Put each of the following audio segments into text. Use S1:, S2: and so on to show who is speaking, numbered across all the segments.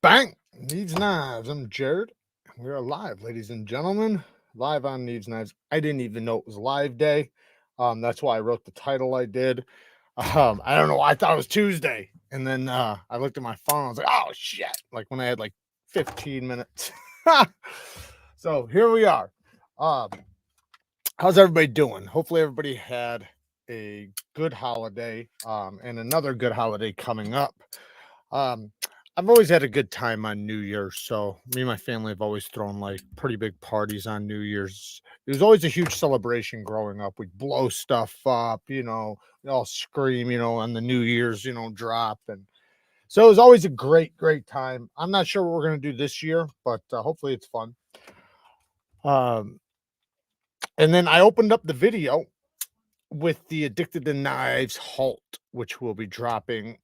S1: Bang! Needs Knives. I'm Jared. We are live, ladies and gentlemen. Live on Needs Knives. I didn't even know it was live day. That's why I wrote the title I did. I don't know why I thought it was Tuesday. And then I looked at my phone. I was like, oh shit. Like when I had like 15 minutes. So here we are. How's everybody doing? Hopefully everybody had a good holiday and another good holiday coming up. I've always had a good time on New Year's, so me and my family have always thrown like pretty big parties on New Year's. It was always a huge celebration growing up. We'd blow stuff up, we all scream, on the New Year's, drop. And so it was always a great, great time. I'm not sure what we're going to do this year, but hopefully it's fun. And then I opened up the video with the Addicted to Knives halt, which will be dropping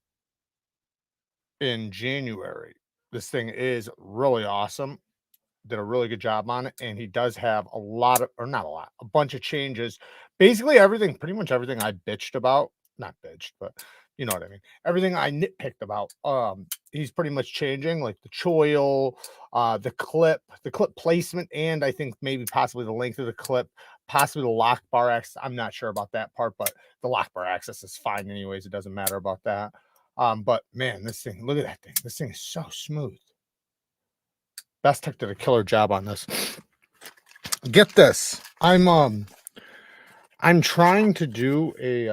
S1: in January. This thing is really awesome. Did a really good job on it, and he does have a lot of, or not a lot, a bunch of changes. Basically everything, pretty much everything I bitched about, not bitched, but you know what I mean. Everything I nitpicked about, he's pretty much changing, like the choil, the clip placement, and I think maybe possibly the length of the clip, possibly the lock bar access. I'm not sure about that part, but the lock bar access is fine anyways. It doesn't matter about that. But man, this thing, look at that thing. This thing is so smooth. Best Tech did a killer job on this. Get this. I'm trying to do a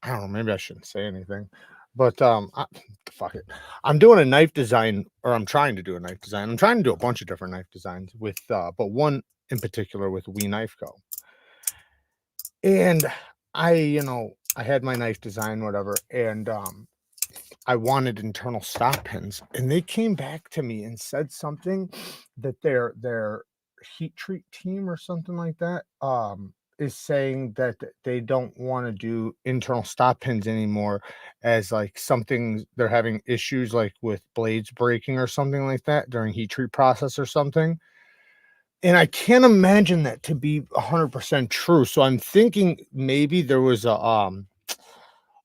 S1: I don't know, maybe I shouldn't say anything, but fuck it. I'm doing a knife design, or I'm trying to do a knife design. I'm trying to do a bunch of different knife designs with but one in particular with NEEVEKNIVECO. And I had my knife design, whatever, and I wanted internal stop pins, and they came back to me and said something that their heat treat team or something like that is saying that they don't want to do internal stop pins anymore, as like something they're having issues like with blades breaking or something like that during heat treat process or something. And I can't imagine that to be 100% true. So I'm thinking maybe there was a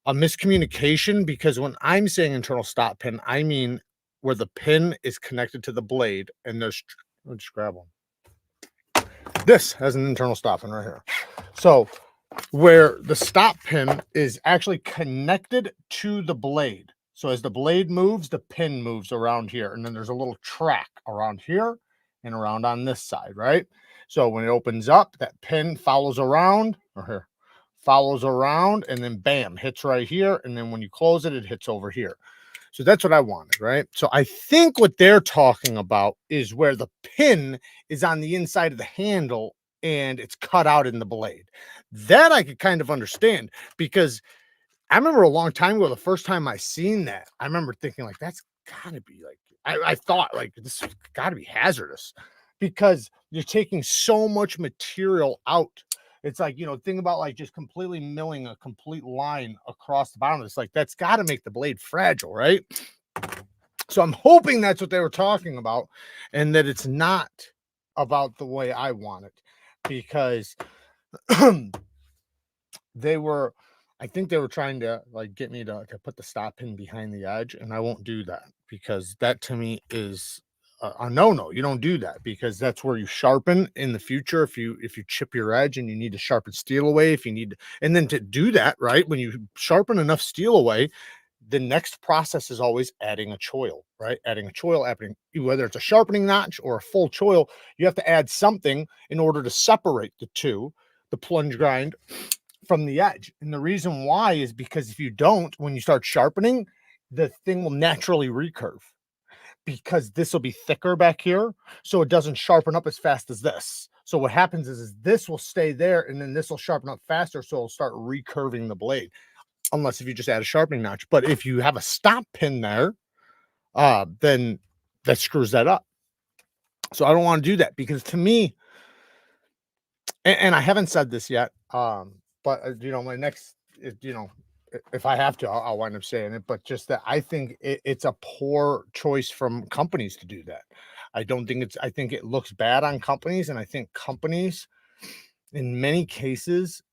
S1: miscommunication, because when I'm saying internal stop pin, I mean where the pin is connected to the blade, and there's, let's just grab one. This has an internal stop pin right here. So where the stop pin is actually connected to the blade. So as the blade moves, the pin moves around here, and then there's a little track around here and around on this side, right? So when it opens up, that pin follows around, or here, follows around, and then bam, hits right here. And then when you close it, it hits over here. So that's what I wanted, right? So I think what they're talking about is where the pin is on the inside of the handle and it's cut out in the blade. That I could kind of understand, because I remember a long time ago, the first time I seen that, I remember thinking like, that's gotta be like, I thought like this has gotta be hazardous, because you're taking so much material out. It's like, think about like just completely milling a complete line across the bottom of this. Like, that's got to make the blade fragile, right? So I'm hoping that's what they were talking about, and that it's not about the way I want it, because I think they were trying to like get me to put the stop pin behind the edge, and I won't do that, because that to me is a no. You don't do that, because that's where you sharpen in the future. If you chip your edge and you need to sharpen steel away, if you need, and then to do that, right, when you sharpen enough steel away, the next process is always adding a choil, right? Adding a choil, whether it's a sharpening notch or a full choil, you have to add something in order to separate the two, the plunge grind from the edge. And the reason why is because if you don't, when you start sharpening, the thing will naturally recurve, because this will be thicker back here, so it doesn't sharpen up as fast as this. So what happens is this will stay there, and then this will sharpen up faster, so it'll start recurving the blade, unless if you just add a sharpening notch. But if you have a stop pin there, then that screws that up. So I don't want to do that, because to me, and I haven't said this yet, but my next, if I have to, I'll wind up saying it, but just that I think it's a poor choice from companies to do that. I think it looks bad on companies, and I think companies, in many cases,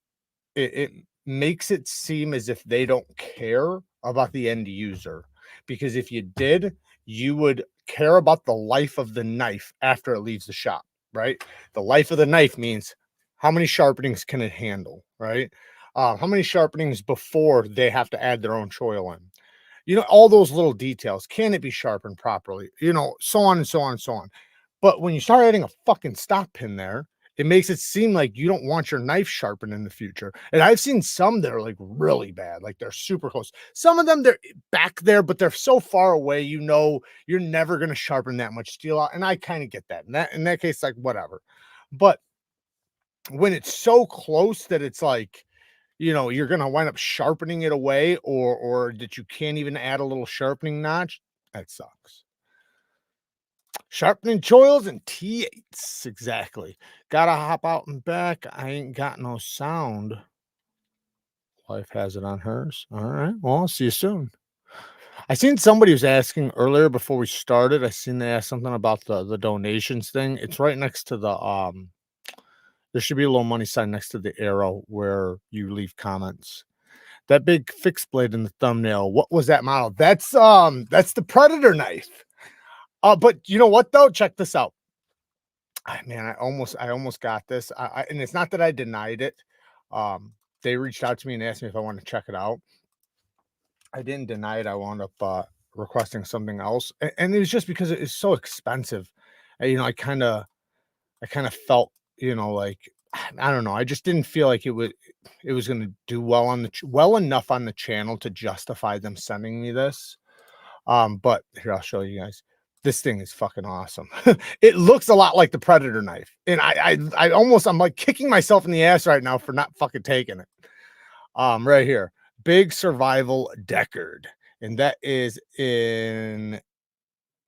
S1: it makes it seem as if they don't care about the end user. because if you did, you would care about the life of the knife after it leaves the shop, right? The life of the knife means how many sharpenings can it handle, right? How many sharpenings before they have to add their own choil in? You know, all those little details. Can it be sharpened properly? You know, so on and so on and so on. But when you start adding a fucking stop pin there, it makes it seem like you don't want your knife sharpened in the future. And I've seen some that are like really bad, like they're super close. Some of them they're back there, but they're so far away, you know, you're never going to sharpen that much steel out. And I kind of get that. In that case, like whatever. But when it's so close that it's like, you know, you're going to wind up sharpening it away, or that you can't even add a little sharpening notch, that sucks. Sharpening choils and T8s. Exactly. Gotta hop out and back. I ain't got no sound. Wife has it on hers. All right. Well, I'll see you soon. I seen somebody was asking earlier before we started. I seen they asked something about the donations thing. It's right next to the there should be a little money sign next to the arrow where you leave comments. That big fixed blade in the thumbnail. What was that model? That's the Predator knife. But you know what though? Check this out. Man, I almost got this. And it's not that I denied it. They reached out to me and asked me if I wanted to check it out. I didn't deny it. I wound up requesting something else, and it was just because it is so expensive. You know, I kind of felt, you know, like I don't know. I just didn't feel like it was going to do well on well enough on the channel to justify them sending me this. But here, I'll show you guys. This thing is fucking awesome. It looks a lot like the Predator knife. And I'm like kicking myself in the ass right now for not fucking taking it. Right here, Big Survival Deckard. And that is in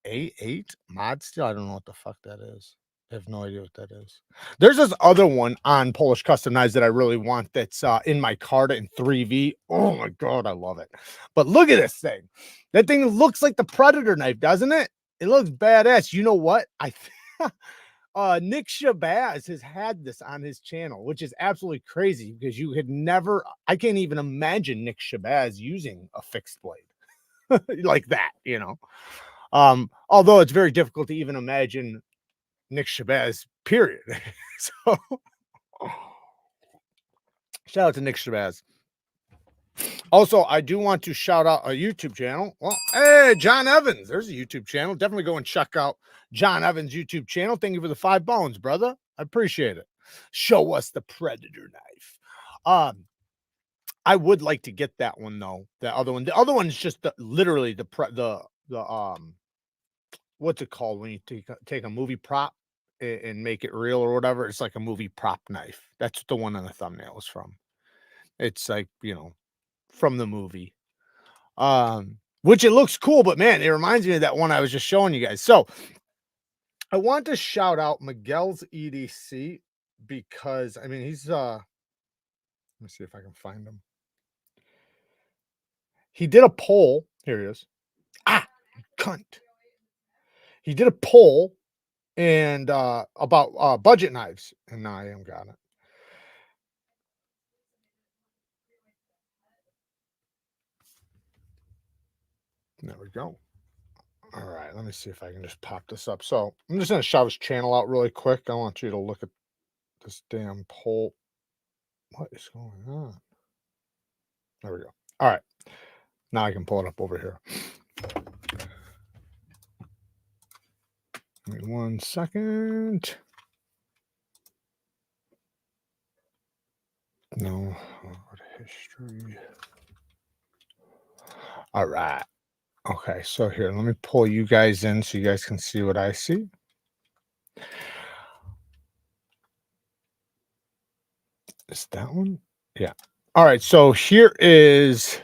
S1: A8 mod steel. I don't know what the fuck that is. I have no idea what that is. There's this other one on Polish Custom Knives that I really want that's in my Carta in 3V. Oh my God, I love it. But look at this thing. That thing looks like the Predator knife, doesn't it? It looks badass. You know what? Nick Shabazz has had this on his channel, which is absolutely crazy because you had never, I can't even imagine Nick Shabazz using a fixed blade like that, you know. Although it's very difficult to even imagine Nick Shabazz, period. So shout out to Nick Shabazz. Also, I do want to shout out a YouTube channel. Well, hey, John Evans, there's a YouTube channel. Definitely go and check out John Evans' YouTube channel. Thank you for the 5 bones, brother. I appreciate it. Show us the Predator knife. I would like to get that one though. The other one. The other one is just literally the what's it called when you take a movie prop and make it real or whatever? It's like a movie prop knife. That's what the one on the thumbnail is from. It's like, you know, from the movie. Which it looks cool, but man, it reminds me of that one I was just showing you guys. So I want to shout out Miguel's EDC because I mean he's let me see if I can find him. He did a poll. Here he is. Ah, cunt. He did a poll and about budget knives, and now I am got it. There we go. All right, let me see if I can just pop this up. So I'm just gonna shout his channel out really quick. I want you to look at this damn poll. What is going on? There we go. All right, now I can pull it up over here. Give me 1 second. No, go to history. All right. Okay, so here, let me pull you guys in so you guys can see what I see. Is that one? Yeah. All right, so here is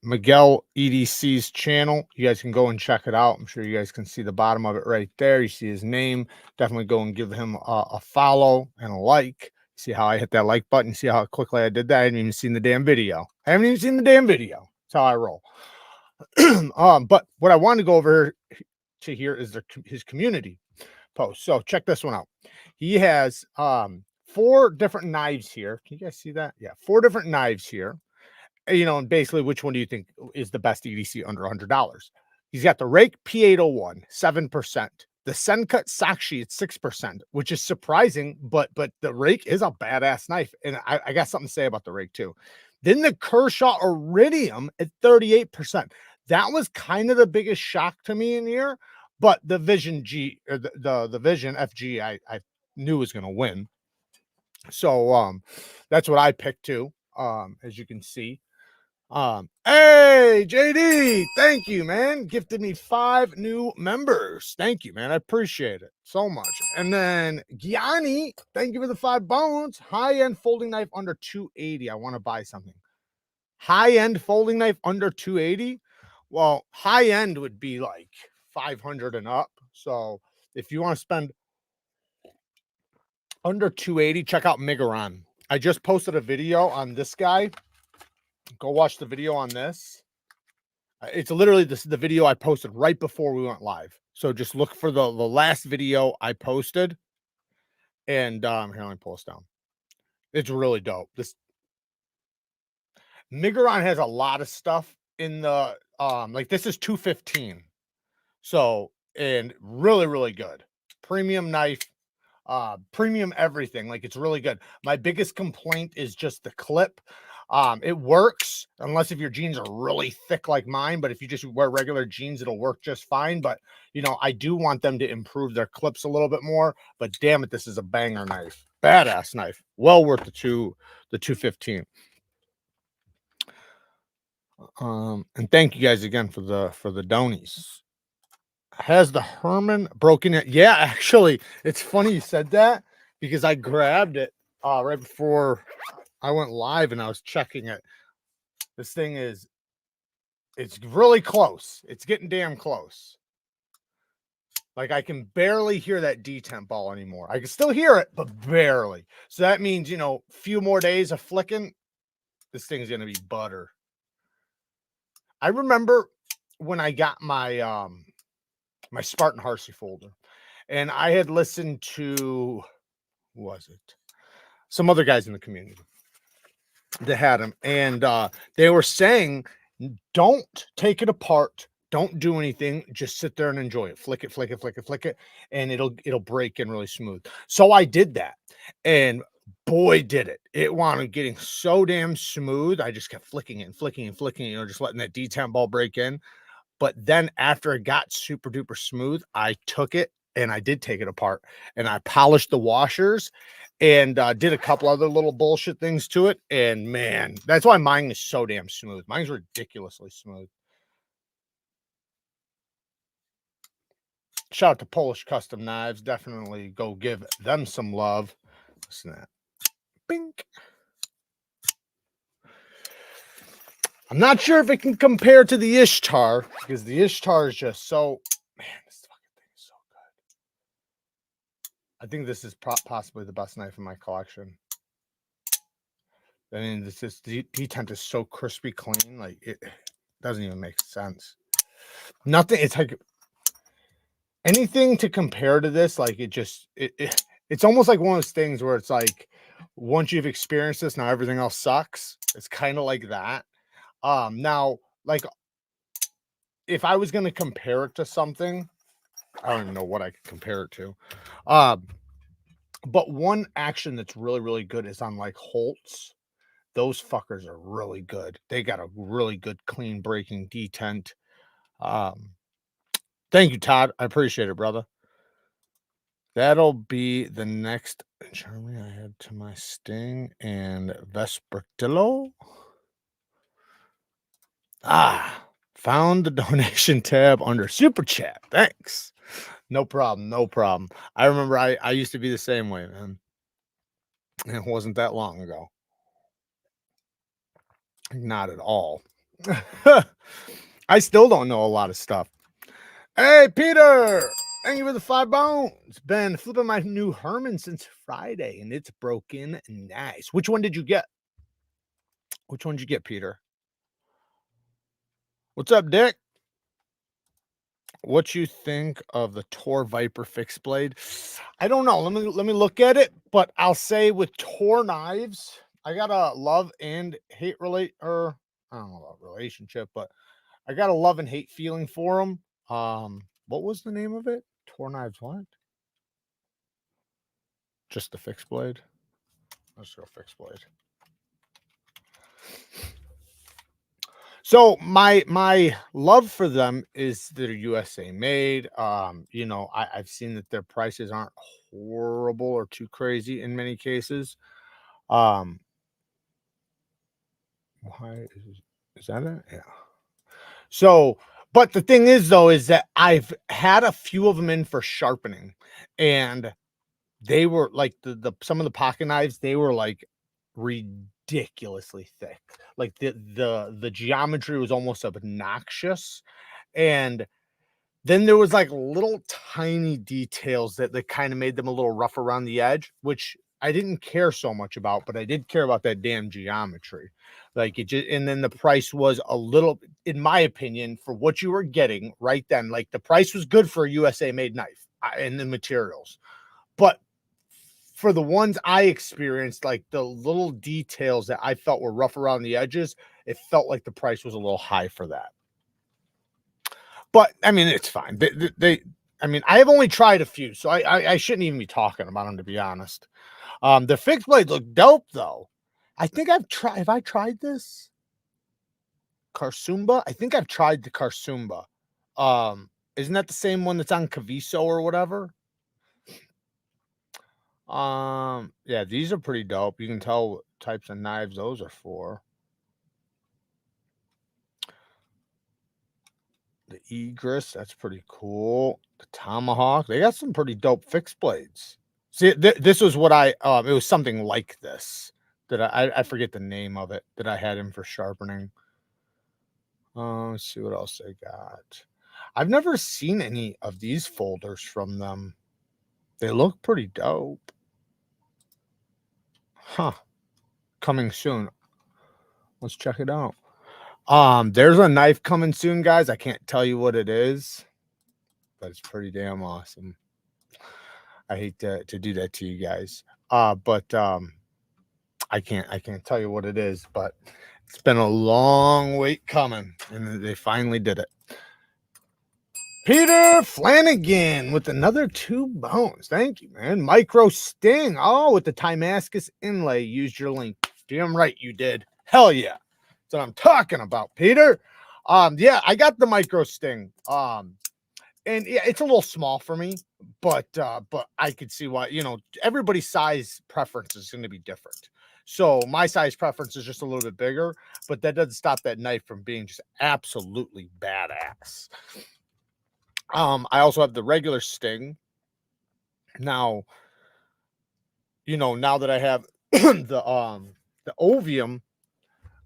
S1: Miguel EDC's channel. You guys can go and check it out. I'm sure you guys can see the bottom of it right there. You see his name. Definitely go and give him a follow and a like. See how I hit that like button? See how quickly I did that? I haven't even seen the damn video. That's how I roll. But what I want to go over to here is his community post. So check this one out. He has 4 different knives here. Can you guys see that? Yeah, 4 different knives here. you know, and basically, which one do you think is the best EDC under $100? He's got the Rake P801, 7%. The Sencut Sakshi at 6%, which is surprising, but the Rake is a badass knife, and I got something to say about the Rake too. Then the Kershaw Iridium at 38%. That was kind of the biggest shock to me in here, but the Vision G or the Vision FG I knew was going to win. So that's what I picked too. As you can see. Hey, JD, thank you, man. Gifted me 5 new members. Thank you, man. I appreciate it so much. And then Gianni, thank you for the 5 bones. High-end folding knife under 280. I want to buy something. High-end folding knife under 280. Well, high-end would be like 500 and up. So if you want to spend under 280, check out Migaron. I just posted a video on this guy. Go watch the video on this. It's literally the video I posted right before we went live. So just look for the last video I posted. And here, let me pull this down. It's really dope. This Migaron has a lot of stuff in the like this is 215. So, and really, really good. Premium knife, premium everything. Like it's really good. My biggest complaint is just the clip. It works unless if your jeans are really thick like mine, but if you just wear regular jeans, it'll work just fine. But you know, I do want them to improve their clips a little bit more, but damn it, this is a banger knife. Badass knife. Well worth the 215. And thank you guys again for the donies. Has the Herman broken it? Yeah, actually, it's funny you said that because I grabbed it right before I went live and I was checking it. This thing is, it's really close. It's getting damn close. Like I can barely hear that detemp ball anymore. I can still hear it, but barely. So that means, you know, few more days of flicking, this thing's going to be butter. I remember when I got my, my Spartan Harsey folder and I had listened to, who was it? Some other guys in the community that had them, and they were saying, don't take it apart, don't do anything, just sit there and enjoy it, flick it, flick it, flick it, flick it, and it'll break in really smooth. So I did that, and boy did it wound getting so damn smooth. I just kept flicking it and flicking and flicking, you know, just letting that detemp ball break in. But then after it got super duper smooth, I took it and I did take it apart and I polished the washers and did a couple other little bullshit things to it. And man, that's why mine is so damn smooth. Mine's ridiculously smooth. Shout out to Polish Custom Knives. Definitely go give them some love. Listen to that. Bink. I'm not sure if it can compare to the Ishtar because the Ishtar is just so, man, this fucking thing is so good. I think this is possibly the best knife in my collection. I mean, this is the detent is so crispy clean, like it doesn't even make sense. Nothing. It's like anything to compare to this, like it's almost like one of those things where it's like once you've experienced this, now everything else sucks. It's kind of like that. Now, like if I was going to compare it to something, I don't even know what I could compare it to. But one action that's really, really good is on like Holtz. Those fuckers are really good. They got a really good clean breaking detent. Thank you, Todd. I appreciate it, brother. That'll be the next Charlie I had to my Sting and Vespertillo. Found the donation tab under Super Chat. Thanks. No problem. No problem. I remember I used to be the same way, man. It wasn't that long ago. Not at all. I still don't know a lot of stuff. Hey, Peter. Thank you for the 5 bones. Been flipping my new Herman since Friday, and it's broken nice. Which one did you get? Which one did you get, Peter? What's up, Dick? What you think of the Tor Viper fixed blade? I don't know. Let me look at it, but I'll say with Tor knives, I got a love and hate relate or I don't know about relationship, but I got a love and hate feeling for them. What was the name of it? Tour Knives what? Just the fixed blade? Let's go fixed blade. So my love for them is they're USA made. You know, I've seen that their prices aren't horrible or too crazy in many cases. Um, why is that it? Yeah. So, but the thing is though, is that I've had a few of them in for sharpening, and they were like the some of the pocket knives, they were like ridiculously thick. Like the geometry was almost obnoxious. And then there was like little tiny details that kind of made them a little rough around the edge, which I didn't care so much about, but I did care about that damn geometry. Like it just, and then the price was a little, in my opinion, for what you were getting right then. Like the price was good for a USA made knife and the materials, but for the ones I experienced, like the little details that I felt were rough around the edges, it felt like the price was a little high for that. But I mean, it's fine. I mean, I have only tried a few, so I shouldn't even be talking about them, to be honest. The fixed blades look dope though. I think I've tried. Have I tried this Karsumba? I think I've tried the Karsumba. Isn't that the same one that's on Kaviso or whatever? Yeah, these are pretty dope. You can tell what types of knives those are for. The Egris, that's pretty cool. The Tomahawk, they got some pretty dope fixed blades. See, this was what it was something like this that I forget the name of it that I had him for sharpening. Let's see what else they got. I've never seen any of these folders from them. They look pretty dope. Huh. Coming soon. Let's check it out. There's a knife coming soon, guys. I can't tell you what it is, but it's pretty damn awesome. I hate to do that to you guys. But I can't tell you what it is, but it's been a long wait coming, and they finally did it. Peter Flanagan with another 2 bones. Thank you, man. Micro Sting. Oh, with the Timascus inlay. Used your link. Damn right you did. Hell yeah. That's what I'm talking about, Peter. Yeah, I got the Micro Sting. And yeah, it's a little small for me, but I could see why, you know, everybody's size preference is going to be different. So my size preference is just a little bit bigger, but that doesn't stop that knife from being just absolutely badass. I also have the regular Sting. Now, you know, now that I have the Ovium,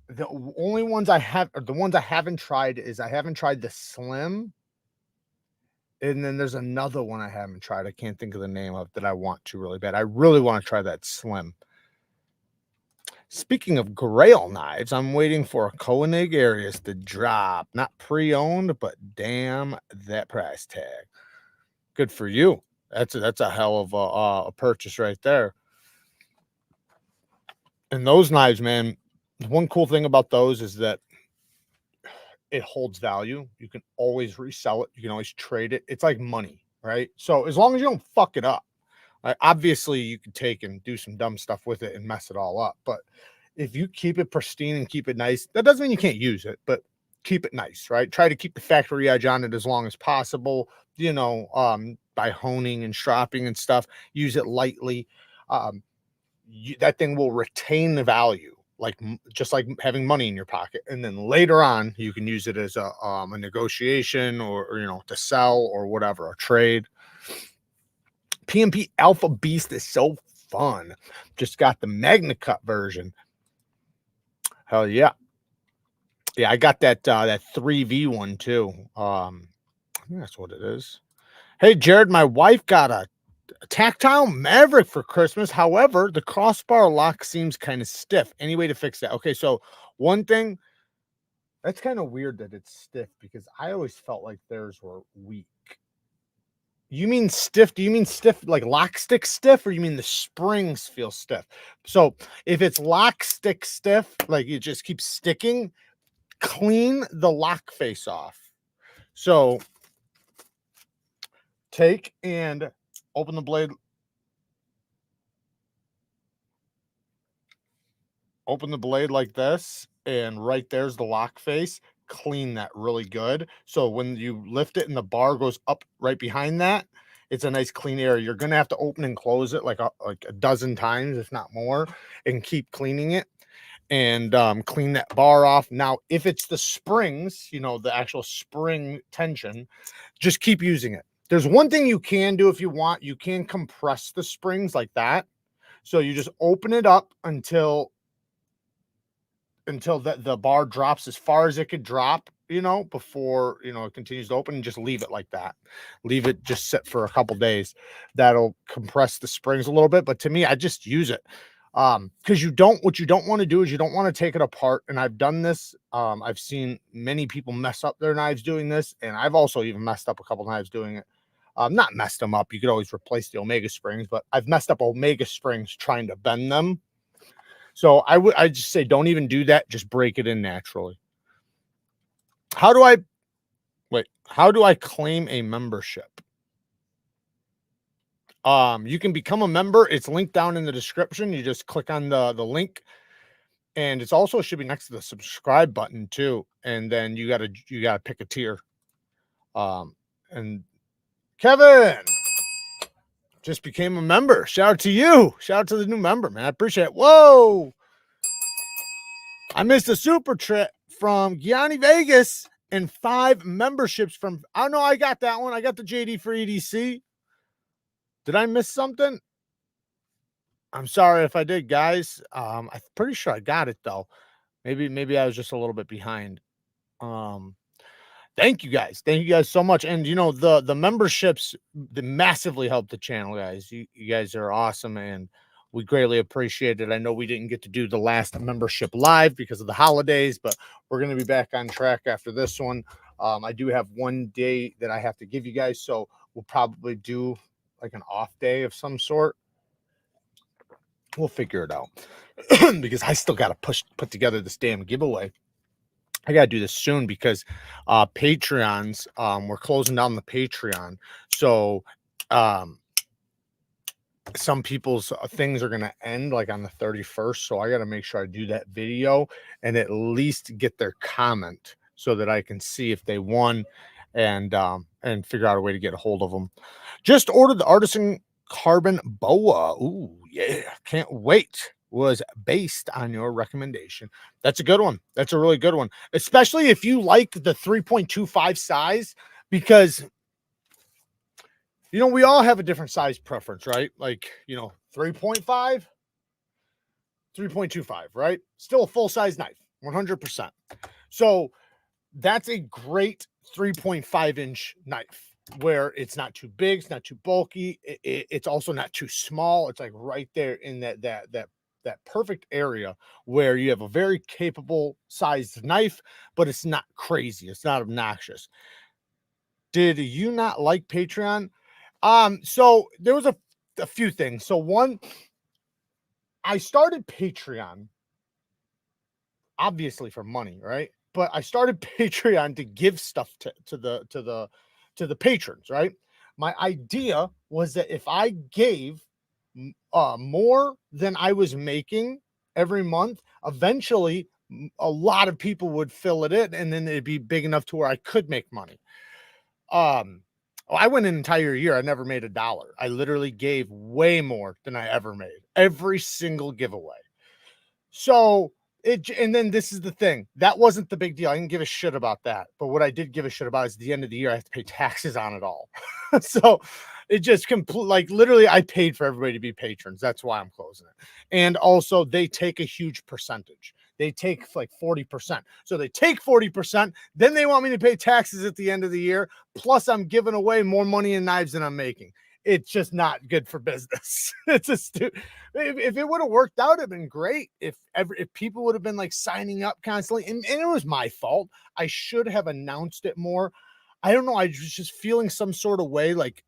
S1: the only ones I have, or the ones I haven't tried, is I haven't tried the Slim. And then there's another one I haven't tried. I can't think of the name of that I want to really bad. I really want to try that Slim. Speaking of Grail knives, I'm waiting for a Koenig Arius to drop. Not pre-owned, but damn that price tag. Good for you. That's a hell of a purchase right there. And those knives, man, one cool thing about those is that it holds value. You can always resell it. You can always trade it. It's like money, right? So as long as you don't fuck it up, obviously you can take and do some dumb stuff with it and mess it all up. But if you keep it pristine and keep it nice, that doesn't mean you can't use it, but keep it nice, right? Try to keep the factory edge on it as long as possible, you know, by honing and stropping and stuff. Use it lightly. That thing will retain the value, like just like having money in your pocket. And then later on, you can use it as a negotiation or you know, to sell or whatever, a trade. PMP Alpha Beast is so fun. Just got the Magna Cut version. Hell yeah. Yeah, I got that 3V one too. I think that's what it is. Hey Jared, my wife got a tactile Maverick for Christmas. However, the crossbar lock seems kind of stiff. Any way to fix that? Okay, so one thing, that's kind of weird that it's stiff because I always felt like theirs were weak. You mean stiff? Do you mean stiff like lock stick stiff, or you mean the springs feel stiff? So if it's lock stick stiff, like it just keeps sticking, clean the lock face off. So take and open the blade. Open the blade like this, and right there's the lock face. Clean that really good. So when you lift it and the bar goes up right behind that, it's a nice clean area. You're gonna have to open and close it like a dozen times, if not more, and keep cleaning it and clean that bar off. Now, if it's the springs, you know, the actual spring tension, just keep using it. There's one thing you can do if you want. You can compress the springs like that. So you just open it up until the bar drops as far as it could drop, you know, before, you know, it continues to open, and just leave it like that. Leave it just sit for a couple days. That'll compress the springs a little bit. But to me, I just use it. Because what you don't want to do is you don't want to take it apart. And I've done this. I've seen many people mess up their knives doing this, and I've also even messed up a couple knives doing it. Not messed them up. You could always replace the Omega springs, but I've messed up Omega springs trying to bend them. So I just say don't even do that. Just break it in naturally. How do I claim a membership? You can become a member. It's linked down in the description. You just click on the link, and it's also should be next to the subscribe button too. And then you gotta pick a tier. And Kevin just became a member. Shout out to you. Shout out to the new member, man. I appreciate it. Whoa. I missed a super trip from Gianni Vegas and 5 memberships from, oh no, I got that one. I got the JD for EDC. Did I miss something? I'm sorry if I did, guys. I'm pretty sure I got it though. Maybe I was just a little bit behind. Thank you guys. Thank you guys so much. And you know, the memberships that massively help the channel, guys. You guys are awesome, and we greatly appreciate it. I know we didn't get to do the last membership live because of the holidays, but we're going to be back on track after this one. I do have one day that I have to give you guys, so we'll probably do like an off day of some sort. We'll figure it out because I still got to put together this damn giveaway. I got to do this soon because Patreons, we're closing down the Patreon. So some people's things are going to end like on the 31st. So I got to make sure I do that video and at least get their comment so that I can see if they won and figure out a way to get a hold of them. Just ordered the Artisan Carbon Boa. Ooh, yeah. Can't wait. Was based on your recommendation. That's a good one. That's a really good one, especially if you like the 3.25 size, because you know we all have a different size preference, right? Like, you know, 3.5, 3.25, right? Still a full size knife, 100%. So that's a great 3.5 inch knife where it's not too big, it's not too bulky, it's also not too small. It's like right there in that perfect area where you have a very capable sized knife, but it's not crazy. It's not obnoxious. Did you not like Patreon? So there was a few things. So one, I started Patreon obviously for money, right? But I started Patreon to give stuff to the patrons, right? My idea was that if I gave more than I was making every month, eventually a lot of people would fill it in, and then it'd be big enough to where I could make money. I went an entire year. I never made $1. I literally gave way more than I ever made every single giveaway. So and then this is the thing, that wasn't the big deal. I didn't give a shit about that. But what I did give a shit about is at the end of the year, I have to pay taxes on it all. So it just like literally I paid for everybody to be patrons. That's why I'm closing it. And also they take a huge percentage. They take like 40%. So they take 40%. Then they want me to pay taxes at the end of the year. Plus I'm giving away more money in knives than I'm making. It's just not good for business. It's a if it would have worked out, it'd been great. If people would have been like signing up constantly, and it was my fault. I should have announced it more. I don't know. I was just feeling some sort of way, like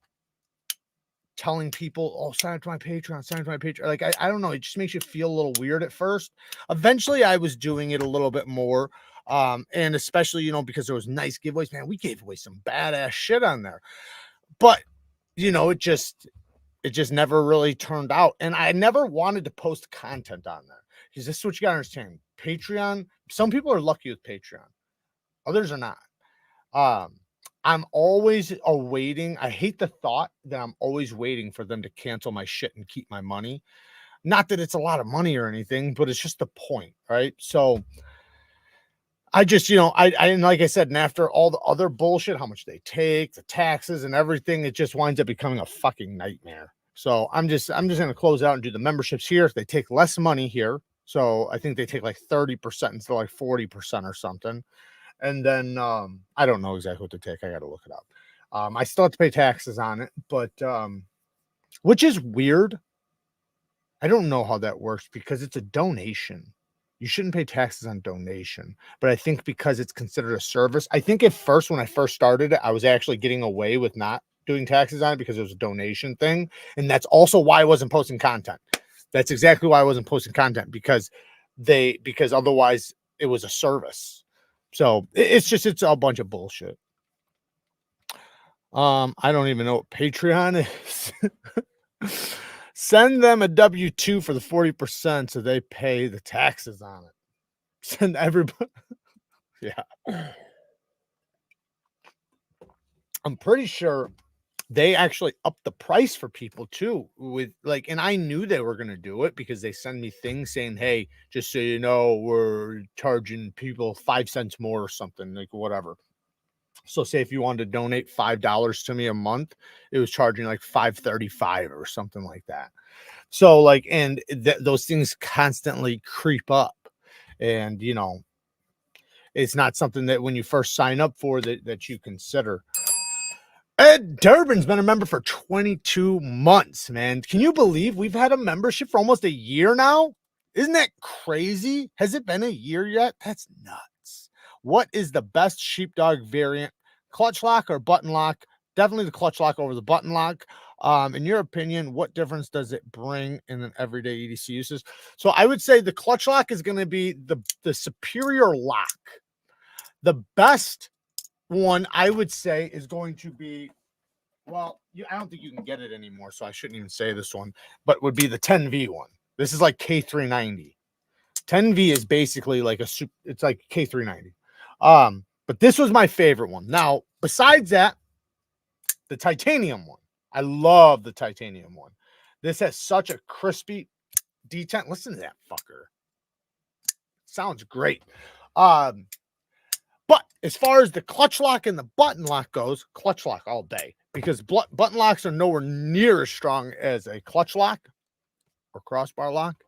S1: telling people, oh, sign up to my Patreon, sign up to my Patreon. Like, I don't know. It just makes you feel a little weird at first. Eventually I was doing it a little bit more. And especially, you know, because there was nice giveaways, man, we gave away some badass shit on there. But, you know, it just never really turned out. And I never wanted to post content on there because this is what you gotta understand. Patreon, some people are lucky with Patreon, others are not. I'm always awaiting. I hate the thought that I'm always waiting for them to cancel my shit and keep my money. Not that it's a lot of money or anything, but it's just the point, right? So I just, you know, and like I said, and after all the other bullshit, how much they take, the taxes and everything, it just winds up becoming a fucking nightmare. So I'm just gonna close out and do the memberships here. They take less money here. So I think they take like 30% instead of like 40% or something. And then I don't know exactly what to take. I gotta look it up. I still have to pay taxes on it, but which is weird. I don't know how that works because it's a donation. You shouldn't pay taxes on donation, but I think because it's considered a service, I think at first, when I first started it, I was actually getting away with not doing taxes on it because it was a donation thing. And that's also why I wasn't posting content. That's exactly why I wasn't posting content, because otherwise it was a service. So it's a bunch of bullshit. I don't even know what Patreon is. Send them a W-2 for the 40% so they pay the taxes on it. Send everybody. Yeah. I'm pretty sure they actually upped the price for people too, with like, and I knew they were going to do it because they send me things saying, hey, just so you know, we're charging people 5 cents more or something, like whatever. So say if you wanted to donate $5 to me a month, it was charging like $5.35 or something like that. So like, and those things constantly creep up, and you know, it's not something that when you first sign up for that you consider. Ed Durbin's been a member for 22 months, man. Can you believe we've had a membership for almost a year now? Isn't that crazy? Has it been a year yet? That's nuts. What is the best sheepdog variant? Clutch lock or button lock? Definitely the clutch lock over the button lock. In your opinion, what difference does it bring in an everyday EDC uses? So I would say the clutch lock is going to be the superior lock. The best one I would say is going to be, well, I don't think you can get it anymore, so I shouldn't even say this one, but would be the 10V one. This is like K390. 10V is basically like it's like K390. But this was my favorite one. Now, besides that, the titanium one. I love the titanium one. This has such a crispy detent. Listen to that fucker. Sounds great. But as far as the clutch lock and the button lock goes, clutch lock all day, because button locks are nowhere near as strong as a clutch lock or crossbar lock.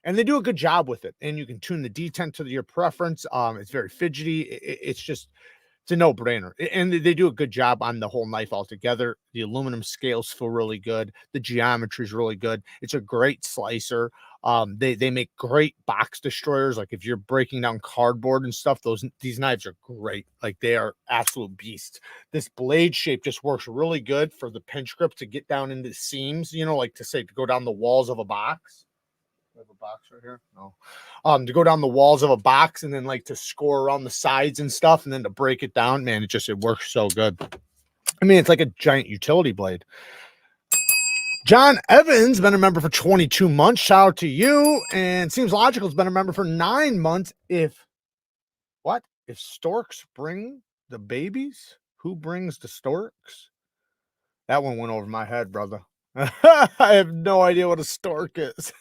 S1: And they do a good job with it. And you can tune the detent to your preference. It's very fidgety. It's a no-brainer. And they do a good job on the whole knife altogether. The aluminum scales feel really good. The geometry is really good. It's a great slicer. They make great box destroyers. Like if you're breaking down cardboard and stuff, these knives are great. Like they are absolute beasts. This blade shape just works really good for the pinch grip to get down into the seams, you know, like to go down the walls of a box. I have a box right here. No. To go down the walls of a box and then like to score around the sides and stuff, and then to break it down, man, it works so good. I mean, it's like a giant utility blade. John Evans been a member for 22 months. Shout out to you. And Seems Logical has been a member for 9 months. If storks bring the babies, who brings the storks? That one went over my head, brother. I have no idea what a stork is.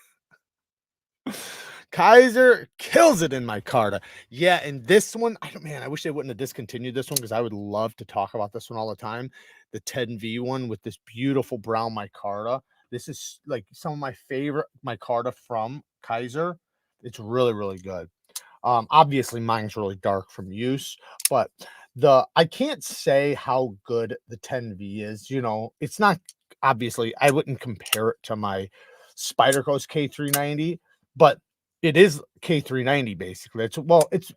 S1: KIZER kills it in my Carta. Yeah, and this one, I wish they wouldn't have discontinued this one, because I would love to talk about this one all the time. The 10V one with this beautiful brown micarta. This is like some of my favorite micarta from KIZER. It's really, really good. Obviously mine's really dark from use, but I can't say how good the 10V is. You know, it's not, obviously I wouldn't compare it to my Spyderco's K390, but it is K390 basically. It's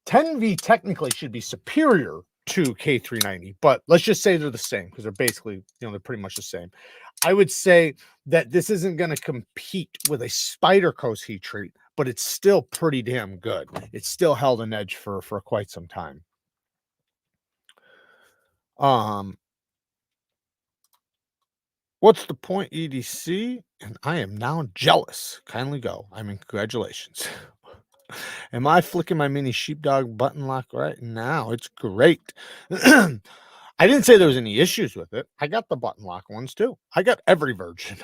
S1: 10V technically should be superior to K390, but let's just say they're the same, because they're basically, they're pretty much the same. I would say that this isn't going to compete with a Spyderco's heat treat, but it's still pretty damn good. It's still held an edge for quite some time. What's the point, EDC? And I am now jealous. Kindly go. I mean, congratulations. Am I flicking my mini sheepdog button lock right now? It's great. I didn't say there was any issues with it. I got the button lock ones too. I got every version.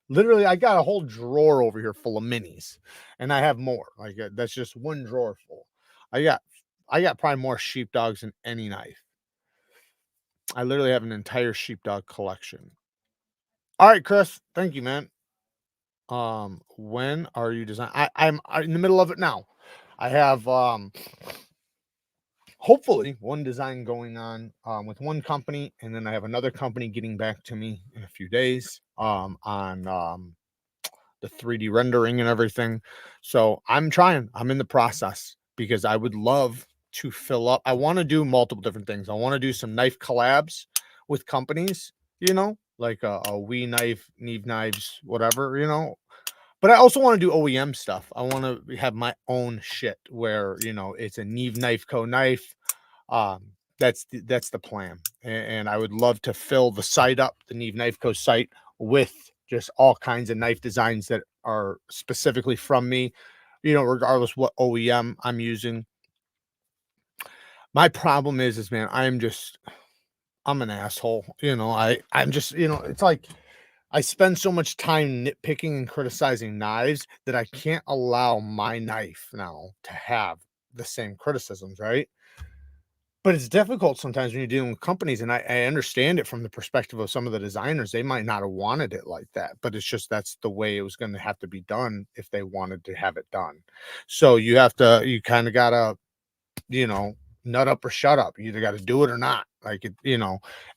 S1: Literally, I got a whole drawer over here full of minis, and I have more. Like that's just one drawer full. I got probably more sheepdogs than any knife. I literally have an entire sheepdog collection. All right, Chris. Thank you, man. When are you design? I'm in the middle of it now. I have hopefully one design going on with one company, and then I have another company getting back to me in a few days on the 3D rendering and everything. So I'm in the process because I would love to fill up. I want to do multiple different things. I want to do some knife collabs with companies, like a We Knife, Neeveknives, whatever, but I also want to do OEM stuff. I want to have my own shit where, it's a Neevekniveco knife. That's the plan. And I would love to fill the site up, the Neevekniveco site, with just all kinds of knife designs that are specifically from me, regardless what OEM I'm using. My problem is man, I'm an asshole. I'm just, it's like I spend so much time nitpicking and criticizing knives that I can't allow my knife now to have the same criticisms, right? But it's difficult sometimes when you're dealing with companies, and I understand it from the perspective of some of the designers. They might not have wanted it like that, but it's just that's the way it was going to have to be done if they wanted to have it done. So you kind of gotta, nut up or shut up. You either got to do it or not. Like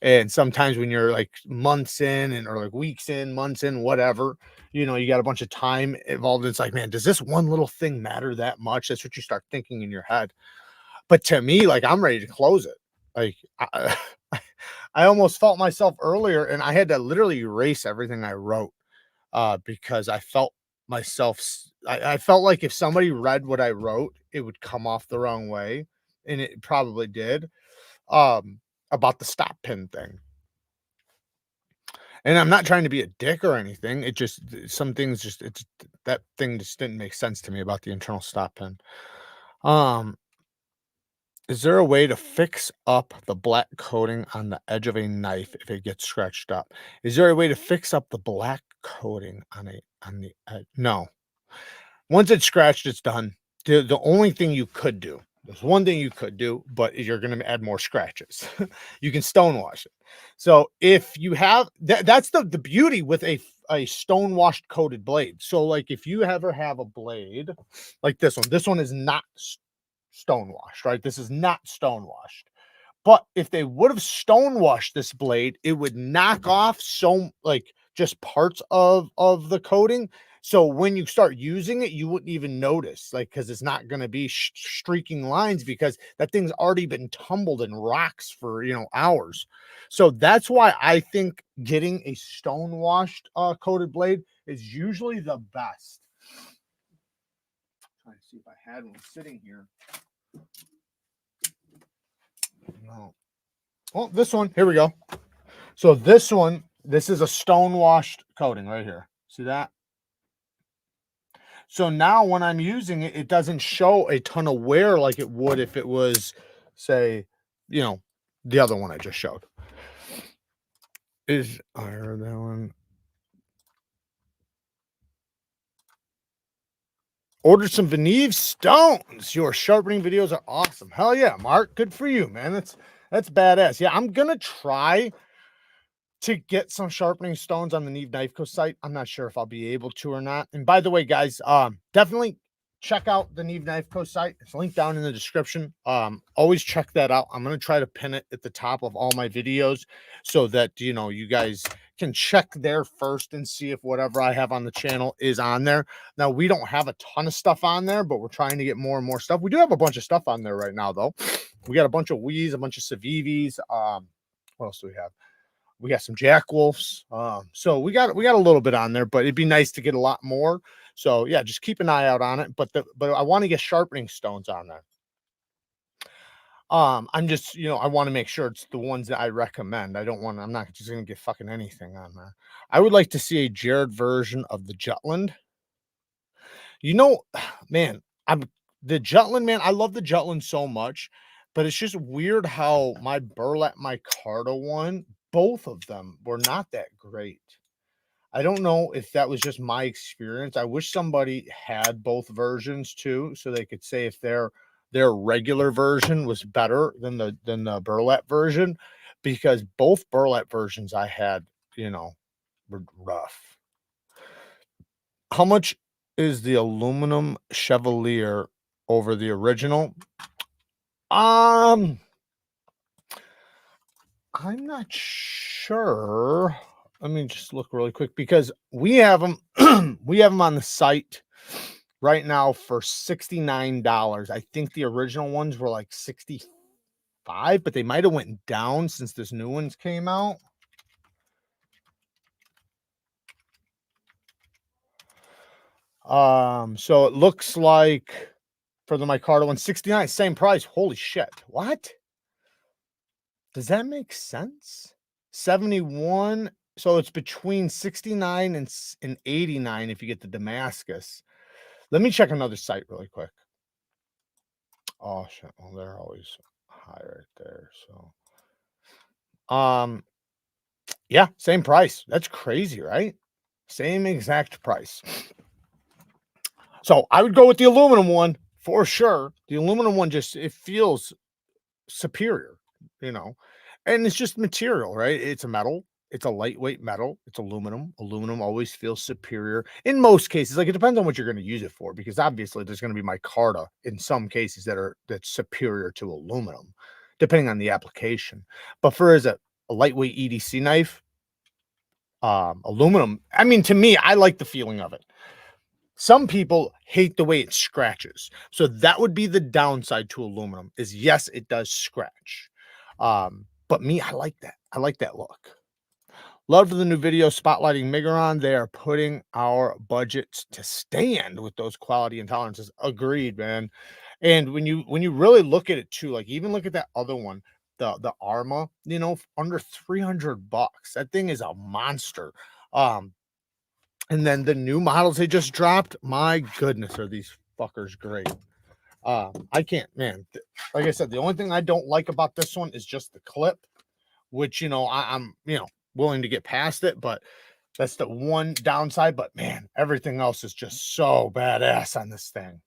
S1: and sometimes when you're like months in or like weeks in, months in, whatever, you got a bunch of time involved. It's like, man, does this one little thing matter that much? That's what you start thinking in your head. But to me, like, I'm ready to close it. Like, I almost felt myself earlier, and I had to literally erase everything I wrote because I felt myself. I felt like if somebody read what I wrote, it would come off the wrong way, and it probably did. About the stop pin thing. And I'm not trying to be a dick or anything. It just some things that thing just didn't make sense to me about the internal stop pin. Is there a way to fix up the black coating on the edge of a knife if it gets scratched up? Is there a way to fix up the black coating on the edge? No. Once it's scratched, it's done. The only thing you could do, there's one thing you could do, but you're going to add more scratches. You can stonewash it. So if you have that's the beauty with a stonewashed coated blade. So like if you ever have a blade like this one is not stonewashed, right? This is not stonewashed. But if they would have stonewashed this blade, it would knock off just parts of the coating. So when you start using it, you wouldn't even notice, because it's not going to be streaking lines because that thing's already been tumbled in rocks for hours. So that's why I think getting a stonewashed coated blade is usually the best. Trying to see if I had one sitting here. No. Oh, this one. Here we go. So this is a stonewashed coating right here. See that? So now when I'm using it, it doesn't show a ton of wear like it would if it was, say, the other one I just showed. I heard that one. Ordered some Veneve stones. Your sharpening videos are awesome. Hell yeah, Mark. Good for you, man. That's badass. Yeah, I'm gonna try to get some sharpening stones on the Neevekniveco site. I'm not sure if I'll be able to or not. And by the way, guys, definitely check out the Neevekniveco site. It's linked down in the description. Always check that out. I'm going to try to pin it at the top of all my videos so that, you guys can check there first and see if whatever I have on the channel is on there. Now, we don't have a ton of stuff on there, but we're trying to get more and more stuff. We do have a bunch of stuff on there right now, though. We got a bunch of Wii's, a bunch of Civivis. What else do we have? We got some Jack Wolfs. So we got a little bit on there, but it'd be nice to get a lot more. So yeah, just keep an eye out on it. But I want to get sharpening stones on there. I'm just, I want to make sure it's the ones that I recommend. I'm not just gonna get fucking anything on there. I would like to see a Jared version of the Jutland. You know, man, I'm the Jutland, man. I love the Jutland so much, but it's just weird how my Burlap micarta one, both of them were not that great. I don't know if that was just my experience. I wish somebody had both versions too, so they could say if their regular version was better than the Burlap version, because both Burlap versions I had, were rough. How much is the aluminum Chevalier over the original? I'm not sure. Let me just look really quick because we have them we have them on the site right now for $69. I think the original ones were like 65, but they might have went down since this new ones came out. So it looks like for the micarta one, 69, same price. Holy shit. What? Does that make sense? 71. So it's between 69 and 89 if you get the Damascus. Let me check another site really quick. Oh shit. Well, they're always high right there. So yeah, same price. That's crazy, right? Same exact price. So I would go with the aluminum one for sure. The aluminum one it feels superior, you know, and it's just material, right? It's a metal. It's a lightweight metal. It's aluminum. Aluminum always feels superior in most cases. Like it depends on what you're going to use it for, because obviously there's going to be micarta in some cases that's superior to aluminum, depending on the application. But for as a lightweight EDC knife, aluminum. I mean, to me, I like the feeling of it. Some people hate the way it scratches. So that would be the downside to aluminum is yes, it does scratch. But me, I like that. I like that look. Love the new video spotlighting Migron. They are putting our budgets to stand with those quality intolerances. Agreed, man. And when you really look at it too, like even look at that other one, the Arma, under $300. That thing is a monster. And then the new models they just dropped, my goodness, are these fuckers great. I can't, man. Like I said, the only thing I don't like about this one is just the clip, which, I'm willing to get past it, but that's the one downside. But man, everything else is just so badass on this thing.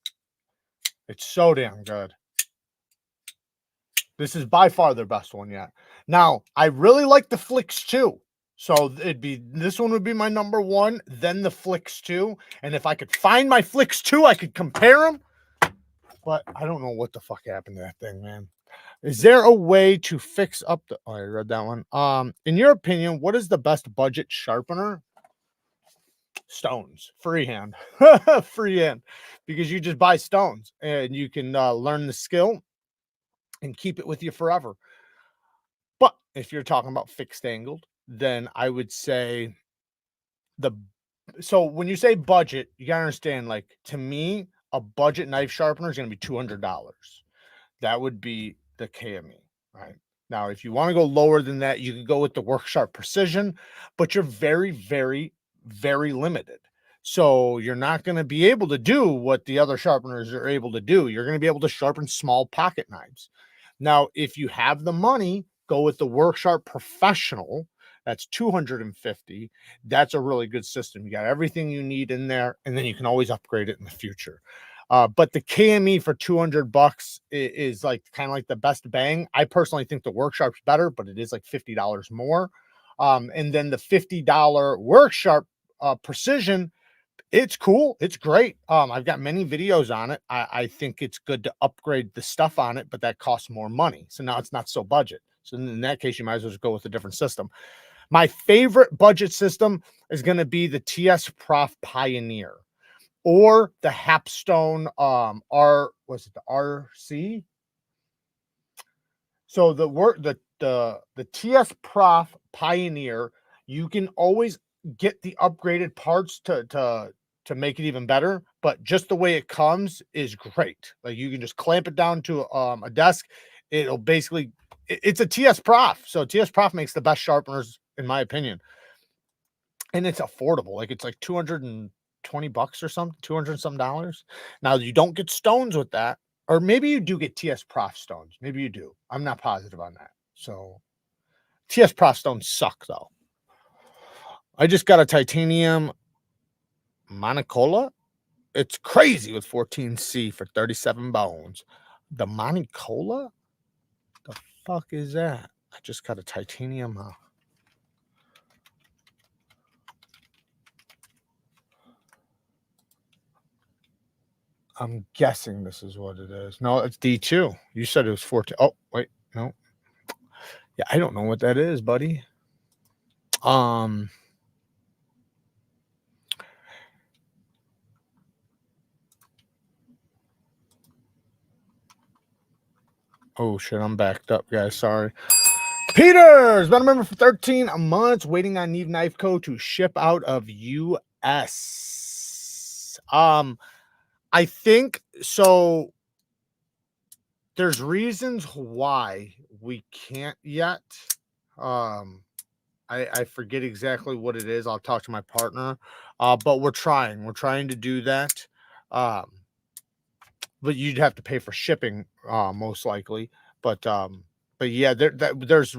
S1: It's so damn good. This is by far their best one yet. Now, I really like the Flicks too. So this one would be my number one, then the Flicks 2. And if I could find my Flicks 2, I could compare them. But I don't know what the fuck happened to that thing, man. Is there a way to fix up the I read that one. In your opinion, what is the best budget sharpener? Stones, freehand. Freehand. Because you just buy stones and you can learn the skill and keep it with you forever. But if you're talking about fixed angled, then I would say so when you say budget, you gotta understand, like, to me, a budget knife sharpener is gonna be $200. That would be the KME, right? Now, if you want to go lower than that, you can go with the Work Sharp Precision, but you're very, very, very limited. So you're not going to be able to do what the other sharpeners are able to do. You're going to be able to sharpen small pocket knives. Now, if you have the money, go with the Work Sharp Professional. That's 250. That's a really good system. You got everything you need in there, and then you can always upgrade it in the future. But the KME for $200 is like kind of like the best bang. I personally think the Work Sharp's better, but it is like $50 more. And then the $50 Work Sharp Precision, it's cool. It's great. I've got many videos on it. I think it's good to upgrade the stuff on it, but that costs more money. So now it's not so budget. So in that case, you might as well just go with a different system. My favorite budget system is going to be the TS Prof Pioneer or the HAPSTONE was it the RC? So the the TS Prof Pioneer, you can always get the upgraded parts to make it even better, but just the way it comes is great. Like you can just clamp it down to a desk. It'll basically it's a TS Prof. So TS Prof makes the best sharpeners in my opinion. And it's affordable. Like it's like 220 bucks or something, 200 some dollars. Now you don't get stones with that, or maybe you do get TS Prof stones. Maybe you do. I'm not positive on that. So TS Prof stones suck though. I just got a titanium Monacola. It's crazy with 14C for 37 bones. The Monacola? The fuck is that? I just got a titanium. I'm guessing this is what it is. No, it's D2. You said it was 14. Oh, wait, no. Yeah, I don't know what that is, buddy. Oh shit, I'm backed up, guys. Sorry. Peter's been a member for 13 months, waiting on Neevekniveco to ship out of US. I think so. There's reasons why we can't yet. I forget exactly what it is. I'll talk to my partner. But we're trying. We're trying to do that. But you'd have to pay for shipping, most likely. But yeah, there's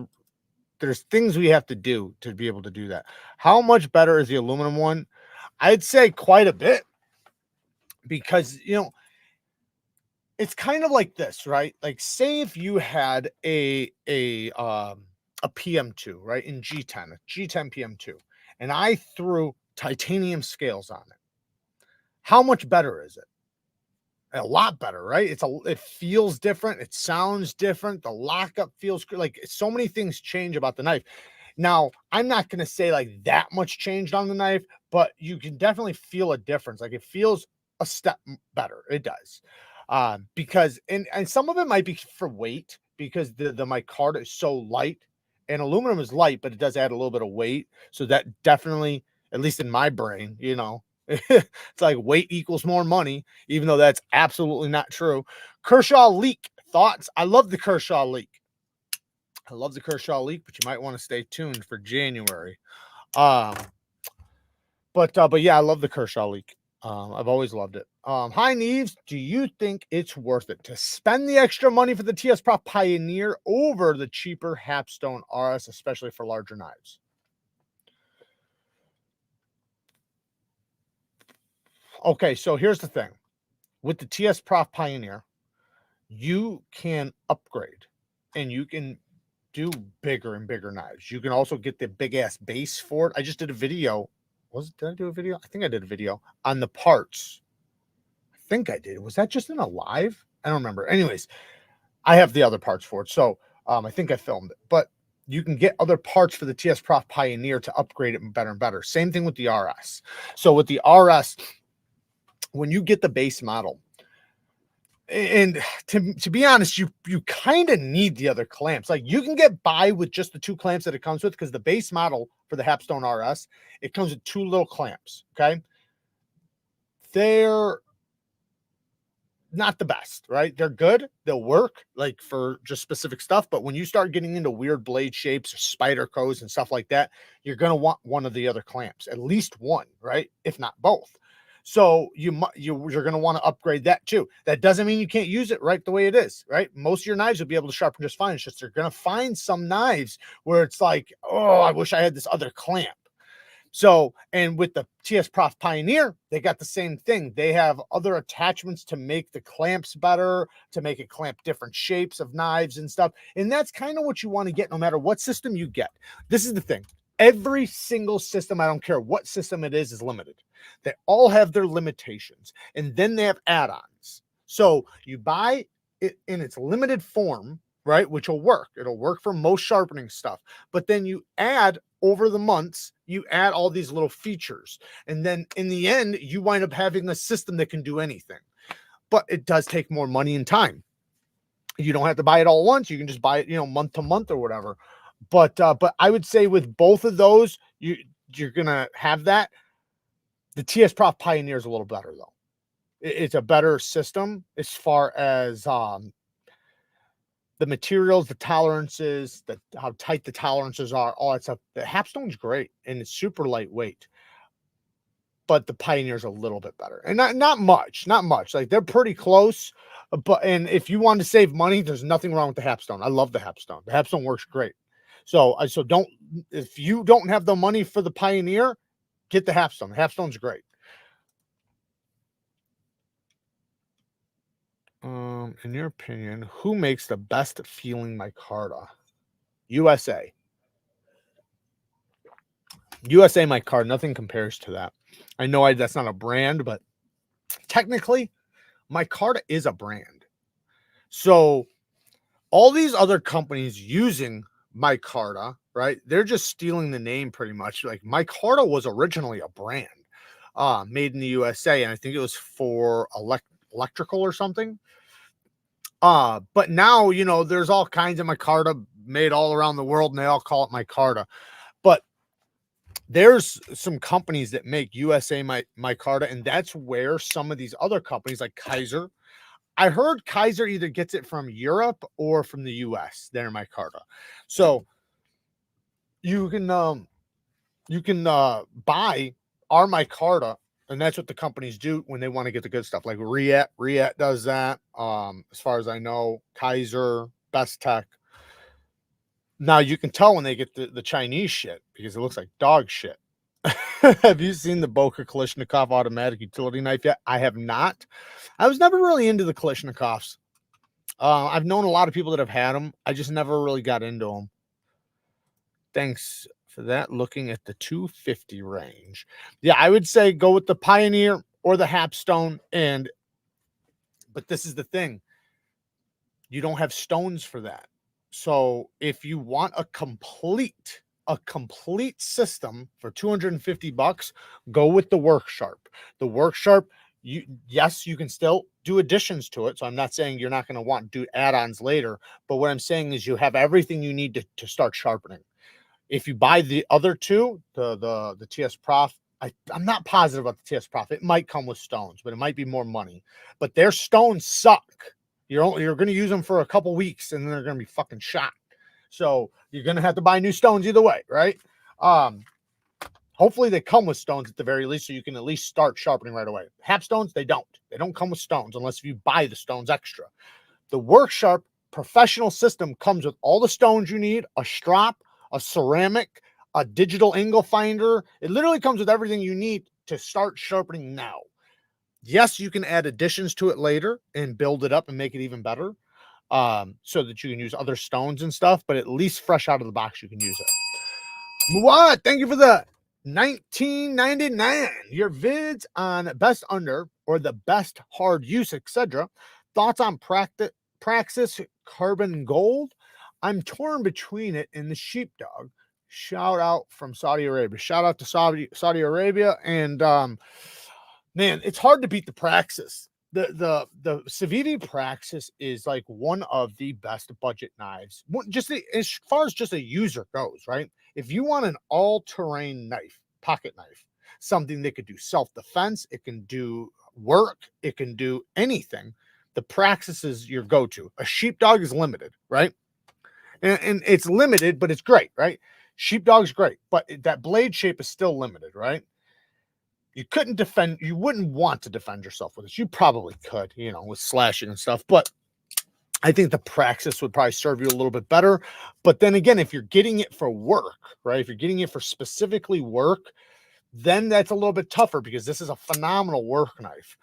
S1: things we have to do to be able to do that. How much better is the aluminum one? I'd say quite a bit, because it's kind of like this, right? Like say if you had a PM2, right, in G10, a G10 PM2, and I threw titanium scales on it. How much better is it? A lot better, right? It feels different, it sounds different, the lockup feels like so many things change about the knife. Now, I'm not going to say like that much changed on the knife, but you can definitely feel a difference. Like it feels a step better. It does. Because and some of it might be for weight, because the micarta is so light, and aluminum is light, but it does add a little bit of weight. So that definitely, at least in my brain, it's like weight equals more money, even though that's absolutely not true. Kershaw leak thoughts. I love the Kershaw leak. But you might want to stay tuned for January. But yeah, I love the Kershaw leak. I've always loved it. Hi Neeves, do you think it's worth it to spend the extra money for the TS Prof Pioneer over the cheaper Hapstone RS, especially for larger knives? Okay, so here's the thing. With the TS Prof Pioneer, you can upgrade and you can do bigger and bigger knives. You can also get the big ass base for it. I just did a video. Did I do a video? I think I did a video on the parts. I think I did. Was that just in a live? I don't remember. Anyways, I have the other parts for it. So I think I filmed it. But you can get other parts for the TS Prof Pioneer to upgrade it better and better. Same thing with the RS. So with the RS, when you get the base model, and to be honest, you kind of need the other clamps. Like you can get by with just the two clamps that it comes with, because the base model for the Hapstone RS, it comes with two little clamps. Okay, they're not the best, right? They're good, they'll work like for just specific stuff, but when you start getting into weird blade shapes or spider codes and stuff like that, you're going to want one of the other clamps, at least one, right? If not both. So you're going to want to upgrade that too. That doesn't mean you can't use it right the way it is, right? Most of your knives will be able to sharpen just fine. It's just they're going to find some knives where it's like, oh, I wish I had this other clamp. So, and with the TS Prof Pioneer, they got the same thing. They have other attachments to make the clamps better, to make it clamp different shapes of knives and stuff. And that's kind of what you want to get no matter what system you get. This is the thing. Every single system, I don't care what system it is limited. They all have their limitations. And then they have add-ons. So you buy it in its limited form, right? Which will work. It'll work for most sharpening stuff. But then you add over the months, you add all these little features. And then in the end, you wind up having a system that can do anything. But it does take more money and time. You don't have to buy it all at once. You can just buy it, month to month or whatever. But I would say with both of those, you're gonna have that. The TS Prof Pioneer is a little better though. It's a better system as far as the materials, the tolerances, how tight the tolerances are, all that stuff. The HAPSTONE's great and it's super lightweight, but the Pioneer's a little bit better, and not much. Like they're pretty close. And if you want to save money, there's nothing wrong with the HAPSTONE. I love the HAPSTONE. The HAPSTONE works great. So if you don't have the money for the Pioneer, get the HAPSTONE. The HAPSTONE's great. In your opinion, who makes the best feeling micarta? USA. USA micarta. Nothing compares to that. I know that's not a brand, but technically, micarta is a brand. So all these other companies using micarta, right? They're just stealing the name pretty much. Like micarta was originally a brand made in the USA, and I think it was for electrical or something. But now, there's all kinds of micarta made all around the world, and they all call it micarta. But there's some companies that make USA micarta, and that's where some of these other companies like KIZER. I heard KIZER either gets it from Europe or from the US, their micarta. So you can buy our micarta, and that's what the companies do when they want to get the good stuff. Like Riet does that. As far as I know, KIZER, Best Tech. Now you can tell when they get the Chinese shit because it looks like dog shit. Have you seen the Boker Kalashnikov automatic utility knife yet? I have not. I was never really into the Kalashnikovs. I've known a lot of people that have had them. I just never really got into them. Thanks for that. Looking at the 250 range. Yeah, I would say go with the Pioneer or the HAPSTONE. But this is the thing. You don't have stones for that. So if you want a complete system for $250, go with the WorkSharp. The WorkSharp, yes, you can still do additions to it. So I'm not saying you're not going to want to do add-ons later, but what I'm saying is you have everything you need to start sharpening. If you buy the other two, the TS Prof, I'm not positive about the TS Prof. It might come with stones, but it might be more money. But their stones suck. You're going to use them for a couple weeks, and then they're going to be fucking shot. So you're going to have to buy new stones either way, right? Hopefully they come with stones at the very least, so you can at least start sharpening right away. HAPSTONEs, they don't. They don't come with stones unless you buy the stones extra. The WorkSharp professional system comes with all the stones you need, a strap, a ceramic, a digital angle finder. It literally comes with everything you need to start sharpening now. Yes, you can add additions to it later and build it up and make it even better, so that you can use other stones and stuff, but at least fresh out of the box, you can use it. What? Thank you for the 1999. Your vids on best under or the best hard use, etc. Thoughts on Praxis Carbon Gold? I'm torn between it and the Sheepdog. Shout out from Saudi Arabia. Shout out to Saudi Arabia. And man, it's hard to beat the Praxis. The Saviti Praxis is like one of the best budget knives. Just as far as just a user goes, right? If you want an all-terrain knife, pocket knife, something that could do self-defense, it can do work, it can do anything, the Praxis is your go-to. A Sheepdog is limited, right? And it's limited, but it's great, right? Sheepdog's great, but that blade shape is still limited, right? You wouldn't want to defend yourself with this. You probably could, with slashing and stuff, but I think the Praxis would probably serve you a little bit better. But then again, if you're getting it for work, right? If you're getting it for specifically work, then that's a little bit tougher because this is a phenomenal work knife.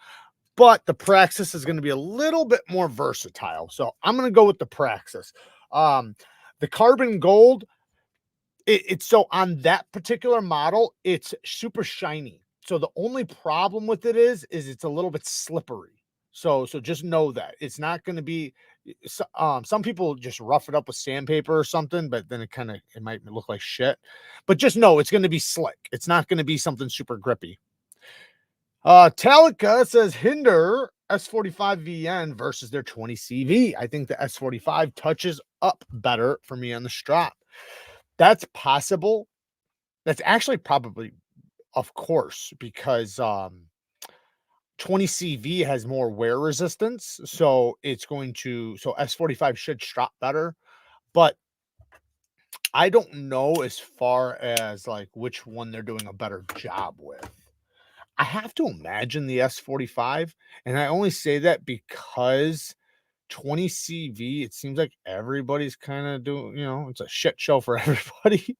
S1: But the Praxis is going to be a little bit more versatile. So I'm going to go with the Praxis. The Carbon Gold, it's so on that particular model, it's super shiny. So the only problem with it is it's a little bit slippery. So just know that it's not going to be. Some people just rough it up with sandpaper or something, but then it might look like shit. But just know it's going to be slick. It's not going to be something super grippy. Talika says Hinder S45 VN versus their 20 CV. I think the S45 touches up better for me on the strap. That's possible. That's actually probably, of course, because 20 CV has more wear resistance, so it's going to so S45 should strap better, but I don't know as far as like which one they're doing a better job with. I have to imagine the S45, and I only say that because 20 CV, it seems like everybody's kind of doing, it's a shit show for everybody.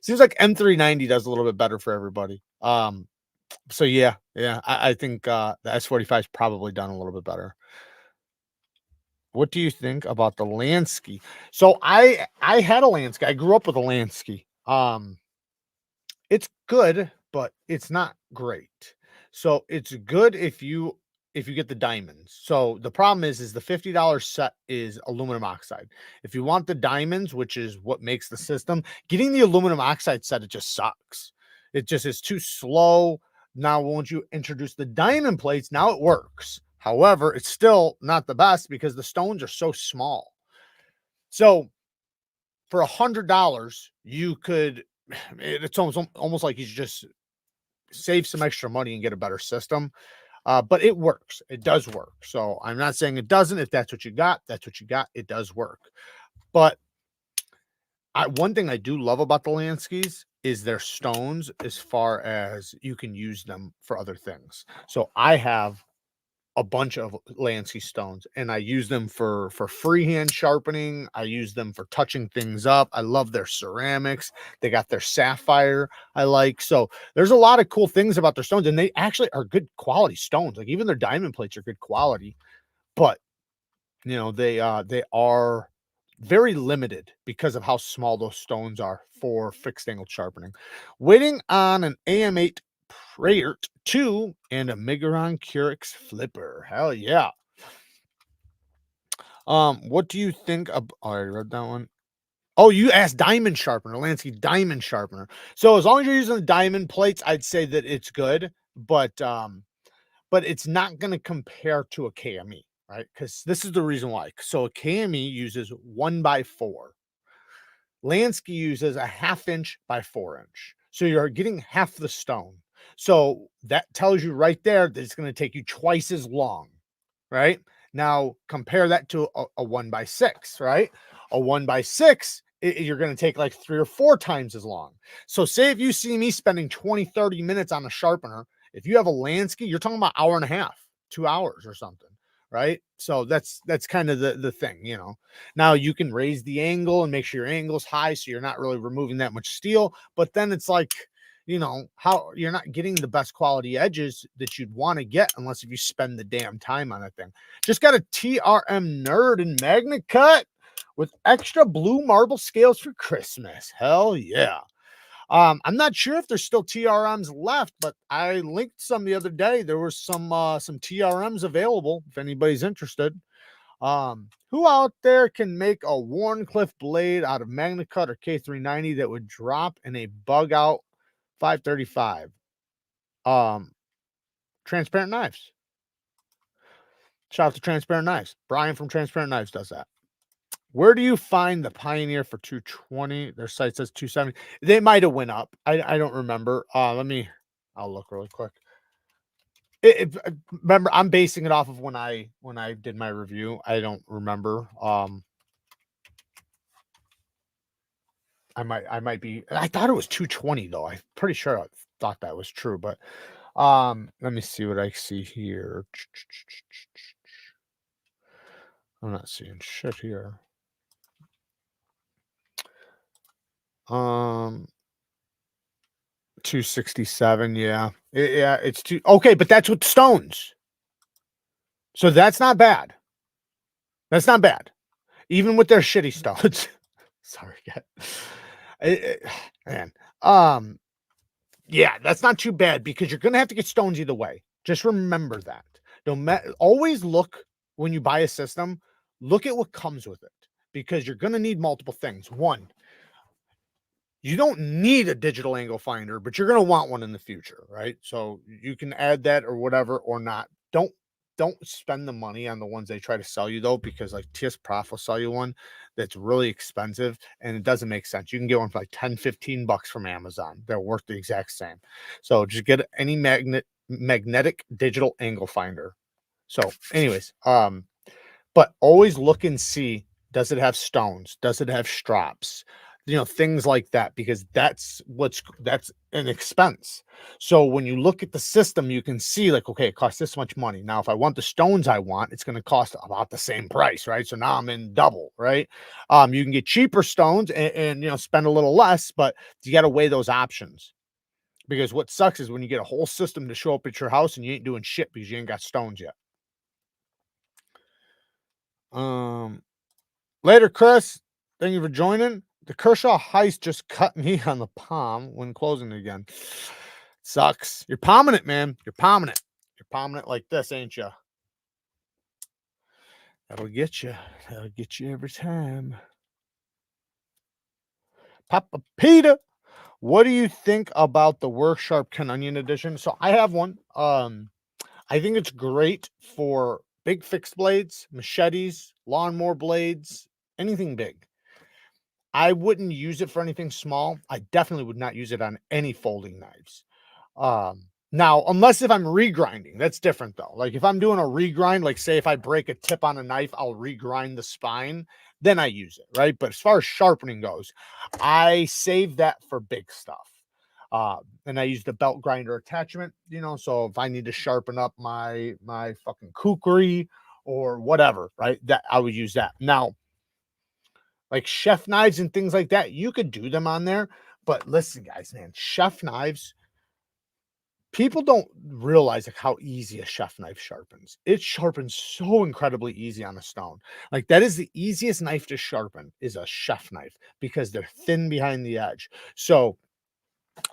S1: Seems like M390 does a little bit better for everybody. So yeah, I think the S45 is probably done a little bit better. What do you think about the Lansky? So I had a Lansky. I grew up with a Lansky. It's good, but it's not great. So it's good if you get the diamonds. So the problem is the $50 set is aluminum oxide. If you want the diamonds, which is what makes the system, getting the aluminum oxide set, it just sucks. It just is too slow. Now, once you introduce the diamond plates, now it works. However, it's still not the best because the stones are so small. So for $100, you could, it's almost like you just save some extra money and get a better system. But it works. It does work. So I'm not saying it doesn't. If that's what you got, that's what you got. It does work. But one thing I do love about the Lanskys is their stones, as far as you can use them for other things. So I have a bunch of Lansky stones, and I use them for freehand sharpening. I use them for touching things up. I love their ceramics. They got their sapphire I like. So there's a lot of cool things about their stones, and they actually are good quality stones. Like even their diamond plates are good quality, but they are very limited because of how small those stones are for fixed angle sharpening. Waiting on an AM8 Prayert 2 and a Megaron Curix flipper. Hell yeah. What do you think of? Oh, I already read that one. Oh, you asked diamond sharpener, Lansky diamond sharpener. So as long as you're using the diamond plates, I'd say that it's good, but it's not going to compare to a KME, right? Because this is the reason why. So a KME uses 1x4. Lansky uses a 1/2 inch by 4 inch. So you're getting half the stone. So that tells you right there that it's going to take you twice as long, right? Now compare that to a 1x6, right? A 1x6, you're going to take like 3 or 4 times as long. So say if you see me spending 20, 30 minutes on a sharpener, if you have a Lansky, you're talking about hour and a half, 2 hours or something, right? So that's kind of the thing, Now you can raise the angle and make sure your angle's high, so you're not really removing that much steel, but then it's like, how you're not getting the best quality edges that you'd want to get unless if you spend the damn time on that thing. Just got a TRM nerd in Magna Cut with extra blue marble scales for Christmas. Hell yeah. I'm not sure if there's still TRMs left, but I linked some the other day. There were some TRMs available if anybody's interested. Who out there can make a Warncliffe blade out of Magna Cut or K390 that would drop in a bug out 535? Transparent Knives. Shout out to Transparent Knives. Brian from Transparent Knives does that. Where do you find the Pioneer for 220? Their site says 270. They might have went up. I don't remember. I'll look really quick. Remember, I'm basing it off of when I did my review. I don't remember. I might be. I thought it was 220 though. I'm pretty sure I thought that was true, but let me see what I see here. I'm not seeing shit here. 267, yeah. Yeah, it's too okay, but that's with stones. So that's not bad. That's not bad. Even with their shitty stones. Sorry, man. Yeah, that's not too bad because you're gonna have to get stones either way. Just remember that. Always look when you buy a system, look at what comes with it because you're gonna need multiple things. One, you don't need a digital angle finder, but you're going to want one in the future, right? So you can add that or whatever or not. don't don't spend the money on the ones they try to sell you though, because like TS Prof will sell you one that's really expensive and it doesn't make sense. You can get one for like 10, 15 bucks from Amazon. They're worth the exact same. So just get any magnetic digital angle finder. So anyways, but always look and see, does it have stones? Does it have straps? You know, things like that, because that's an expense. So when you look at the system, you can see like, okay, it costs this much money. Now, if I want the stones I want, it's going to cost about the same price, right? So now I'm in double, right? You can get cheaper stones and you know, spend a little less, but you got to weigh those options. Because what sucks is when you get a whole system to show up at your house and you ain't doing shit because you ain't got stones yet. Later, Chris. Thank you for joining. The Kershaw heist just cut me on the palm when closing again. Sucks. You're palming it, man. You're palming it. You're palming it like this, ain't you? That'll get you. That'll get you every time. Papa Peter, what do you think about the Work Sharp Canonian edition? So I have one. I think it's great for big fixed blades, machetes, lawnmower blades, anything big. I wouldn't use it for anything small. I definitely would not use it on any folding knives. Now, unless if I'm regrinding, that's different though. Like if I'm doing a regrind, like say if I break a tip on a knife, I'll regrind the spine, then I use it, right? But as far as sharpening goes, I save that for big stuff. And I use the belt grinder attachment, you know, so if I need to sharpen up my fucking kukri or whatever, right? That I would use that. Now, like chef knives and things like that, you could do them on there. But listen, guys, man, chef knives, people don't realize like how easy a chef knife sharpens. It sharpens so incredibly easy on a stone. Like that is the easiest knife to sharpen is a chef knife because they're thin behind the edge. So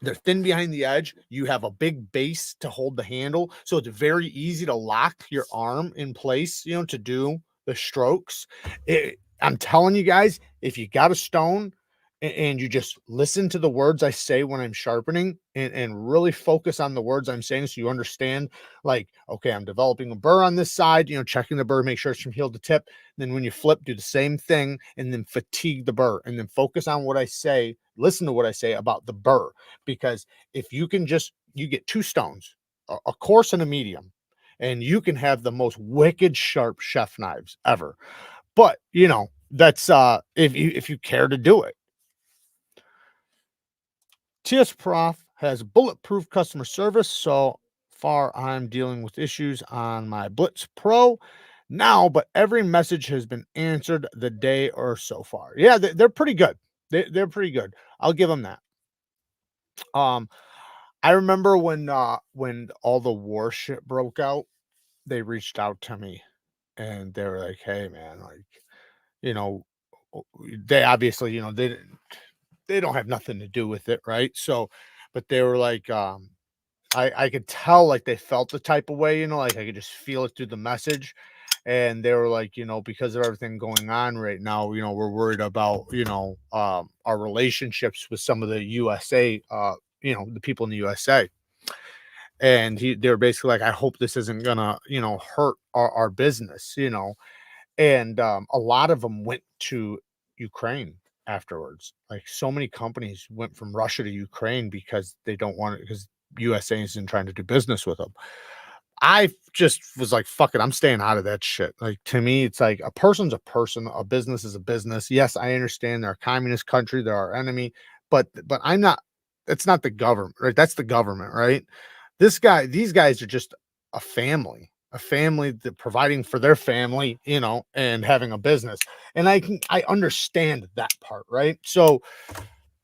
S1: they're thin behind the edge. You have a big base to hold the handle. So it's very easy to lock your arm in place, you know, to do the strokes. I'm telling you guys, if you got a stone and you just listen to the words I say when I'm sharpening and really focus on the words I'm saying so you understand, like, okay, I'm developing a burr on this side, you know, checking the burr, make sure it's from heel to tip. Then when you flip, do the same thing and then fatigue the burr and then focus on what I say, listen to what I say about the burr. Because if you can just, you get two stones, a coarse and a medium, and you can have the most wicked sharp chef knives ever. But you know, that's if you care to do it. TS Prof has bulletproof customer service. So far, I'm dealing with issues on my Blitz Pro now, but every message has been answered the day or so far. Yeah, they're pretty good. They're pretty good. I'll give them that. I remember when all the war shit broke out, they reached out to me and they were like, "Hey, man, like, you know, they obviously, you know, they don't have nothing to do with it, right?" So, but they were like, I could tell like they felt the type of way, you know, like I could just feel it through the message. And they were like, you know, because of everything going on right now, you know, we're worried about, you know, our relationships with some of the USA, you know, the people in the USA. And they were basically like, I hope this isn't gonna, you know, hurt our business, you know. And a lot of them went to Ukraine afterwards. Like so many companies went from Russia to Ukraine because they don't want it because USA isn't trying to do business with them. I just was like, fuck it, I'm staying out of that shit. Like to me, it's like a person's a person, a business is a business. Yes, I understand they're a communist country, they're our enemy, but I'm not, it's not the government, right? That's the government, right? These guys are just a family that providing for their family, you know, and having a business. And I understand that part, right? So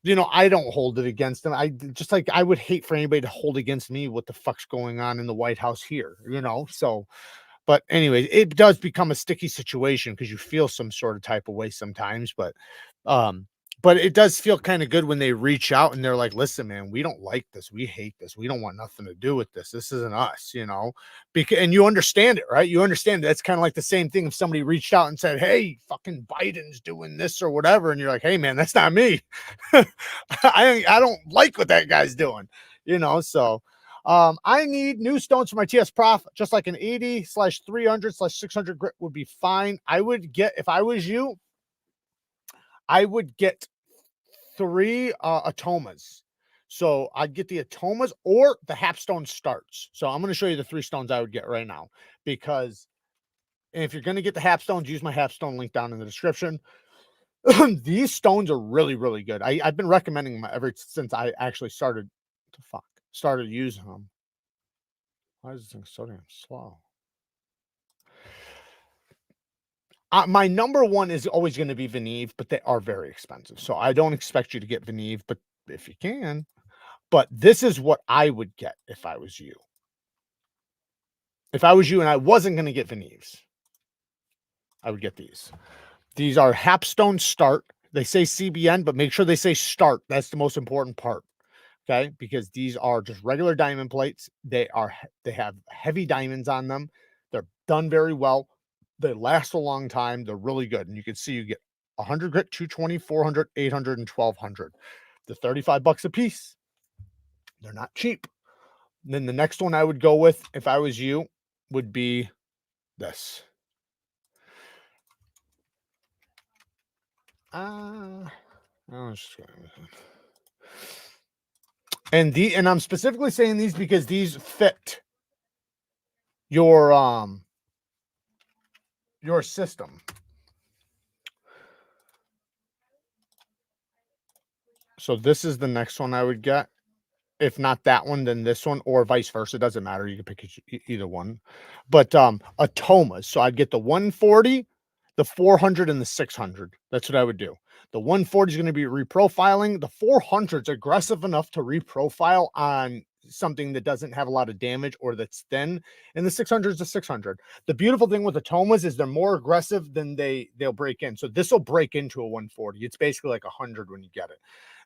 S1: you know, I don't hold it against them. I just like I would hate for anybody to hold against me what the fuck's going on in the White House here, you know. So, but anyway, it does become a sticky situation because you feel some sort of type of way sometimes. Um, but it does feel kind of good when they reach out and they're like, "Listen, man, we don't like this. We hate this. We don't want nothing to do with this. This isn't us," you know. Because and you understand it, right? You understand that's kind of like the same thing if somebody reached out and said, "Hey, fucking Biden's doing this or whatever," and you're like, "Hey, man, that's not me. I don't like what that guy's doing," you know. So. I need new stones for my TS Prof, just like an 80/300/600 grit would be fine. I would get, if I was you, I would get 3 Atomas. So I'd get the Atomas or the Hapstone starts. So I'm going to show you the 3 stones I would get right now, because if you're going to get the Hapstones, use my Hapstone link down in the description. These stones are really, really good. I've been recommending them ever since I actually started using them. Why is this thing so damn slow? My number one is always going to be Venive, but they are very expensive. So I don't expect you to get Venive, but if you can. But this is what I would get if I was you. If I was you and I wasn't going to get Venives, I would get these. These are Hapstone Start. They say CBN, but make sure they say Start. That's the most important part. Okay, because these are just regular diamond plates. They have heavy diamonds on them. They're done very well. They last a long time. They're really good. And you can see you get 100 grit, 220, 400, 800, and 1200. They're 35 bucks a piece. They're not cheap. And then the next one I would go with, if I was you, would be this. And I'm specifically saying these because these fit your system. So this is the next one I would get. If not that one, then this one, or vice versa. It doesn't matter. You can pick either one. But Atomas. So I'd get the 140, the 400, and the 600. That's what I would do. The 140 is going to be reprofiling. The 400 is aggressive enough to reprofile on something that doesn't have a lot of damage or that's thin. And the 600 is the 600. The beautiful thing with Atomas is they're more aggressive than they'll break in. So this will break into a 140. It's basically like 100 when you get it.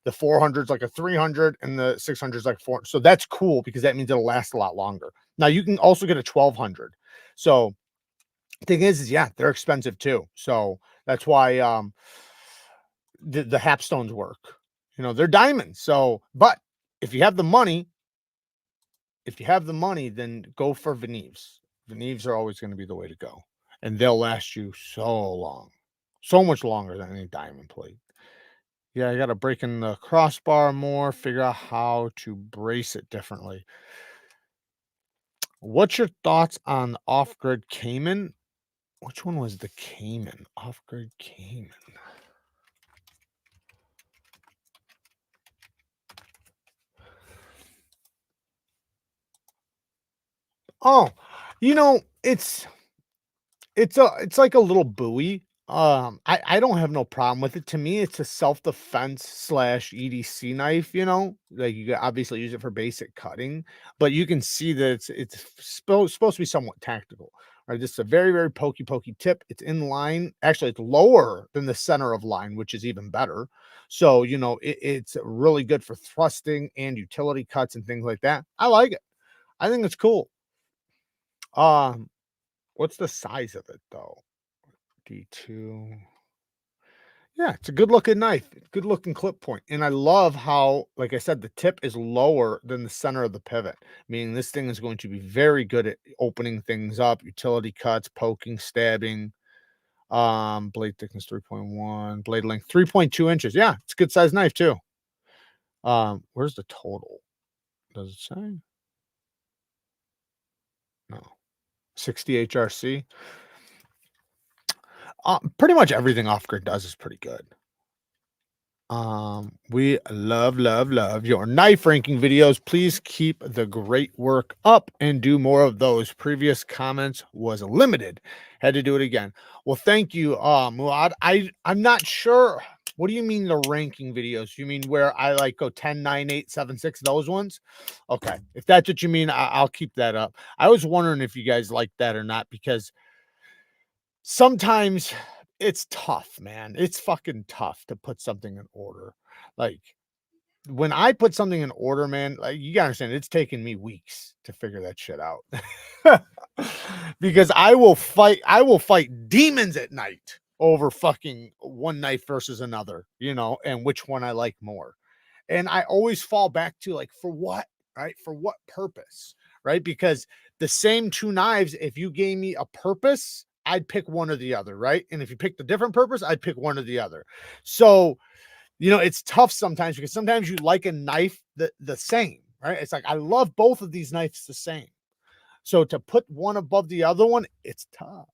S1: The 400 is like a 300 and the 600 is like 400. So that's cool because that means it'll last a lot longer. Now you can also get a 1200. So the thing is yeah, they're expensive too. So that's why the Hapstones work. You know, they're diamonds. So, but if you have the money, then go for Venives. Venives are always going to be the way to go. And they'll last you so long. So much longer than any diamond plate. Yeah, I got to break in the crossbar more, figure out how to brace it differently. What's your thoughts on the off-grid Cayman? Which one was the Cayman? Off-grid Cayman. Oh, you know, it's like a little buoy. I don't have no problem with it. To me, it's a self-defense slash EDC knife, you know, like you can obviously use it for basic cutting, but you can see that it's supposed to be somewhat tactical. Right, this is a very, very pokey tip. It's in line. Actually, it's lower than the center of line, which is even better. So, you know, it's really good for thrusting and utility cuts and things like that. I like it. I think it's cool. What's the size of it though? D2. Yeah, it's a good looking knife, good looking clip point. And I love how, like I said, the tip is lower than the center of the pivot, meaning this thing is going to be very good at opening things up, utility cuts, poking, stabbing. Blade thickness 3.1, blade length 3.2 inches. Yeah, it's a good size knife too. Where's the total? Does it say? No. 60 HRC. Pretty much everything off grid does is pretty good. We love your knife ranking videos. Please keep the great work up and do more of those. Previous comments was limited. Had to do it again. Well, thank you, Muad. I'm not sure. What do you mean the ranking videos? You mean where I like go 10, 9, 8, 7, 6, those ones? Okay. If that's what you mean, I'll keep that up. I was wondering if you guys like that or not, because sometimes it's tough, man. It's fucking tough to put something in order. Like when I put something in order, man, like you gotta understand, it's taken me weeks to figure that shit out. Because I will fight demons at night over fucking one knife versus another, you know, and which one I like more. And I always fall back to like, for what? right? For what purpose, right? Because the same two knives, if you gave me a purpose, I'd pick one or the other, right? And if you picked a different purpose, I'd pick one or the other. So, you know, it's tough sometimes because sometimes you like a knife the same, right? It's like, I love both of these knives the same. So to put one above the other one, it's tough.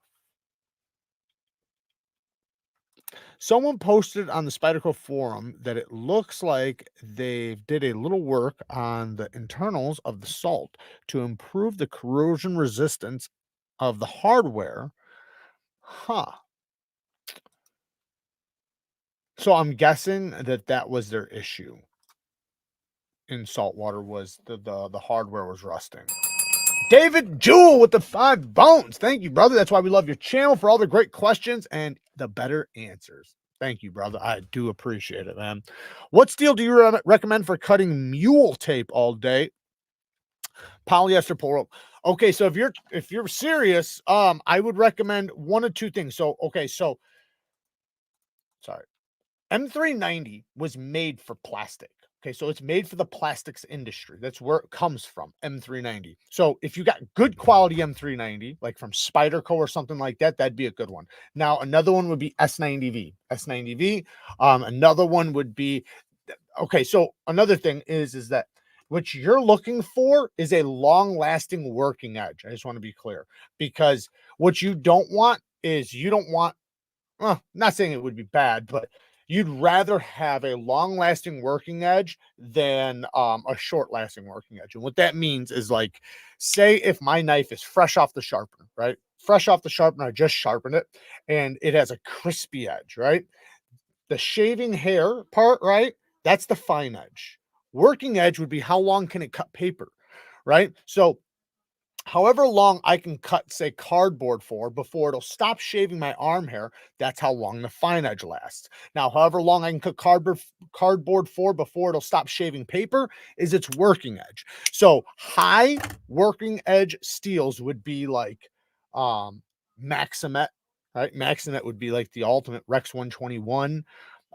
S1: Someone posted on the Spyderco forum that it looks like they did a little work on the internals of the salt to improve the corrosion resistance of the hardware. Huh. So I'm guessing that that was their issue in saltwater, was the hardware was rusting. David Jewell with the 5 bones. Thank you, brother. That's why we love your channel, for all the great questions and the better answers. Thank you, brother. I do appreciate it, man. What steel do you recommend for cutting mule tape all day? Polyester pole. Okay, so if you're serious, I would recommend one of two things. So okay, so sorry. M390 was made for plastic. Okay, so it's made for the plastics industry. That's where it comes from, M390. So if you got good quality M390, like from Spyderco or something like that, that'd be a good one. Now, another one would be S90V. S90V. Another one would be, okay, so another thing is that what you're looking for is a long-lasting working edge. I just want to be clear, because what you don't want is, you don't want, well, not saying it would be bad, but you'd rather have a long-lasting working edge than a short-lasting working edge. And what that means is, like, say if my knife is fresh off the sharpener, right? Fresh off the sharpener, I just sharpened it, and it has a crispy edge, right? The shaving hair part, right? That's the fine edge. Working edge would be how long can it cut paper, right? So however long I can cut, say, cardboard for before it'll stop shaving my arm hair, that's how long the fine edge lasts. Now, however long I can cut cardboard for before it'll stop shaving paper is its working edge. So high working edge steels would be like Maximet, right? Maximet would be like the ultimate Rex 121.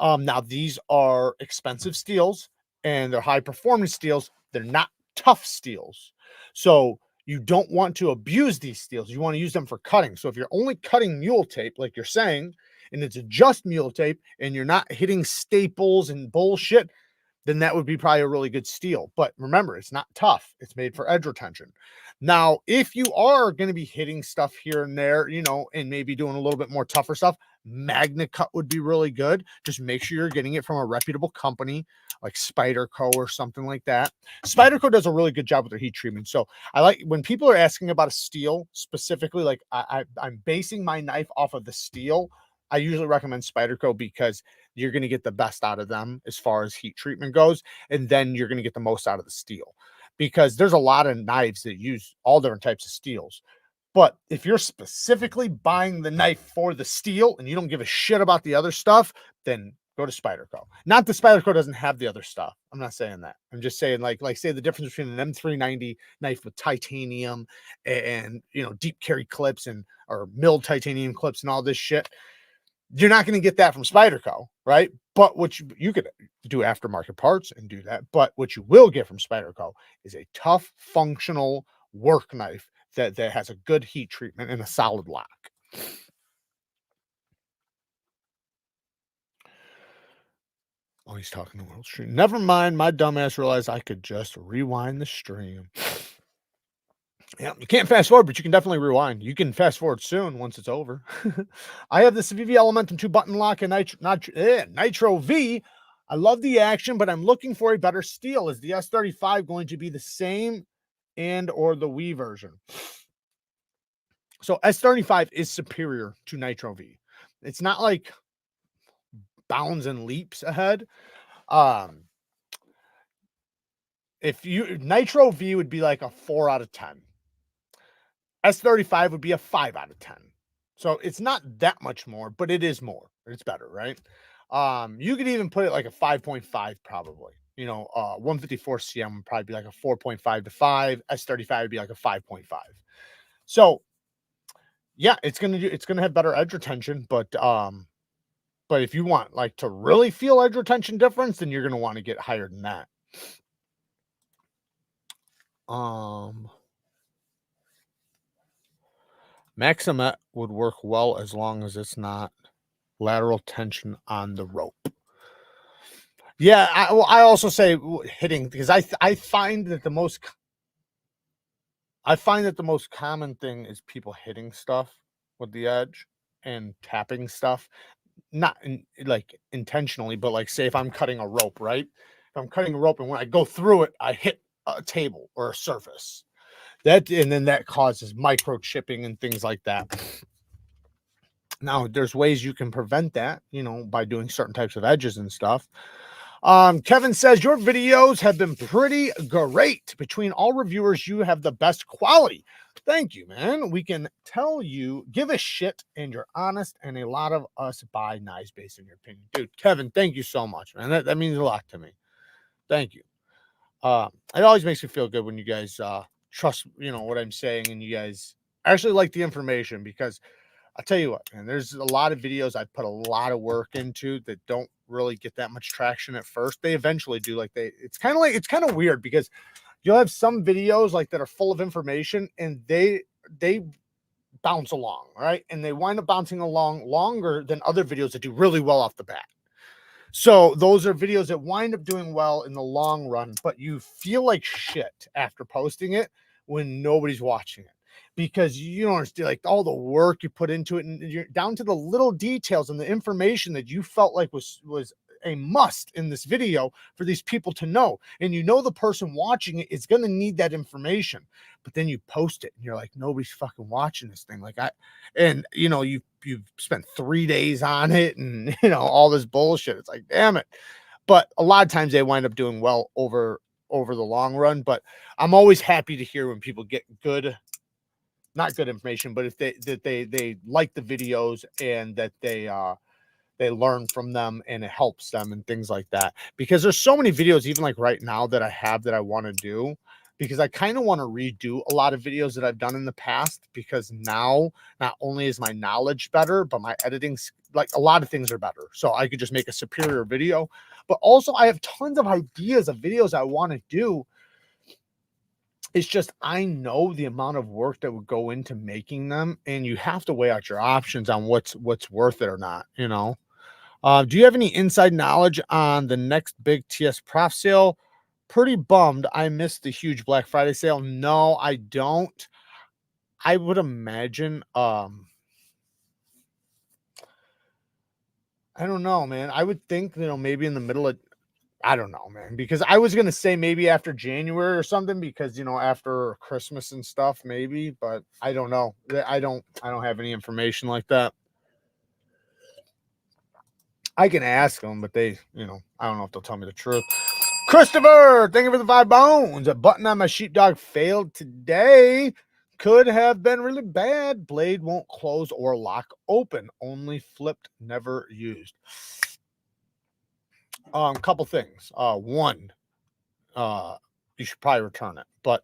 S1: Now these are expensive steels and they're high performance steels. They're not tough steels. So you don't want to abuse these steels. You want to use them for cutting. So if you're only cutting mule tape, like you're saying, and it's just mule tape and you're not hitting staples and bullshit, then that would be probably a really good steel. But remember, it's not tough. It's made for edge retention. Now, if you are going to be hitting stuff here and there, you know, and maybe doing a little bit more tougher stuff, Magna Cut would be really good. Just make sure you're getting it from a reputable company like Spyderco or something like that. Spyderco does a really good job with their heat treatment. So I like when people are asking about a steel specifically, like I'm basing my knife off of the steel. I usually recommend Spyderco because you're going to get the best out of them as far as heat treatment goes. And then you're going to get the most out of the steel, because there's a lot of knives that use all different types of steels. But if you're specifically buying the knife for the steel and you don't give a shit about the other stuff, then go to Spyderco. Not that Spyderco doesn't have the other stuff. I'm not saying that. I'm just saying, like say the difference between an M390 knife with titanium and you know, deep carry clips and or milled titanium clips and all this shit. You're not going to get that from Spyderco, right? But what you could do aftermarket parts and do that. But what you will get from Spyderco is a tough, functional work knife that has a good heat treatment and a solid lock. Oh, he's talking to World Stream. Never mind. My dumbass realized I could just rewind the stream. Yeah, you can't fast forward, but you can definitely rewind. You can fast forward soon once it's over. I have the Civivi Elementum 2 button lock and Nitro V. I love the action, but I'm looking for a better steel. Is the S35 going to be the same and or the Wii version? So S35 is superior to Nitro V. It's not like bounds and leaps ahead. If you Nitro V would be like a 4 out of 10. S35 would be a 5 out of 10. So it's not that much more, but it is more. It's better, right? You could even put it like a 5.5 probably. You know, 154 CM would probably be like a 4.5 to 5. S35 would be like a 5.5. So yeah, it's gonna have better edge retention, but if you want like to really feel edge retention difference, then you're gonna want to get higher than that. Maximet would work well as long as it's not lateral tension on the rope. Yeah, I also say hitting, because I find that the most common thing is people hitting stuff with the edge and tapping stuff, not like intentionally, but like, say if I'm cutting a rope, right? If I'm cutting a rope and when I go through it, I hit a table or a surface. And then that causes microchipping and things like that. Now, there's ways you can prevent that, by doing certain types of edges and stuff. Kevin says your videos have been pretty great. Between all reviewers, you have the best quality. Thank you, man. We can tell you give a shit and you're honest, and a lot of us buy knives based on your opinion. Dude, Kevin, thank you so much, man. That means a lot to me. Thank you. It always makes me feel good when you guys trust, what I'm saying, and you guys actually like the information, because I'll tell you what, man, there's a lot of videos I put a lot of work into that don't really get that much traction at first. They eventually do. It's kind of weird, because you'll have some videos like that are full of information and they bounce along, right? And they wind up bouncing along longer than other videos that do really well off the bat. So those are videos that wind up doing well in the long run, but you feel like shit after posting it when nobody's watching it, because you don't understand like all the work you put into it, and you're down to the little details and the information that you felt like was a must in this video for these people to know. And the person watching it is going to need that information, but then you post it and you're like, nobody's fucking watching this thing. You've spent 3 days on it and all this bullshit. It's like, damn it. But a lot of times they wind up doing well over the long run. But I'm always happy to hear when people get not good information, but if they like the videos and that they learn from them and it helps them and things like that. Because there's so many videos, even like right now, that I have that I want to do, because I kind of want to redo a lot of videos that I've done in the past, because now not only is my knowledge better, but my editing's like a lot of things are better. So I could just make a superior video, but also I have tons of ideas of videos I want to do. It's just, I know the amount of work that would go into making them, and you have to weigh out your options on what's worth it or not, Do you have any inside knowledge on the next big TS Prof sale? Pretty bummed I missed the huge Black Friday sale. No, I don't. I would imagine, I don't know, man. I would think, maybe in the middle of, I don't know, man, because I was going to say maybe after January or something, because, after Christmas and stuff, maybe, but I don't know. I don't have any information like that. I can ask them, but they, I don't know if they'll tell me the truth. Christopher, thank you for the 5 bones. A button on my sheepdog failed today. Could have been really bad. Blade won't close or lock open. Only flipped, never used. Couple things. One, you should probably return it. But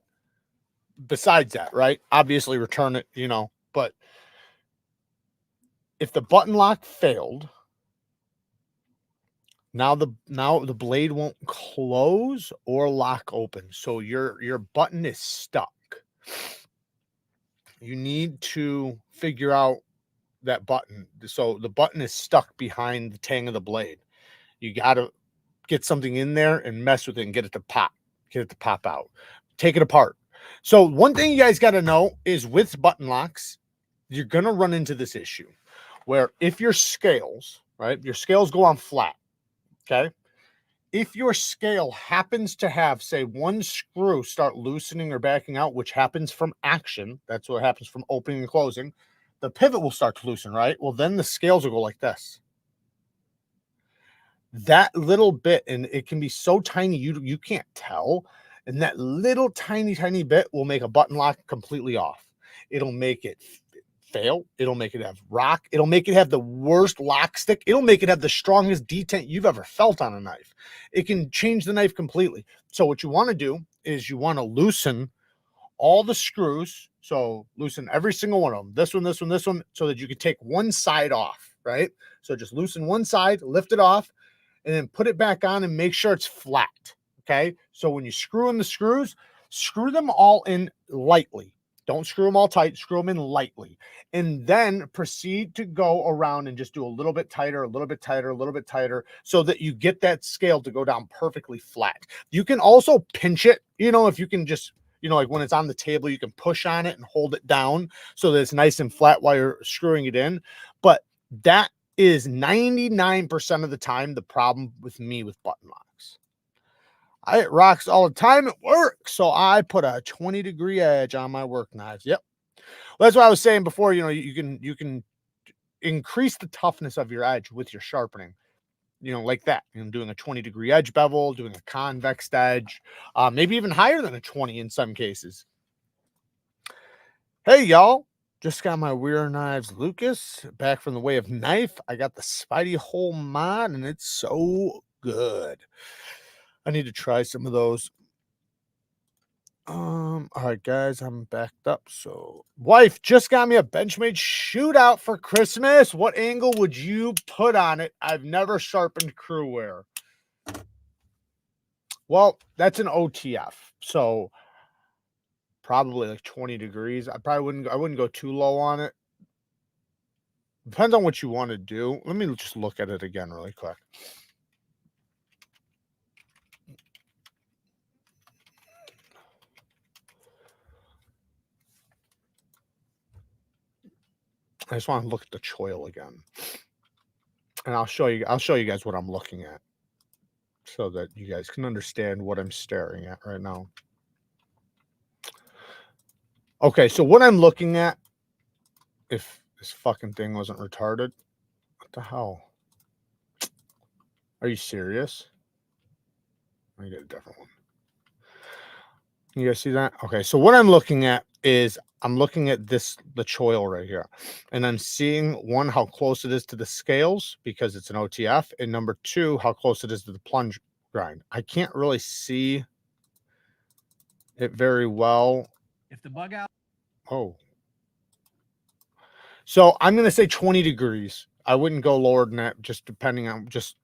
S1: besides that, right? Obviously return it, but if the button lock failed, now the blade won't close or lock open. So your button is stuck. You need to figure out that button. So the button is stuck behind the tang of the blade. You got to get something in there and mess with it and get it to pop out. Take it apart. So one thing you guys got to know is with button locks, you're going to run into this issue where if your scales, right, your scales go on flat, okay? If your scale happens to have, say, one screw start loosening or backing out, which happens from action, that's what happens from opening and closing, the pivot will start to loosen, right? Well, then the scales will go like this. That little bit, and it can be so tiny you can't tell, and that little tiny bit will make a button lock completely off. It'll make it fail. It'll make it have rock. It'll make it have the worst lock stick. It'll make it have the strongest detent you've ever felt on a knife. It can change the knife completely. So what you want to do is you want to loosen all the screws. So loosen every single one of them. This one, so that you can take one side off, right? So just loosen one side, lift it off, and then put it back on and make sure it's flat. Okay. So when you screw in the screws, Screw them all in lightly. Don't screw them all tight, screw them in lightly. And then proceed to go around and just do a little bit tighter, a little bit tighter, a little bit tighter, so that you get that scale to go down perfectly flat. You can also pinch it, you know, if you can just, you know, like when it's on the table, you can push on it and hold it down so that it's nice and flat while you're screwing it in. But that is 99% of the time the problem with me with button locks. I hit rocks all the time at work, so I put a 20-degree edge on my work knives. Yep. Well, that's what I was saying before. You know, you can increase the toughness of your edge with your sharpening. You know, like that. You know, doing a 20-degree edge bevel, doing a convex edge, maybe even higher than a 20 in some cases. Hey, y'all. Just got my Weir Knives Lucas back from the Way of Knife. I got the Spidey Hole mod, and it's so good. I need to try some of those. All right, guys, I'm backed up. So, wife just got me a Benchmade shootout for Christmas. What angle would you put on it? I've never sharpened crew wear. Well, that's an OTF, so probably like 20 degrees. I wouldn't go too low on it. Depends on what you want to do. Let me just look at it again really quick. I just want to look at the choil again. And I'll show you guys what I'm looking at so that you guys can understand what I'm staring at right now. Okay, so what I'm looking at, if this fucking thing wasn't retarded, what the hell? Are you serious? Let me get a different one. You guys see that? Okay, so what I'm looking at is I'm looking at the choil right here, and I'm seeing one, how close it is to the scales because it's an OTF, and number two, how close it is to the plunge grind. I can't really see it very well.
S2: If the bug out.
S1: Oh. So I'm going to say 20 degrees. I wouldn't go lower than that, just depending on just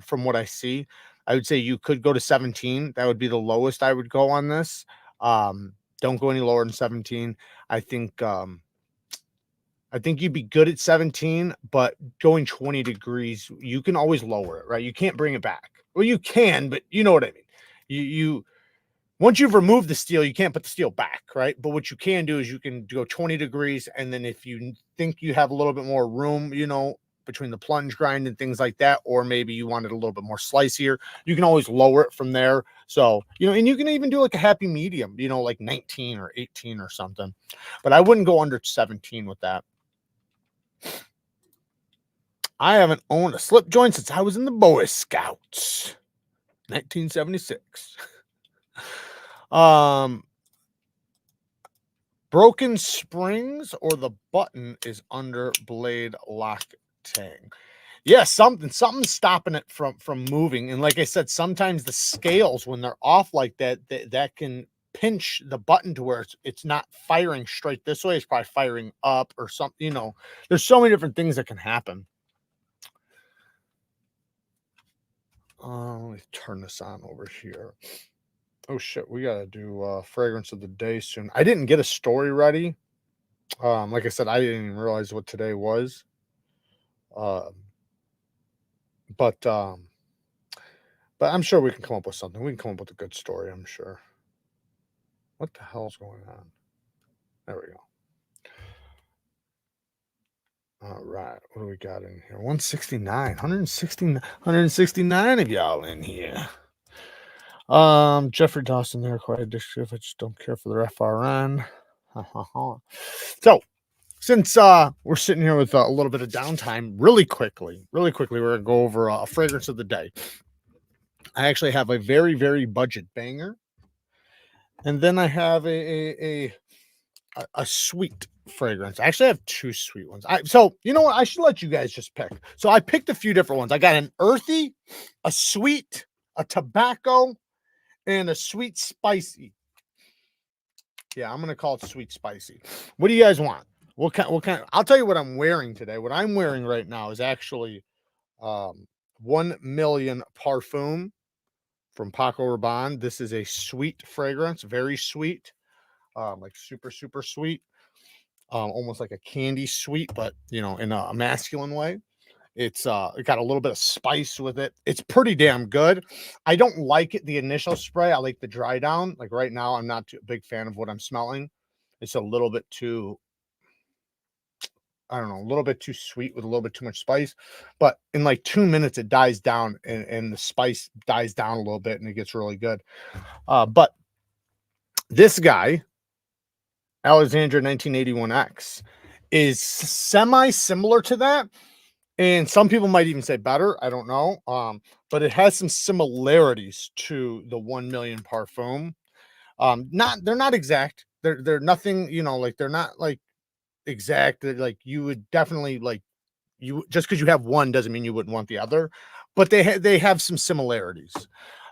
S1: from what I see. I would say you could go to 17. That would be the lowest I would go on this. Don't go any lower than 17. I think you'd be good at 17, but going 20 degrees, you can always lower it, right? You can't bring it back. Well, you can, but you know what I mean. You once you've removed the steel, you can't put the steel back, right? But what you can do is you can go 20 degrees, and then if you think you have a little bit more room, you know, between the plunge grind and things like that, or maybe you want it a little bit more slicier, you can always lower it from there. So, you know, and you can even do like a happy medium, you know, like 19 or 18 or something. But I wouldn't go under 17 with that. I haven't owned a slip joint since I was in the Boy Scouts, 1976. Broken springs or the button is under blade locking. Yeah, something's stopping it from moving. And like I said, sometimes the scales, when they're off like that, that can pinch the button to where it's not firing straight this way. It's probably firing up or something. You know, there's so many different things that can happen. Let me turn this on over here. Oh shit, we gotta do fragrance of the day soon. I didn't get a story ready. Like I said, I didn't even realize what today was. But I'm sure we can come up with something. We can come up with a good story, I'm sure. What the hell's going on? There we go. All right, what do we got in here? 169, 169 of y'all in here. Jeffrey Dawson there, quiet district. I just don't care for the FRN. So, since we're sitting here with a little bit of downtime, really quickly, we're gonna go over a fragrance of the day. I actually have a very, very budget banger, and then I have a sweet fragrance. I actually have two sweet ones. So you know what? I should let you guys just pick. So I picked a few different ones. I got an earthy, a sweet, a tobacco, and a sweet spicy. Yeah, I'm gonna call it sweet spicy. What do you guys want? What kind? I'll tell you what I'm wearing today. What I'm wearing right now is actually 1 million parfum. from Paco Rabanne. This is a sweet fragrance, very sweet, like super, super sweet, almost like a candy sweet, but you know, in a masculine way. It's it got a little bit of spice with it. It's pretty damn good. I don't like it the initial spray. I like the dry down. Like right now, I'm not too a big fan of what I'm smelling. It's a little bit too, I don't know, a little bit too sweet with a little bit too much spice. But in like 2 minutes, it dies down and the spice dies down a little bit and it gets really good. But this guy, Alexandra 1981X, is semi similar to that. And some people might even say better. I don't know. But it has some similarities to the 1 million parfum. They're not exact. They're nothing, you know, like they're not like exact. They're like you would definitely like you just because you have one doesn't mean you wouldn't want the other, but they have some similarities.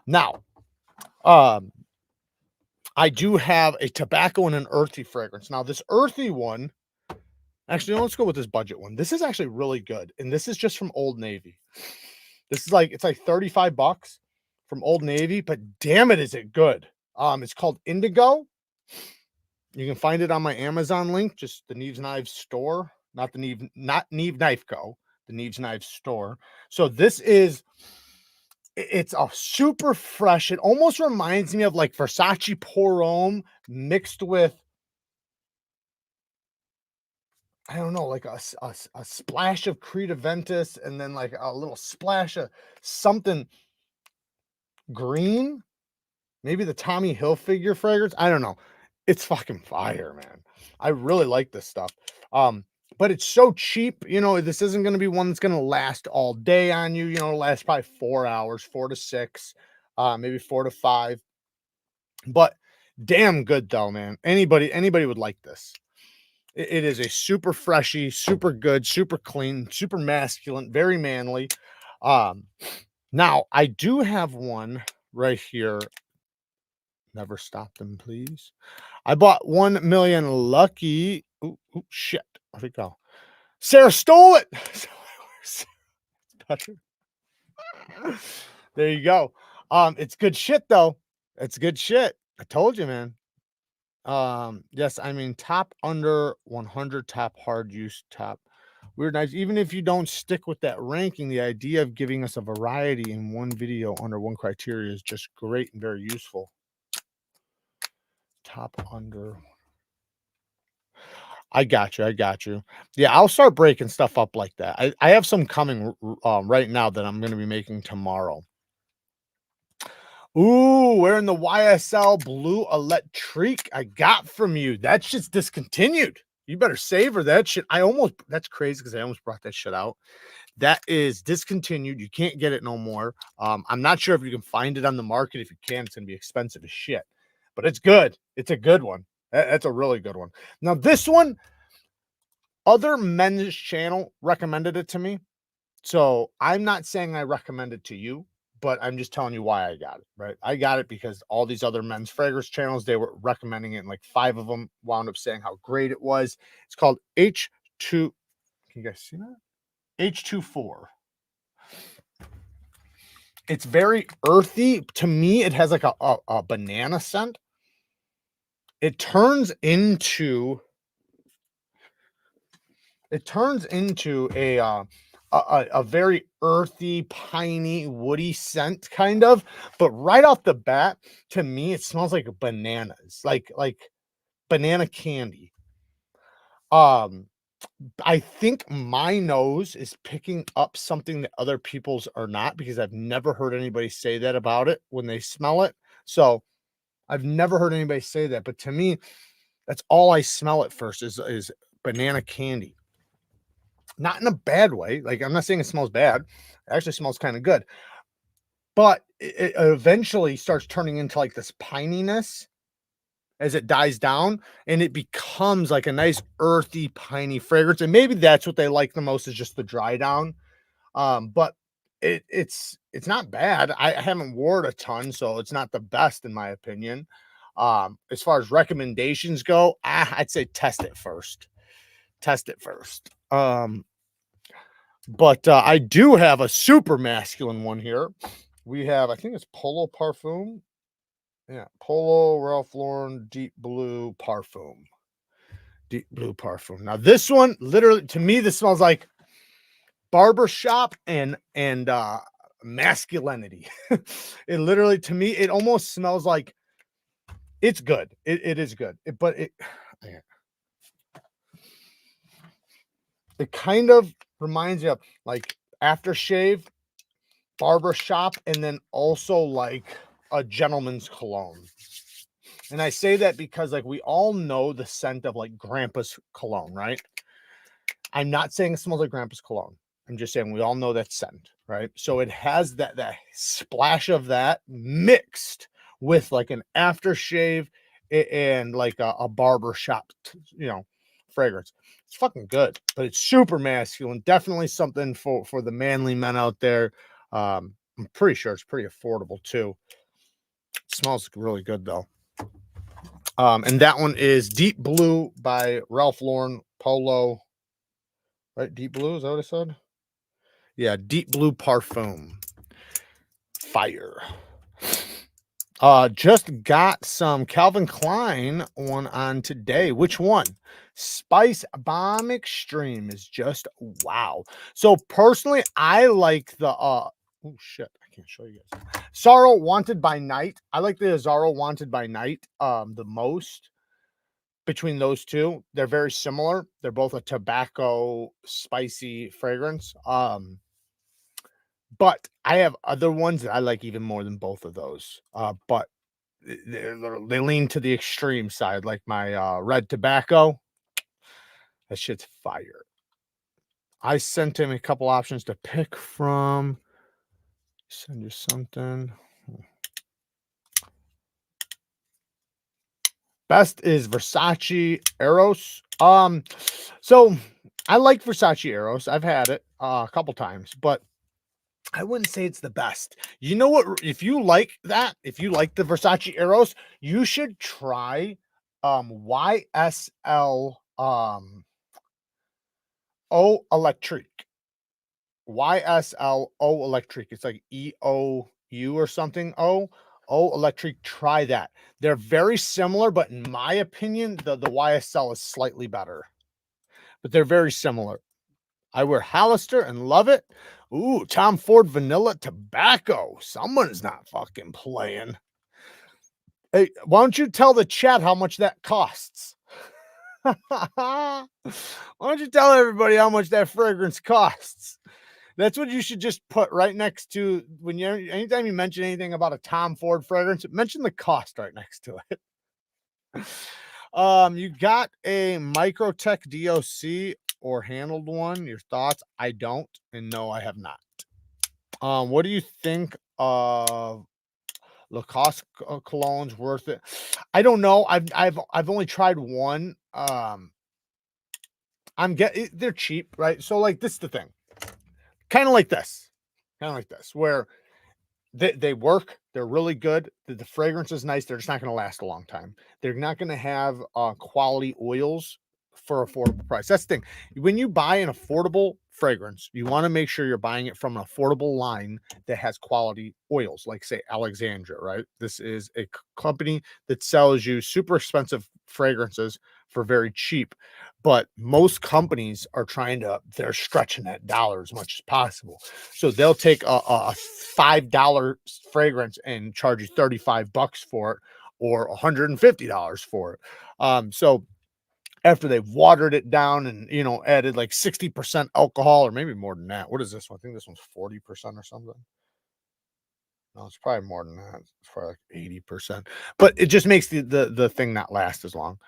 S1: Now, I do have a tobacco and an earthy fragrance. Now, this earthy one, actually, let's go with this budget one. This is actually really good, and this is just from Old Navy. This is like, it's like 35 bucks from Old Navy, but damn it, is it good. It's called Indigo. You can find it on my Amazon link, just the Neevesknives store, not Neevekniveco, the Neevesknives store. So this is, it's a super fresh. It almost reminds me of like Versace Pour Homme mixed with, I don't know, like a splash of Creed Aventus and then like a little splash of something green. Maybe the Tommy Hilfiger fragrance. I don't know. It's fucking fire, man. I really like this stuff. But it's so cheap. You know, this isn't going to be one that's going to last all day on you. You know, last probably 4 hours, 4 to 6, maybe 4 to 5. But damn good though, man. Anybody would like this. It is a super freshy, super good, super clean, super masculine, very manly. Now I do have one right here. Never stop them, please. I bought 1 million lucky. Ooh, shit. Where'd it go? Sarah stole it. There you go. It's good shit though. It's good shit. I told you, man. Yes, I mean top under 100, top hard use, top weird nice. Even if you don't stick with that ranking, the idea of giving us a variety in one video under one criteria is just great and very useful. Top under. I got you. I got you. Yeah, I'll start breaking stuff up like that. I have some coming right now that I'm going to be making tomorrow. Ooh, wearing the YSL Blue Electrique I got from you. That shit's discontinued. You better savor that shit. That's crazy because I almost brought that shit out. That is discontinued. You can't get it no more. I'm not sure if you can find it on the market. If you can, it's going to be expensive as shit. But it's good. It's a good one. That's a really good one. Now, this one, other men's channel recommended it to me. So I'm not saying I recommend it to you, but I'm just telling you why I got it, right? I got it because all these other men's fragrance channels, they were recommending it, and like 5 of them wound up saying how great it was. It's called H2. Can you guys see that? H24. It's very earthy. To me, it has like a banana scent. It turns into a very earthy, piney, woody scent kind of, but right off the bat, to me, it smells like bananas, like banana candy. I think my nose is picking up something that other people's are not, because I've never heard anybody say that about it when they smell it. So I've never heard anybody say that, but to me, that's all I smell at first is banana candy. Not in a bad way. Like, I'm not saying it smells bad. It actually smells kind of good. But it eventually starts turning into like this pininess as it dies down, and it becomes like a nice earthy, piney fragrance. And maybe that's what they like the most, is just the dry down. But it's not bad. I haven't worn it a ton, so it's not the best in my opinion. As far as recommendations go, I'd say test it first. Test it first. But I do have a super masculine one here, we have, I think it's Polo Parfum. Yeah, Polo Ralph Lauren Deep Blue Parfum. Deep Blue Parfum. Now this one, literally, to me, this smells like barbershop and masculinity. It literally, to me, it almost smells like it's good. It is good. It kind of reminds you of like aftershave, barbershop, and then also like a gentleman's cologne. And I say that because like we all know the scent of like grandpa's cologne, right? I'm not saying it smells like grandpa's cologne. I'm just saying we all know that scent, right? So it has that splash of that mixed with like an aftershave and like a barber shop, fragrance. It's fucking good, but it's super masculine. Definitely something for the manly men out there. I'm pretty sure it's pretty affordable too. It smells really good though. And that one is Deep Blue by Ralph Lauren Polo. Right, Deep Blue, is that what I said? Yeah, Deep Blue Parfum. Fire. Just got some Calvin Klein one on today. Which one? Spice Bomb Extreme is just wow. So personally, I like the oh shit, I can't show you guys. Sorrow Wanted by Night. I like the Azzaro Wanted by Night the most. Between those two, they're very similar. They're both a tobacco spicy fragrance. But I have other ones that I like even more than both of those. But they lean to the extreme side, like my red tobacco. That shit's fire. I sent him a couple options to pick from. Send you something. Best is Versace Eros. So I like Versace Eros. I've had it a couple times, but I wouldn't say it's the best. You know what? If you like that, if you like the Versace Eros, you should try YSL O Electric. YSL O Electric. It's like EOU or something. O Electric. Try that. They're very similar, but in my opinion, the YSL is slightly better. But they're very similar. I wear Hollister and love it. Ooh, Tom Ford Vanilla Tobacco. Someone's not fucking playing. Hey, why don't you tell the chat how much that costs? Why don't you tell everybody how much that fragrance costs? That's what you should just put right next to when anytime you mention anything about a Tom Ford fragrance, mention the cost right next to it. You got a Microtech DOC or handled one? Your thoughts? I don't, and no, I have not. What do you think of Lacoste colognes? Worth it? I don't know. I've only tried one. They're cheap, right? So like this is the thing. Kind of like this, where they work. They're really good. The fragrance is nice. They're just not going to last a long time. They're not going to have quality oils for affordable price. That's the thing. When you buy an affordable fragrance, you want to make sure you're buying it from an affordable line that has quality oils, like say Alexandria, right? This is a company that sells you super expensive fragrances for very cheap. But most companies are they're stretching that dollar as much as possible. So they'll take a $5 fragrance and charge you $35 for it or $150 for it. So after they've watered it down and, added like 60% alcohol or maybe more than that. What is this one? I think this one's 40% or something. No, it's probably more than that. It's probably like 80%. But it just makes the thing not last as long.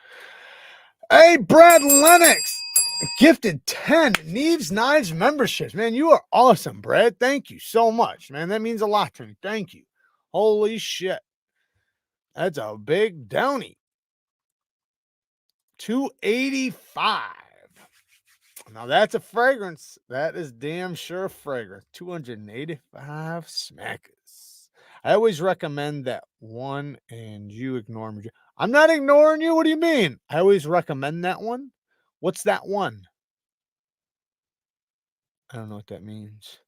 S1: Hey, Brad Lennox, gifted 10 Neevesknives memberships. Man, you are awesome, Brad. Thank you so much, man. That means a lot to me. Thank you. Holy shit. That's a big downy. 285. Now that's a fragrance. That is damn sure fragrance. 285 smackers. I always recommend that one, and you ignore me. I'm not ignoring you. What do you mean? I always recommend that one. What's that one? I don't know what that means.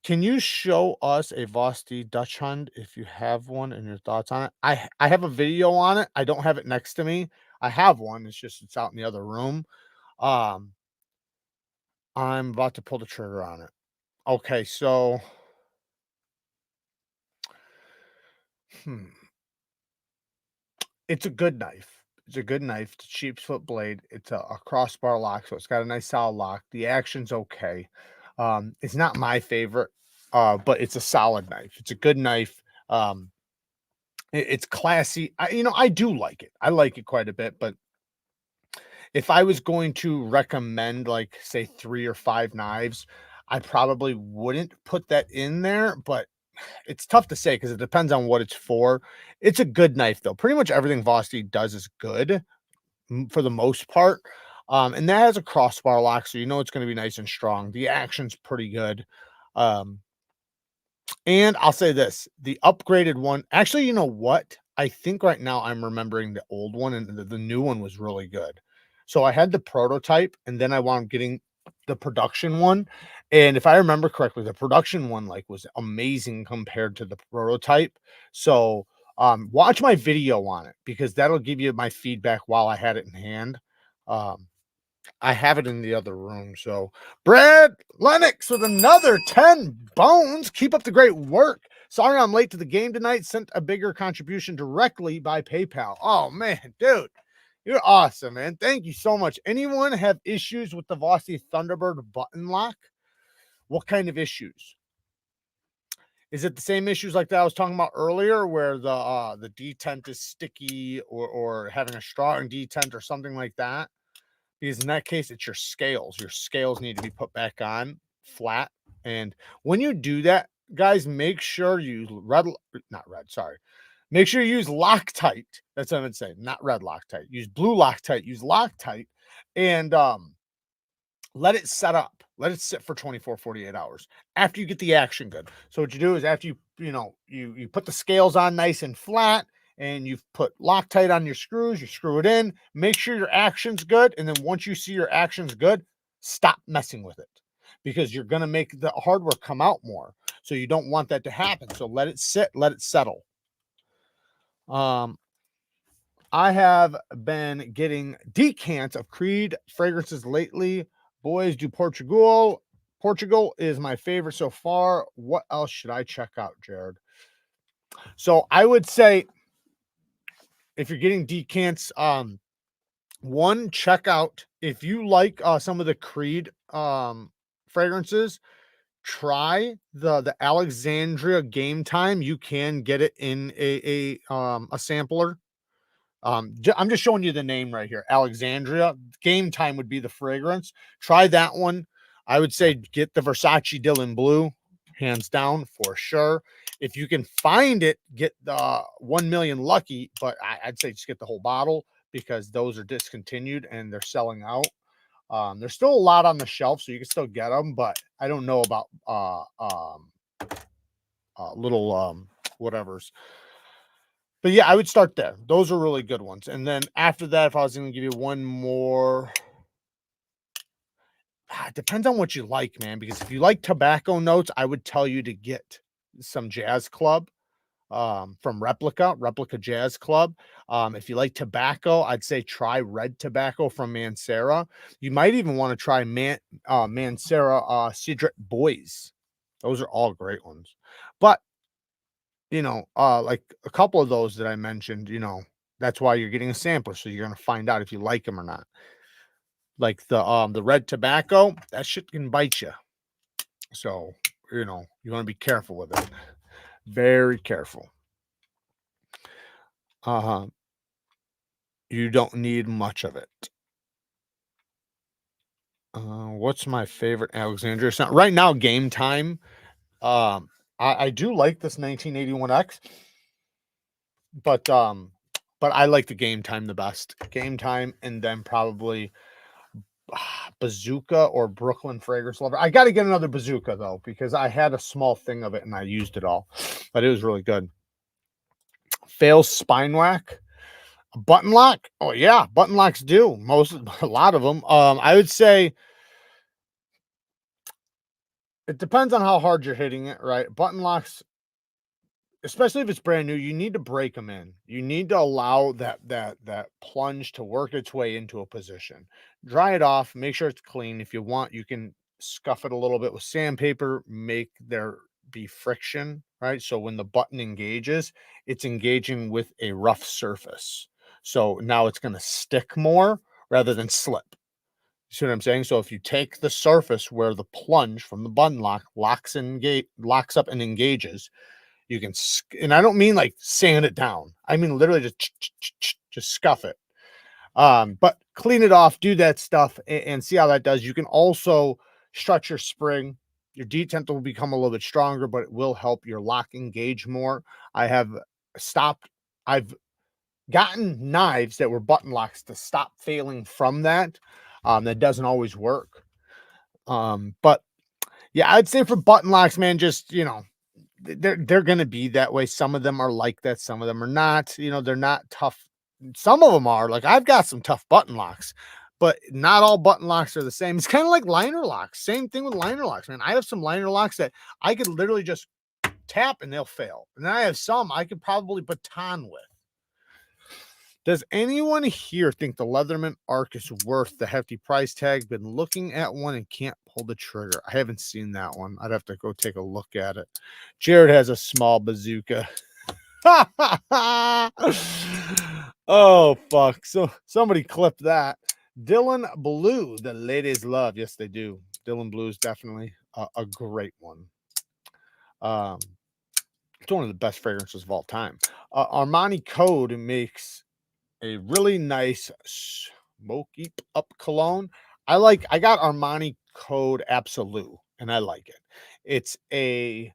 S1: Can you show us a VOSTEED Dutch Hund if you have one and your thoughts on it? I have a video on it. I don't have it next to me. I have one. It's just it's out in the other room. Um, I'm about to pull the trigger on it. Okay, so hmm, it's a good knife. It's a good knife. It's a sheepsfoot blade. It's a crossbar lock, so it's got a nice solid lock. The action's okay. It's not my favorite, but it's a solid knife. It's a good knife. It's classy. I do like it. I like it quite a bit, but if I was going to recommend, like, say, 3 or 5 knives, I probably wouldn't put that in there, but it's tough to say because it depends on what it's for. It's a good knife, though. Pretty much everything Vosti does is good, for the most part, and that has a crossbar lock, so you know it's gonna be nice and strong. The action's pretty good, um and I'll say this, the upgraded one actually, you know what? I think right now I'm remembering the old one and the new one was really good. So I had the prototype and then I wound getting the production one. And if I remember correctly, the production one like was amazing compared to the prototype. So watch my video on it because that'll give you my feedback while I had it in hand. Um, I have it in the other room. So, Brad Lennox with another 10 bones. Keep up the great work. Sorry I'm late to the game tonight. Sent a bigger contribution directly by PayPal. Oh, man, dude, you're awesome, man. Thank you so much. Anyone have issues with the Vossi Thunderbird button lock? What kind of issues? Is it the same issues like that I was talking about earlier where the detent is sticky or having a strong detent or something like that? Because in that case, it's your scales. Your scales need to be put back on flat. And when you do that, guys, make sure you not red, sorry. Make sure you use Loctite. That's what I would say. Not red Loctite. Use blue Loctite. Use Loctite. And let it set up. Let it sit for 24, 48 hours after you get the action good. So what you do is after you put the scales on nice and flat and you've put Loctite on your screws, you screw it in, make sure your action's good. And then once you see your action's good, stop messing with it because you're going to make the hardware come out more. So you don't want that to happen. So let it sit, let it settle. I have been getting decants of Creed fragrances lately. Boys do Portugal. Portugal is my favorite so far. What else should I check out, Jared? So I would say if you're getting decants, one, check out if you like some of the Creed fragrances, try the Alexandria Game Time. You can get it in a sampler. I'm just showing you the name right here. Alexandria. Game Time would be the fragrance. Try that one. I would say get the Versace Dylan Blue, hands down for sure. If you can find it, get the 1 million Lucky, but I'd say just get the whole bottle because those are discontinued and they're selling out. There's still a lot on the shelf, so you can still get them, but I don't know about little whatever's. But yeah, I would start there. Those are really good ones. And then after that, if I was going to give you one more, it depends on what you like, man. Because if you like tobacco notes, I would tell you to get some Jazz Club from Replica Jazz Club. If you like tobacco, I'd say try Red Tobacco from Mancera. You might even want to try Mancera Cedric Boys. Those are all great ones. But like a couple of those that I mentioned, that's why you're getting a sampler. So you're going to find out if you like them or not. Like the red tobacco, that shit can bite you. So, you want to be careful with it. Very careful. You don't need much of it. What's my favorite Alexandria sound? Right now, Game Time. I do like this 1981X, but I like the Game Time the best. Game Time, and then probably Bazooka or Brooklyn Fragrance Lover. I got to get another Bazooka though because I had a small thing of it and I used it all, but it was really good. Fails Spine Whack. Button lock. Oh yeah, button locks do a lot of them. I would say It depends on how hard you're hitting it, right? Button locks, especially if it's brand new, you need to break them in. You need to allow that plunge to work its way into a position. Dry it off, make sure it's clean. If you want, you can scuff it a little bit with sandpaper, make there be friction, right? So when the button engages, it's engaging with a rough surface. So now it's going to stick more rather than slip. You see what I'm saying? So if you take the surface where the plunge from the button lock locks up and engages, you can, and I don't mean like sand it down. I mean literally just scuff it. But clean it off, do that stuff, and see how that does. You can also stretch your spring. Your detent will become a little bit stronger, but it will help your lock engage more. I have stopped. I've gotten knives that were button locks to stop failing from that. That doesn't always work. But yeah, I'd say for button locks, man, just they're gonna be that way. Some of them are like that, some of them are not. They're not tough. Some of them are like I've got some tough button locks, but not all button locks are the same. It's kind of like liner locks. Same thing with liner locks, man. I have some liner locks that I could literally just tap and they'll fail. And then I have some I could probably baton with. Does anyone here think the Leatherman Arc is worth the hefty price tag? Been looking at one and can't pull the trigger. I haven't seen that one. I'd have to go take a look at it. Jared has a small bazooka. Oh, fuck. So somebody clipped that. Dylan Blue, the ladies love. Yes, they do. Dylan Blue is definitely a great one. It's one of the best fragrances of all time. Armani Code makes a really nice smoky up cologne. I got Armani Code Absolute and I like it. It's a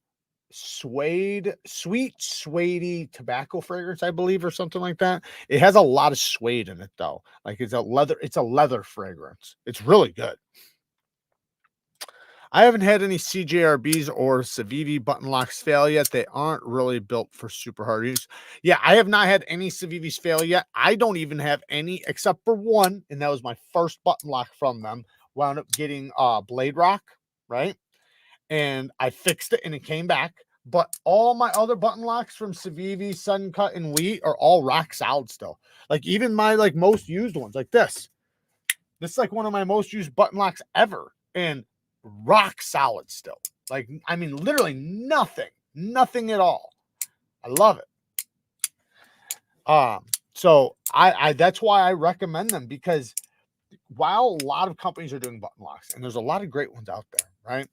S1: sweet suede tobacco fragrance, I believe, or something like that. It has a lot of suede in it though. Like it's a leather fragrance. It's really good. I haven't had any CJRBs or Civivi button locks fail yet. They aren't really built for super hard use. Yeah, I have not had any Civivis fail yet. I don't even have any except for one, and that was my first button lock from them. Wound up getting Blade Rock, right? And I fixed it and it came back. But all my other button locks from Civivi, Sun Cut, and Wheat are all rock solid still. Like even my most used ones, like this. This is like one of my most used button locks ever. And rock solid still. Like, I mean, literally nothing at all. I love it. So I that's why I recommend them, because while a lot of companies are doing button locks, and there's a lot of great ones out there, right?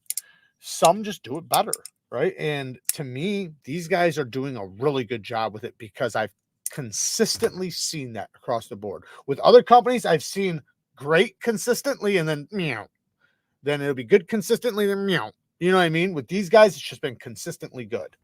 S1: Some just do it better, right? And to me, these guys are doing a really good job with it because I've consistently seen that across the board. With other companies, I've seen great consistently and then meow. Then it'll be good consistently, then meow. You know what I mean? With these guys, it's just been consistently good.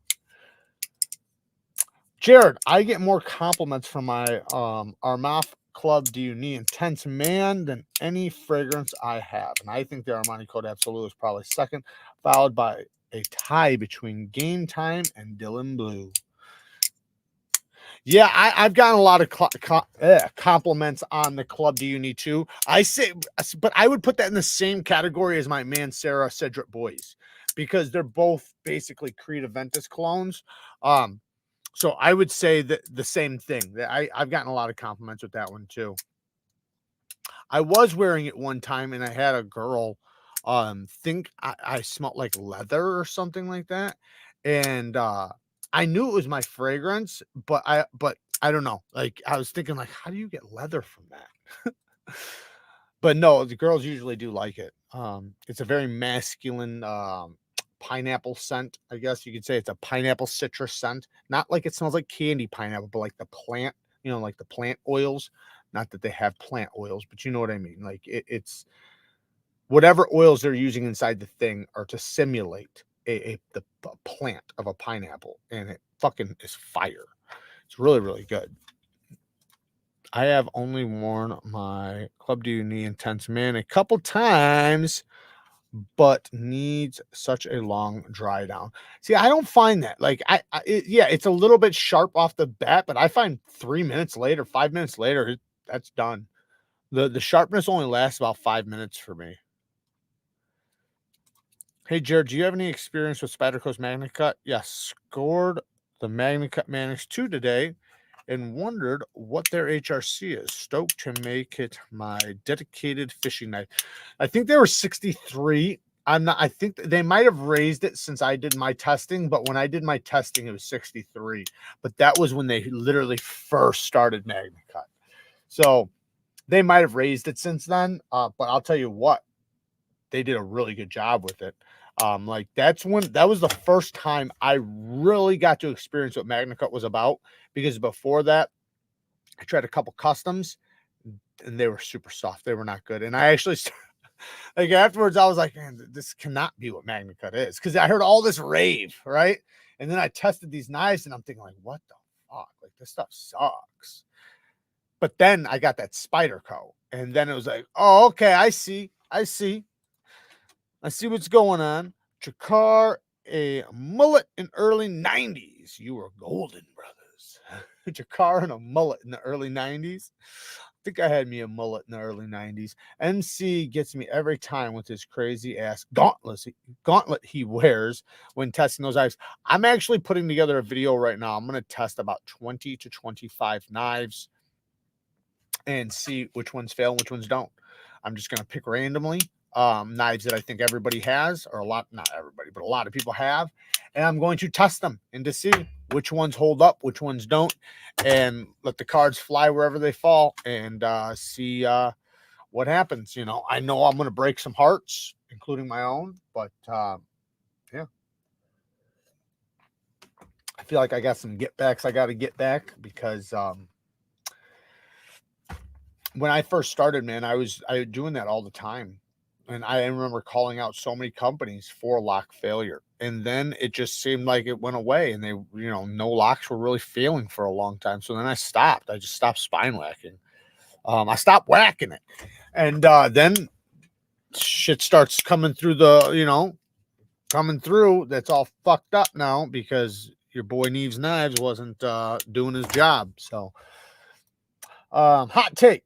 S1: Jared, I get more compliments from my Armaf Club Do You Need Intense Man than any fragrance I have. And I think the Armani Code Absolute is probably second, followed by a tie between Game Time and Dylan Blue. Yeah, I've gotten a lot of compliments on the Club Do You Need too. I say, but I would put that in the same category as my man Sarah Cedric Boys, because they're both basically Creed Aventus clones. So I would say that the same thing. That I've gotten a lot of compliments with that one too. I was wearing it one time and I had a girl think I smelled like leather or something like that. And I knew it was my fragrance, but I don't know. Like I was thinking like, how do you get leather from that? But no, the girls usually do like it. It's a very masculine pineapple scent. I guess you could say it's a pineapple citrus scent. Not like it smells like candy pineapple, but like the plant, like the plant oils. Not that they have plant oils, but you know what I mean. Like it's whatever oils they're using inside the thing are to simulate the plant of a pineapple, and it fucking is fire. It's really, really good. I have only worn my Club Do You Need Intense Man a couple times, but needs such a long dry down. See, I don't find that. Like, yeah, it's a little bit sharp off the bat, but I find 3 minutes later, 5 minutes later, that's done. The sharpness only lasts about 5 minutes for me. Hey, Jared, do you have any experience with Spyderco's MagnaCut? Yes, scored the MagnaCut Manix 2 today and wondered what their HRC is. Stoked to make it my dedicated fishing knife. I think they were 63. I think they might have raised it since I did my testing, but when I did my testing, it was 63. But that was when they literally first started MagnaCut. So they might have raised it since then. But I'll tell you what, they did a really good job with it. Like that was the first time I really got to experience what MagnaCut was about, because before that I tried a couple customs and they were super soft. They were not good. And I actually like afterwards I was like, man, this cannot be what MagnaCut is, because I heard all this rave, right? And then I tested these knives and I'm thinking like, what the fuck? Like this stuff sucks. But then I got that Spyderco and then it was like, oh, okay, I see what's going on. Jakar, a mullet in early 90s. You were golden, brothers. Jakar and a mullet in the early 90s. I think I had me a mullet in the early 90s. MC gets me every time with his crazy ass gauntlet he wears when testing those knives. I'm actually putting together a video right now. I'm going to test about 20 to 25 knives and see which ones fail and which ones don't. I'm just going to pick randomly knives that I think everybody has, or not everybody, but a lot of people have. And I'm going to test them and to see which ones hold up, which ones don't, and let the cards fly wherever they fall and see what happens. You know, I know I'm going to break some hearts, including my own, but yeah. I feel like I got some get backs I got to get back because when I first started, man, I was doing that all the time. And I remember calling out so many companies for lock failure. And then it just seemed like it went away and they, you know, no locks were really failing for a long time. So then I stopped. I just stopped spine whacking. I stopped whacking it. And then shit starts coming through that's all fucked up now because your boy Neevesknives wasn't doing his job. So hot take.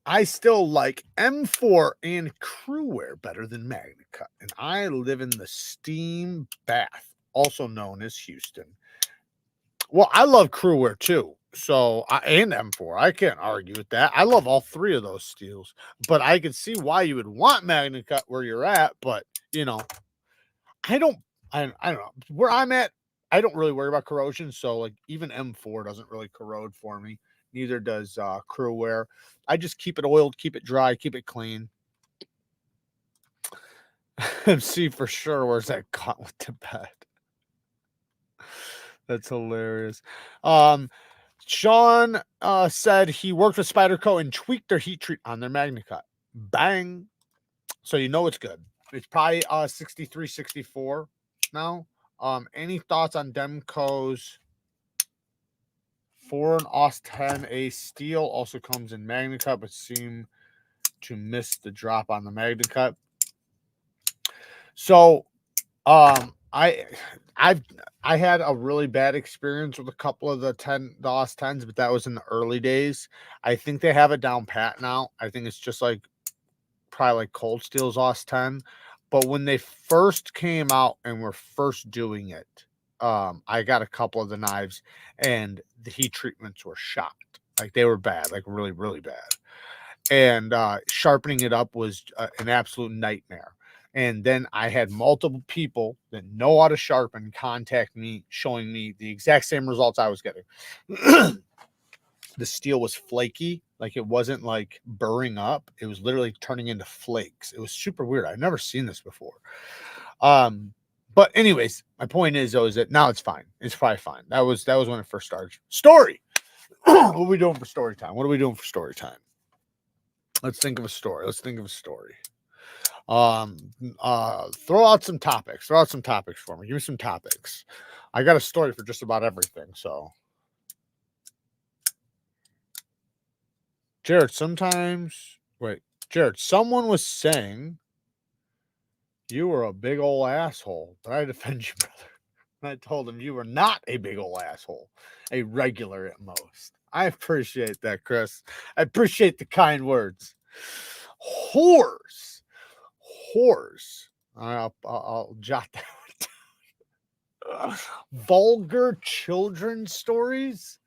S1: I still like M4 and Crewwear better than MagnaCut, and I live in the Steam Bath, also known as Houston. Well, I love Crewwear too, and M4. I can't argue with that. I love all three of those steels, but I can see why you would want MagnaCut where you're at. But you know, I don't know where I'm at. I don't really worry about corrosion, so like even M4 doesn't really corrode for me. Neither does Crewwear. I just keep it oiled, keep it dry, keep it clean. MC for sure. Where's that gauntlet to bed? That's hilarious. Sean said he worked with Spyderco and tweaked their heat treat on their MagnaCut. Bang. So you know it's good. It's probably 63, 64 now. Any thoughts on Demco's 4 and OS 10? A steel also comes in MagnaCut, but seem to miss the drop on the MagnaCut. So I had a really bad experience with a couple of the OS 10s, but that was in the early days. I think they have it down pat now. I think it's just like probably like Cold Steel's OS 10. But when they first came out and were first doing it, I got a couple of the knives and the heat treatments were shot. Like they were bad, like really, really bad. And sharpening it up was an absolute nightmare. And then I had multiple people that know how to sharpen contact me, showing me the exact same results I was getting. The steel was flaky, like it wasn't like burring up. It was literally turning into flakes. It was super weird. I've never seen this before. But anyways, my point is though, is that now it's fine. It's probably fine. That was when it first started. Story. What are we doing for story time? What are we doing for story time? Let's think of a story. Throw out some topics. Throw out some topics for me. Give me some topics. I got a story for just about everything. So, Jared, someone was saying you were a big old asshole, but I defend you, brother. And I told him you were not a big old asshole, a regular at most. I appreciate that, Chris. I appreciate the kind words. Whores. I'll jot that one down. Vulgar children's stories?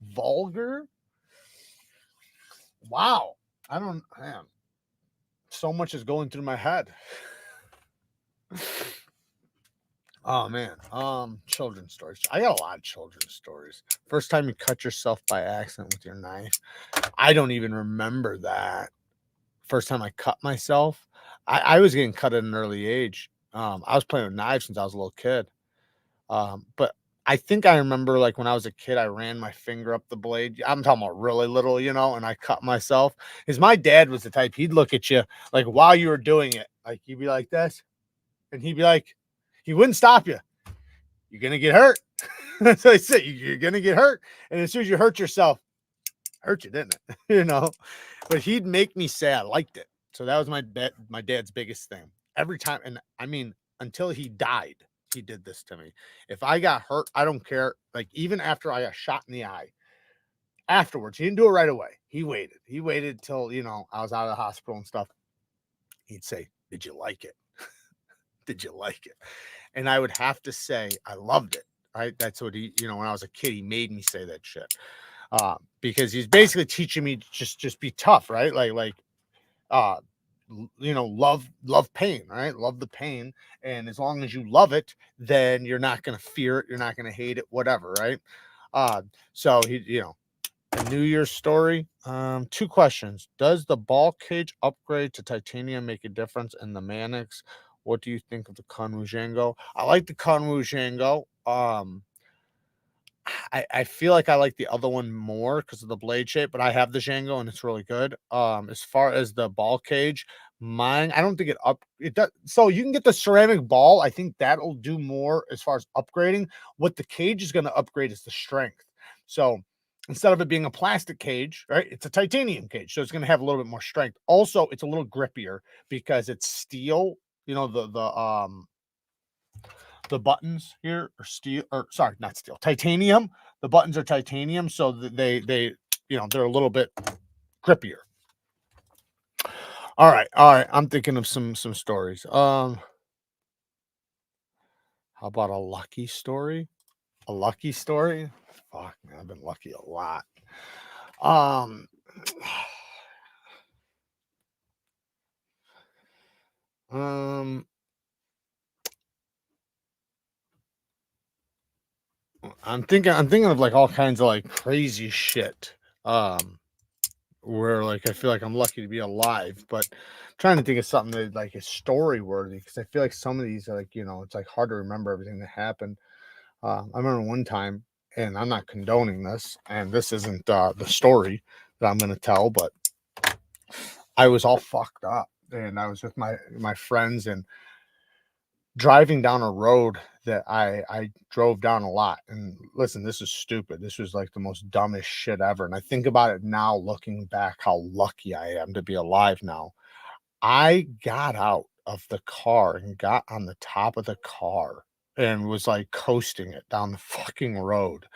S1: Vulgar? Wow. I don't, man. So much is going through my head. Oh man. Children's stories. I got a lot of children's stories. First time you cut yourself by accident with your knife. I don't even remember that. First time I cut myself. I was getting cut at an early age. I was playing with knives since I was a little kid. But I think I remember like when I was a kid, I ran my finger up the blade. I'm talking about really little, and I cut myself. Because my dad was the type, he'd look at you like while you were doing it, like you'd be like this, and he'd be like, he wouldn't stop you. You're gonna get hurt. So I said, you're gonna get hurt. And as soon as you hurt yourself, hurt you, didn't it? But he'd make me say I liked it. So that was my dad's biggest thing. Every time, and I mean, until he died, he did this to me. If I got hurt, I don't care. Like even after I got shot in the eye, afterwards, he didn't do it right away. He waited. He waited till I was out of the hospital and stuff. He'd say, "Did you like it? Did you like it?" And I would have to say, "I loved it." Right? That's what he, when I was a kid, he made me say that shit. Because he's basically teaching me to just be tough, right? Uh, love pain, right? Love the pain, and as long as you love it, then you're not gonna fear it, you're not gonna hate it, whatever, right? So he, a New Year's story. Two questions: does the ball cage upgrade to titanium make a difference in the Mannix? What do you think of the Kanwu Django? I like the Kanwu Django. I feel like I like the other one more because of the blade shape, but I have the Django and it's really good. As far as the ball cage, mine, I don't think it does. So you can get the ceramic ball. I think that'll do more as far as upgrading. What the cage is going to upgrade is the strength. So instead of it being a plastic cage, right, it's a titanium cage. So it's going to have a little bit more strength. Also, it's a little grippier because it's steel. The buttons here are steel, or sorry, not steel, titanium. The buttons are titanium, so they they're a little bit grippier. All right. I'm thinking of some stories. How about a lucky story? A lucky story? Fuck, man, I've been lucky a lot. Um, um, I'm thinking of like all kinds of like crazy shit. Where like I feel like I'm lucky to be alive, but I'm trying to think of something that like is story worthy because I feel like some of these are like it's like hard to remember everything that happened. I remember one time, and I'm not condoning this, and this isn't the story that I'm going to tell, but I was all fucked up, and I was with my friends and driving down a road that I drove down a lot. And listen, this is stupid. This was like the most dumbest shit ever. And I think about it now, looking back, how lucky I am to be alive now. I got out of the car and got on the top of the car and was like coasting it down the fucking road.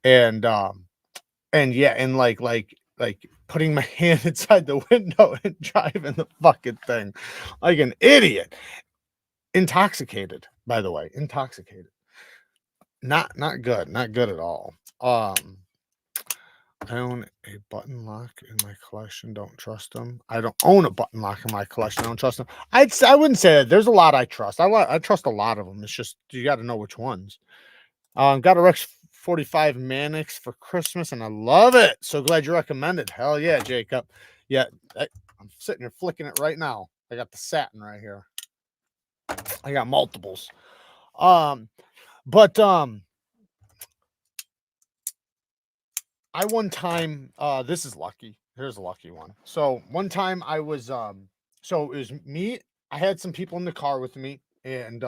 S1: And yeah, and like putting my hand inside the window and driving the fucking thing like an idiot. Intoxicated, by the way, intoxicated. Not good, not good at all. I own a button lock in my collection. Don't trust them. I don't own a button lock in my collection. I don't trust them. I wouldn't say that. There's a lot I trust. I trust a lot of them. It's just you got to know which ones. Got a Rex 45 Mannix for Christmas, and I love it. So glad you recommended. Hell yeah, Jacob. Yeah, I'm sitting here flicking it right now. I got the satin right here. I got multiples. But I one time, this is lucky. Here's a lucky one. So one time I was so it was me. I had some people in the car with me, and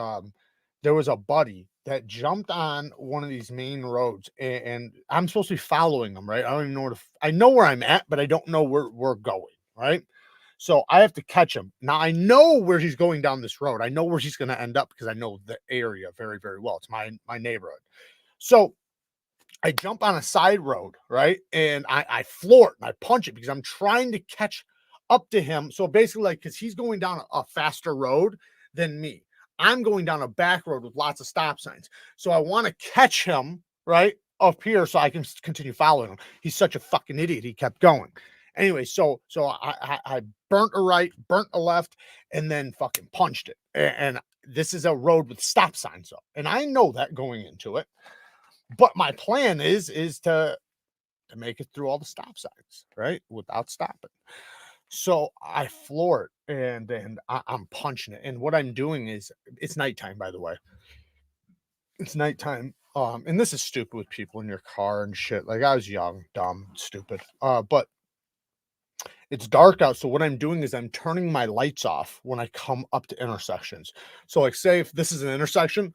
S1: there was a buddy that jumped on one of these main roads, and I'm supposed to be following him, right? I don't even know I know where I'm at, but I don't know where we're going, right? So I have to catch him. Now I know where he's going down this road. I know where he's going to end up because I know the area very, very well. It's my neighborhood. So I jump on a side road, right? And I floor it and I punch it because I'm trying to catch up to him. So basically, like, because he's going down a faster road than me. I'm going down a back road with lots of stop signs. So I want to catch him right up here so I can continue following him. He's such a fucking idiot. He kept going. Anyway, so I burnt a right, burnt a left, and then fucking punched it. And this is a road with stop signs up. And I know that going into it. But my plan is to make it through all the stop signs, right? Without stopping. So I floor it and I'm punching it. And what I'm doing is it's nighttime, by the way. It's nighttime. And this is stupid with people in your car and shit. Like I was young, dumb, stupid. But it's dark out. So what I'm doing is I'm turning my lights off when I come up to intersections. So like say if this is an intersection,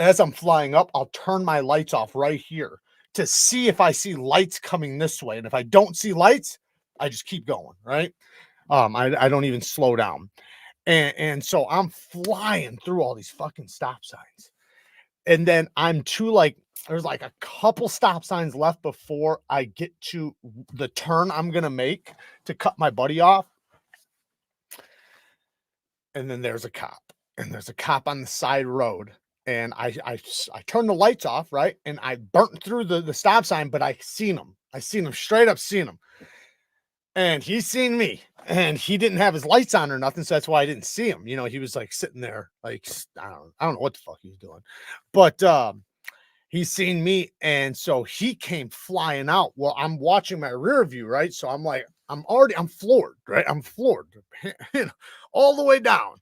S1: as I'm flying up, I'll turn my lights off right here to see if I see lights coming this way. And if I don't see lights, I just keep going, right? I don't even slow down. And so I'm flying through all these fucking stop signs. And then I'm to like, there's like a couple stop signs left before I get to the turn I'm going to make to cut my buddy off. And then there's a cop. And there's a cop on the side road. And I turned the lights off, right? And I burnt through the stop sign, but I seen him. I seen him, straight up seen him. And he's seen me. And he didn't have his lights on or nothing, so that's why I didn't see him. You know, he was like sitting there, like I don't know what the fuck he was doing. But he's seen me, and so he came flying out. Well, I'm watching my rear view, right? So I'm like, I'm floored, right? I'm floored all the way down.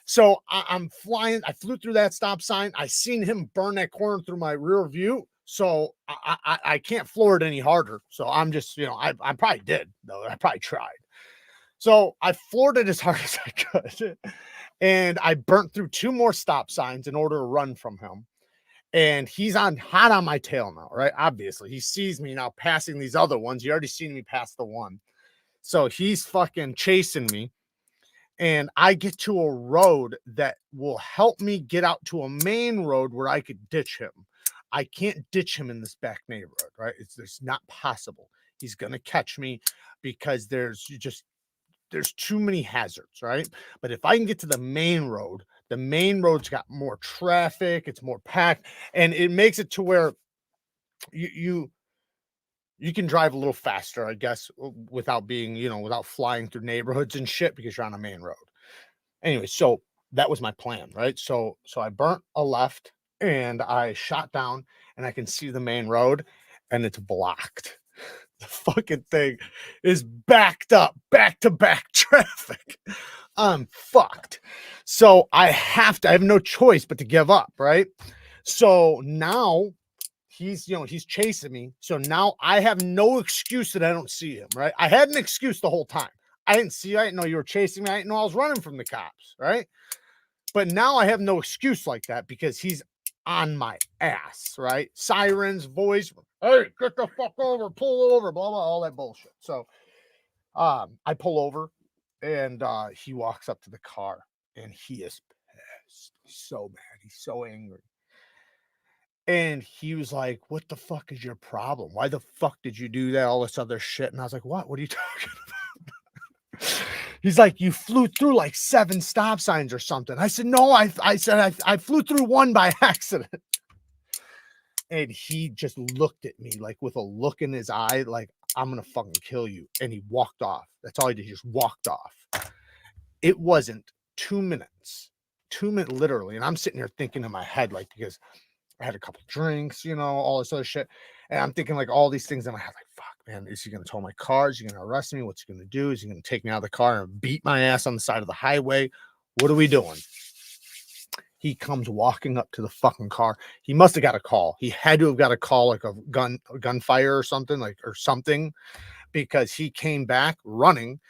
S1: So I'm flying. I flew through that stop sign. I seen him burn that corner through my rear view. So I can't floor it any harder. So I'm just, you know, I probably did though. I probably tried. So I floored it as hard as I could. And I burnt through 2 more stop signs in order to run from him. And he's hot on my tail now, right? Obviously, he sees me now passing these other ones. He already seen me pass the one. So he's fucking chasing me. And I get to a road that will help me get out to a main road where I could ditch him. I can't ditch him in this back neighborhood, right? It's not possible. He's going to catch me because there's too many hazards, right? But if I can get to the main road's got more traffic, it's more packed, and it makes it to where you can drive a little faster, I guess, without being, you know, without flying through neighborhoods and shit because you're on a main road. Anyway, so that was my plan, right? So I burnt a left and I shot down and I can see the main road and it's blocked. The fucking thing is backed up, back to back traffic. I'm fucked. So I have no choice but to give up, right? So now he's chasing me. So now I have no excuse that I don't see him, right? I had an excuse the whole time. I didn't see you. I didn't know you were chasing me. I didn't know I was running from the cops, right? But now I have no excuse like that because he's on my ass, right? Sirens, voice, hey, get the fuck over, pull over, blah, blah, all that bullshit. So I pull over and he walks up to the car and he is pissed. He's so mad. He's so angry. And he was like, what the fuck is your problem? Why the fuck did you do that? All this other shit. And I was like, what? What are you talking about? He's like, you flew through like 7 stop signs or something. I said, no, I flew through one by accident. And he just looked at me like with a look in his eye, like, I'm going to fucking kill you. And he walked off. That's all he did. He just walked off. It wasn't 2 minutes, literally. And I'm sitting here thinking in my head, like, because I had a couple drinks, you know, all this other shit. And I'm thinking like all these things in my head, like, fuck, man, is he going to tow my car? Is he going to arrest me? What's he going to do? Is he going to take me out of the car and beat my ass on the side of the highway? What are we doing? He comes walking up to the fucking car. He must have got a call. He had to have got a call, like a gunfire or something, because he came back running,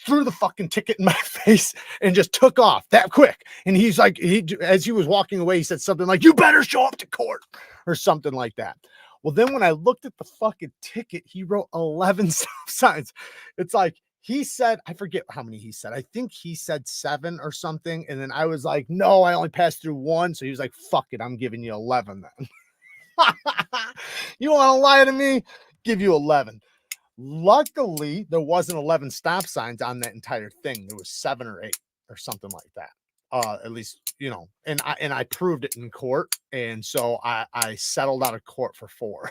S1: threw the fucking ticket in my face and just took off that quick. And he's like, as he was walking away, he said something like, you better show up to court or something like that. Well, then when I looked at the fucking ticket, he wrote 11 stop signs. It's like, he said, I forget how many he said. I think he said 7 or something. And then I was like, no, I only passed through 1. So he was like, fuck it. I'm giving you 11 then. You want to lie to me? Give you 11. Luckily, there wasn't 11 stop signs on that entire thing. There was 7 or 8 or something like that. at least, you know, and I proved it in court. And so I settled out of court for 4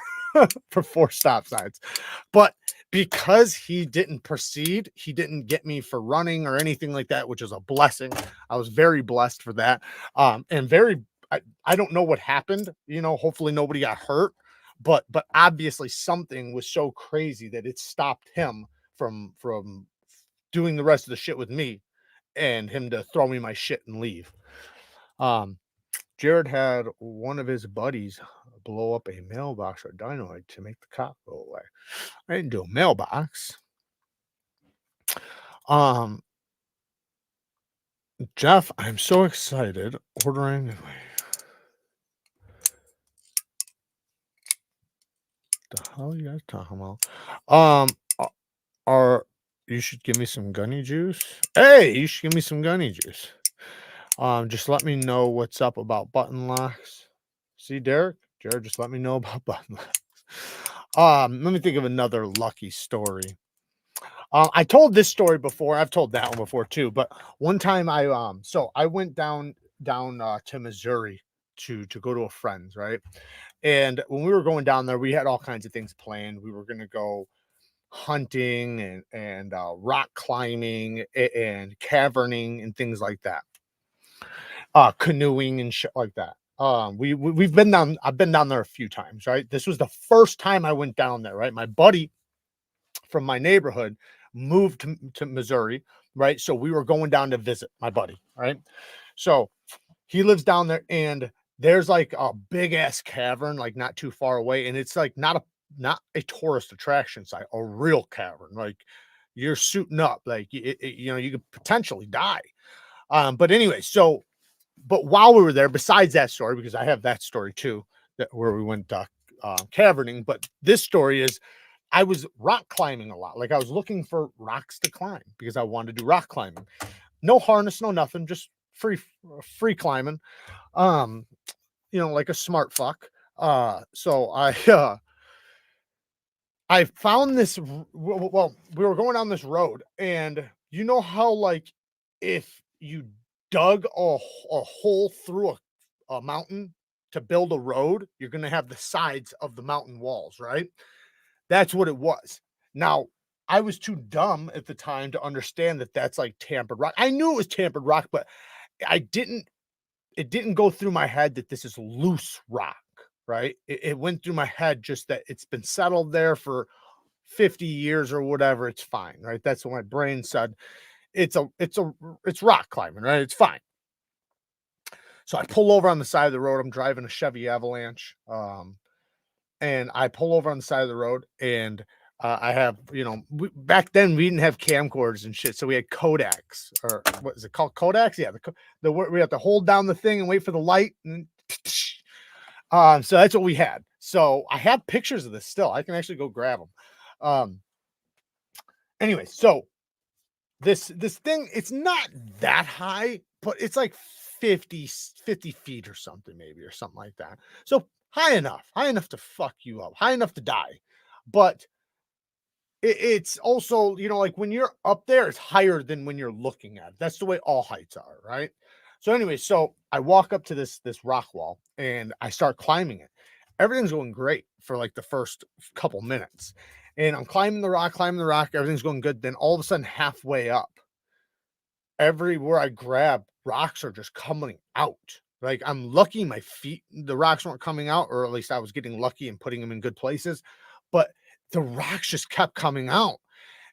S1: for 4 stop signs. But because he didn't proceed, he didn't get me for running or anything like that, which is a blessing. I was very blessed for that. And very, I don't know what happened, you know, hopefully nobody got hurt, but obviously something was so crazy that it stopped him from doing the rest of the shit with me, and him to throw me my shit and leave. Um, Jared had one of his buddies blow up a mailbox or dynamite to make the cop go away. I didn't do a mailbox. Um, Jeff, I'm so excited ordering. The hell you guys talking about? Are you should give me some gunny juice. Hey, you should give me some gunny juice. Just let me know what's up about button locks. See, Derek? Jared, just let me know about button locks. Let me think of another lucky story. I told this story before. I've told that one before too. But one time so I went down to Missouri to go to a friend's, right? And when we were going down there, we had all kinds of things planned. We were gonna go hunting and rock climbing and caverning and things like that. Canoeing and shit like that. We've been down. I've been down there a few times, right? This was the first time I went down there, right? My buddy from my neighborhood moved to Missouri, right? So we were going down to visit my buddy, right? So he lives down there, and there's like a big ass cavern, like not too far away, and it's like not a tourist attraction site, a real cavern. Like you're suiting up, like you know, you could potentially die. But anyway, so but while we were there, besides that story, because I have that story too, that where we went caverning, but this story is I was rock climbing a lot. Like I was looking for rocks to climb because I wanted to do rock climbing. No harness, no nothing, just free climbing. Um, you know, like a smart fuck. So I found this well, we were going down this road, and you know how like if you dug a hole through a mountain to build a road, you're gonna have the sides of the mountain walls, right? That's what it was. Now, I was too dumb at the time to understand that that's like tampered rock. I knew it was tampered rock, but I didn't it didn't go through my head that this is loose rock, right? It went through my head just that it's been settled there for 50 years or whatever. It's fine, right? That's what my brain said. It's rock climbing, right? It's fine. So I pull over on the side of the road. I'm driving a Chevy Avalanche. And I pull over on the side of the road, and I have, you know, back then we didn't have camcorders and shit, so we had Kodaks, or what is it called? Kodaks? Yeah, we have to hold down the thing and wait for the light, and so that's what we had. So I have pictures of this still. I can actually go grab them. Anyway, so this thing, it's not that high, but it's like 50 feet or something, maybe, or something like that. So high enough to fuck you up, high enough to die. But it's also, you know, like when you're up there, it's higher than when you're looking at it. That's the way all heights are, right? So anyway, so I walk up to this rock wall and I start climbing it. Everything's going great for like the first couple minutes. And I'm climbing the rock, everything's going good. Then all of a sudden, halfway up, everywhere I grab, rocks are just coming out. Like I'm lucky my feet, the rocks weren't coming out, or at least I was getting lucky and putting them in good places. But the rocks just kept coming out.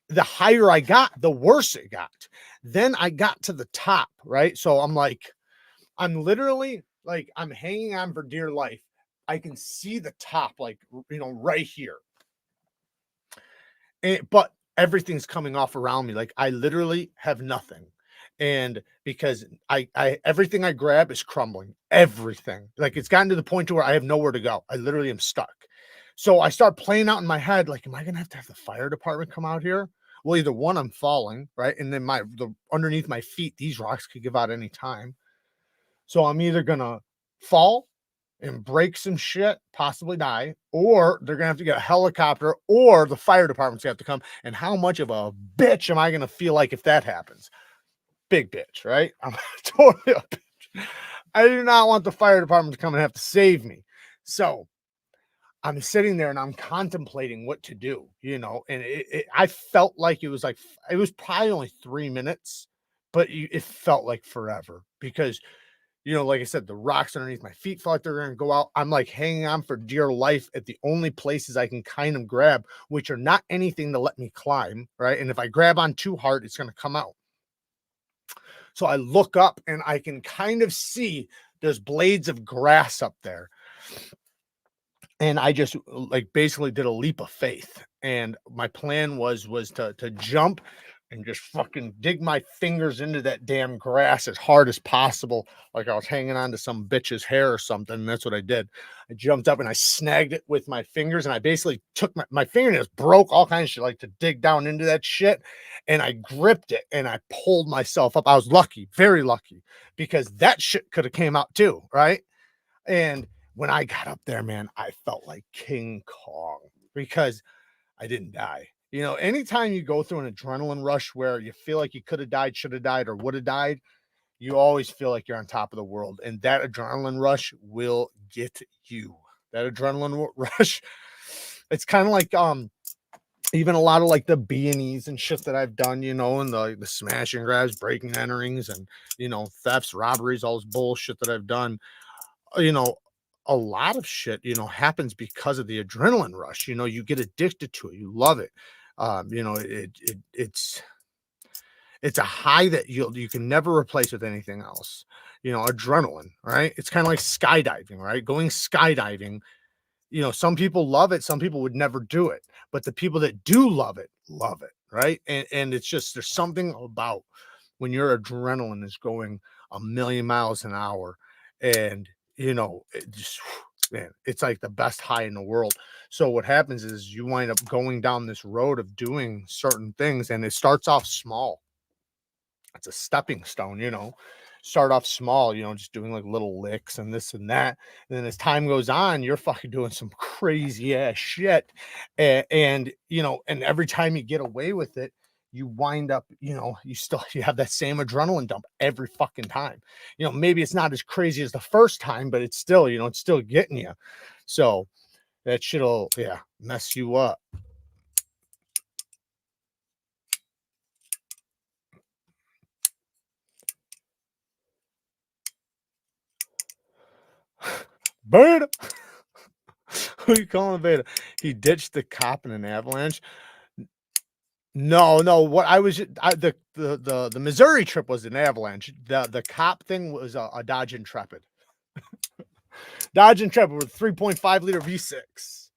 S1: The higher I got, the worse it got. Then I got to the top, right? So I'm like, I'm literally like, I'm hanging on for dear life. I can see the top, like, you know, right here. But everything's coming off around me. Like I literally have nothing. And because I everything I grab is crumbling. Everything. Like it's gotten to the point to where I have nowhere to go. I literally am stuck. So I start playing out in my head, like, am I gonna have to have the fire department come out here? Well, either one, I'm falling, right? And then underneath my feet, these rocks could give out any time. So I'm either gonna fall and break some shit, possibly die, or they're gonna have to get a helicopter, or the fire department's gonna have to come. And how much of a bitch am I gonna feel like if that happens? big bitch, right? I'm totally a bitch. I do not want the fire department to come and have to save me. So I'm sitting there and I'm contemplating what to do, you know, and I felt like it was like, it was probably only 3 minutes, but it felt like forever because, you know, like I said, the rocks underneath my feet felt like they're going to go out. I'm like hanging on for dear life at the only places I can kind of grab, which are not anything to let me climb, right? And if I grab on too hard, it's going to come out. So I look up and I can kind of see there's blades of grass up there. And I just like basically did a leap of faith. And my plan was to jump and just fucking dig my fingers into that damn grass as hard as possible, like I was hanging on to some bitch's hair or something. And that's what I did. I jumped up and I snagged it with my fingers, and I basically took my fingernails, broke all kinds of shit, like to dig down into that shit. And I gripped it and I pulled myself up. I was lucky, very lucky, because that shit could have came out too, right? And when I got up there, man, I felt like King Kong because I didn't die. You know, anytime you go through an adrenaline rush where you feel like you could have died, should have died, or would have died, you always feel like you're on top of the world. And that adrenaline rush will get you. That adrenaline rush, it's kind of like even a lot of like the B&Es and shit that I've done, you know, and the smash and grabs, breaking and enterings, and you know, thefts, robberies, all this bullshit that I've done. You know, a lot of shit, you know, happens because of the adrenaline rush. You know, you get addicted to it, you love it. You know, it's a high that you can never replace with anything else. You know, adrenaline, right? It's kind of like skydiving, right? Going skydiving, you know, some people love it, some people would never do it, but the people that do love it, right? And it's just, there's something about when your adrenaline is going a million miles an hour, and you know, it just, man, it's like the best high in the world. So what happens is you wind up going down this road of doing certain things, and it starts off small. It's a stepping stone, you know. Start off small, you know, just doing like little licks and this and that. And then as time goes on, you're fucking doing some crazy ass shit. And you know, and every time you get away with it, you wind up, you know, you have that same adrenaline dump every fucking time. You know, maybe it's not as crazy as the first time, but it's still, you know, it's still getting you. So that shit'll, yeah, mess you up. Beta. Who you calling Beta? He ditched the cop in an avalanche. No, no. What I was, the Missouri trip was an avalanche. The cop thing was a Dodge Intrepid. Dodge Intrepid with 3.5 liter V6.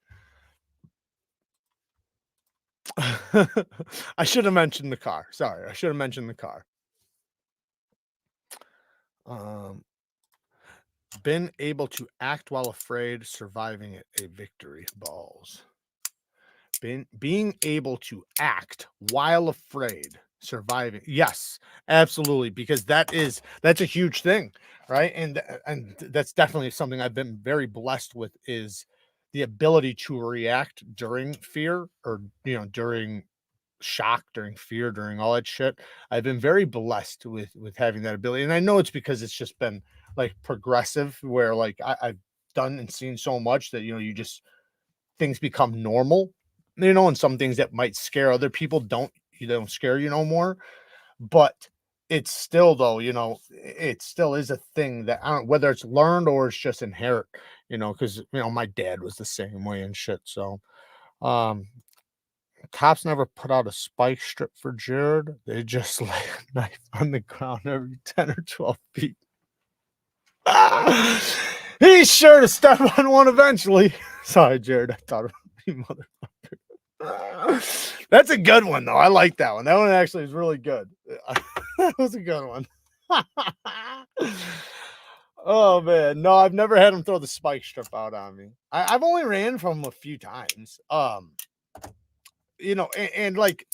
S1: I should have mentioned the car. Sorry, I should have mentioned the car. Um, been able to act while afraid, surviving it a victory. Balls. Being able to act while afraid, surviving, yes, absolutely, because that's a huge thing, right? And that's definitely something I've been very blessed with, is the ability to react during fear, or you know, during shock, during fear, during all that shit. I've been very blessed with having that ability, and I know it's because it's just been like progressive, where like I've done and seen so much that, you know, you just, things become normal, you know, and some things that might scare other people don't scare you no more. But it's still, though, you know, it still is a thing that I don't, whether it's learned or it's just inherent, you know, because you know, my dad was the same way and shit. So um cops never put out a spike strip for Jared. They just lay a knife on the ground every 10 or 12 feet. He's sure to step on one eventually. Sorry, Jared. I thought of you, motherfucker. That's a good one, though. I like that one. That one actually is really good. That was a good one. Oh man, no, I've never had him throw the spike strip out on me. I've only ran from him a few times. You know, and like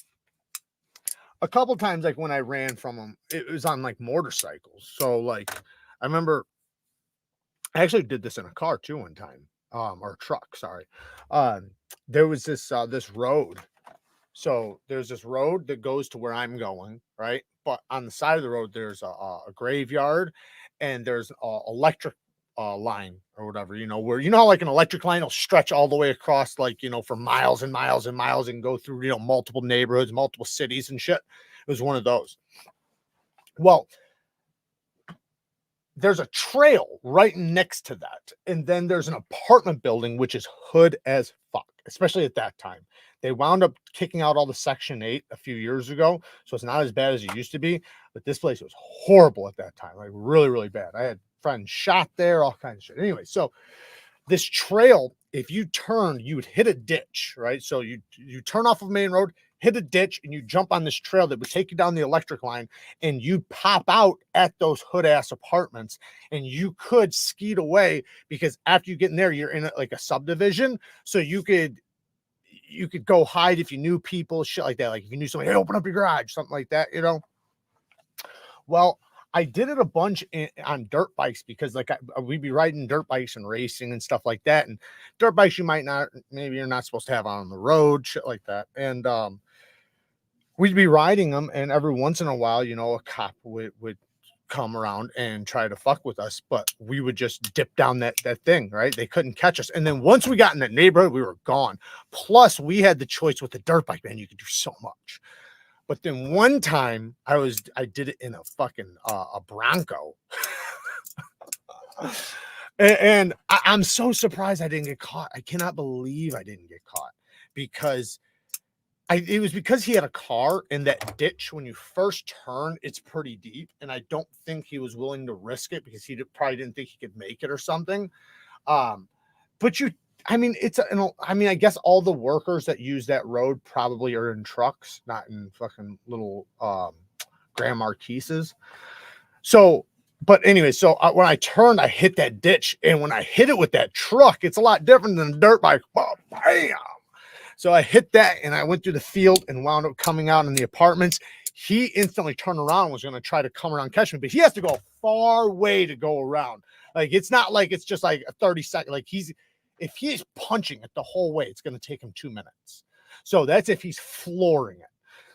S1: a couple times, like when I ran from him, it was on like motorcycles. So like, I remember I actually did this in a car too one time, or truck, sorry. There was this road. So there's this road that goes to where I'm going, right? but on the side of the road, there's a graveyard, and there's a electric line or whatever, where how like an electric line will stretch all the way across, like, for miles and miles and miles and go through, multiple neighborhoods, multiple cities and shit. It was one of those. Well, there's a trail right next to that. And then there's an apartment building, which is hood as fuck, especially at that time. They wound up kicking out all the Section 8 a few years ago. So it's not as bad as it used to be. But this place was horrible at that time. Like really, really bad. I had friends shot there, all kinds of shit. Anyway, so this trail, if you turned, you would hit a ditch, right? So you turn off of main road, hit a ditch, and you jump on this trail that would take you down the electric line, and you pop out at those hood ass apartments, and you could skeet away, because after you get in there, you're in like a subdivision, so you could go hide if you knew people, shit like that. Like if you knew somebody, hey, open up your garage, something like that, Well, I did it a bunch on dirt bikes, because like we'd be riding dirt bikes and racing and stuff like that. And dirt bikes, maybe you're not supposed to have on the road, shit like that. And we'd be riding them, and every once in a while, a cop would come around and try to fuck with us, but we would just dip down that thing, right? They couldn't catch us. And then once we got in that neighborhood, we were gone. Plus, we had the choice with the dirt bike, man. You could do so much. But then one time I did it in a fucking a Bronco. and I'm so surprised I didn't get caught. I cannot believe I didn't get caught, because it was because he had a car, in that ditch, when you first turn, it's pretty deep. And I don't think he was willing to risk it, because he probably didn't think he could make it or something. But I guess all the workers that use that road probably are in trucks, not in fucking little Grand Marquises. So, but anyway, so when I turned, I hit that ditch, and when I hit it with that truck, it's a lot different than a dirt bike. Oh, bam! So I hit that, and I went through the field and wound up coming out in the apartments. He instantly turned around and was going to try to come around and catch me, but he has to go a far way to go around. Like, it's not like it's just like a 30-second. Like, if he's punching it the whole way, it's going to take him 2 minutes. So that's if he's flooring it.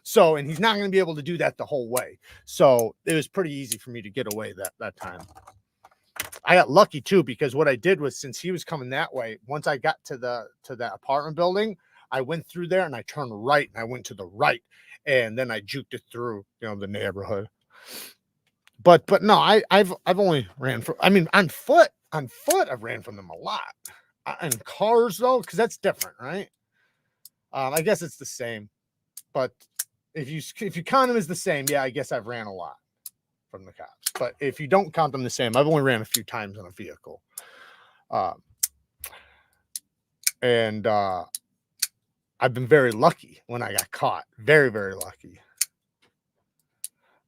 S1: So, and he's not going to be able to do that the whole way. So it was pretty easy for me to get away that time. I got lucky too, because what I did was, since he was coming that way, once I got to that apartment building, I went through there and I turned right, and I went to the right, and then I juked it through, the neighborhood. But no, I've only ran from, on foot I've ran from them a lot. And cars though, because that's different, right? I guess it's the same, but if you count them as the same, yeah, I guess I've ran a lot from the cops. But if you don't count them the same, I've only ran a few times in a vehicle. And I've been very lucky when I got caught. Very, very lucky.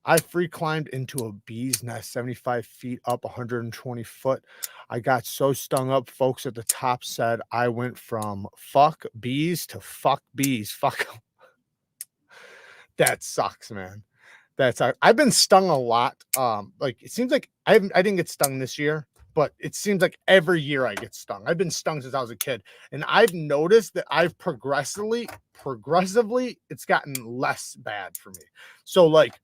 S1: I free climbed into a bee's nest, 75 feet up, 120 foot. I got so stung up, folks at the top said I went from fuck bees to fuck bees. Fuck. That sucks, man. I've been stung a lot. Like, it seems like I didn't get stung this year, but it seems like every year I get stung. I've been stung since I was a kid, and I've noticed that I've progressively, it's gotten less bad for me. So like,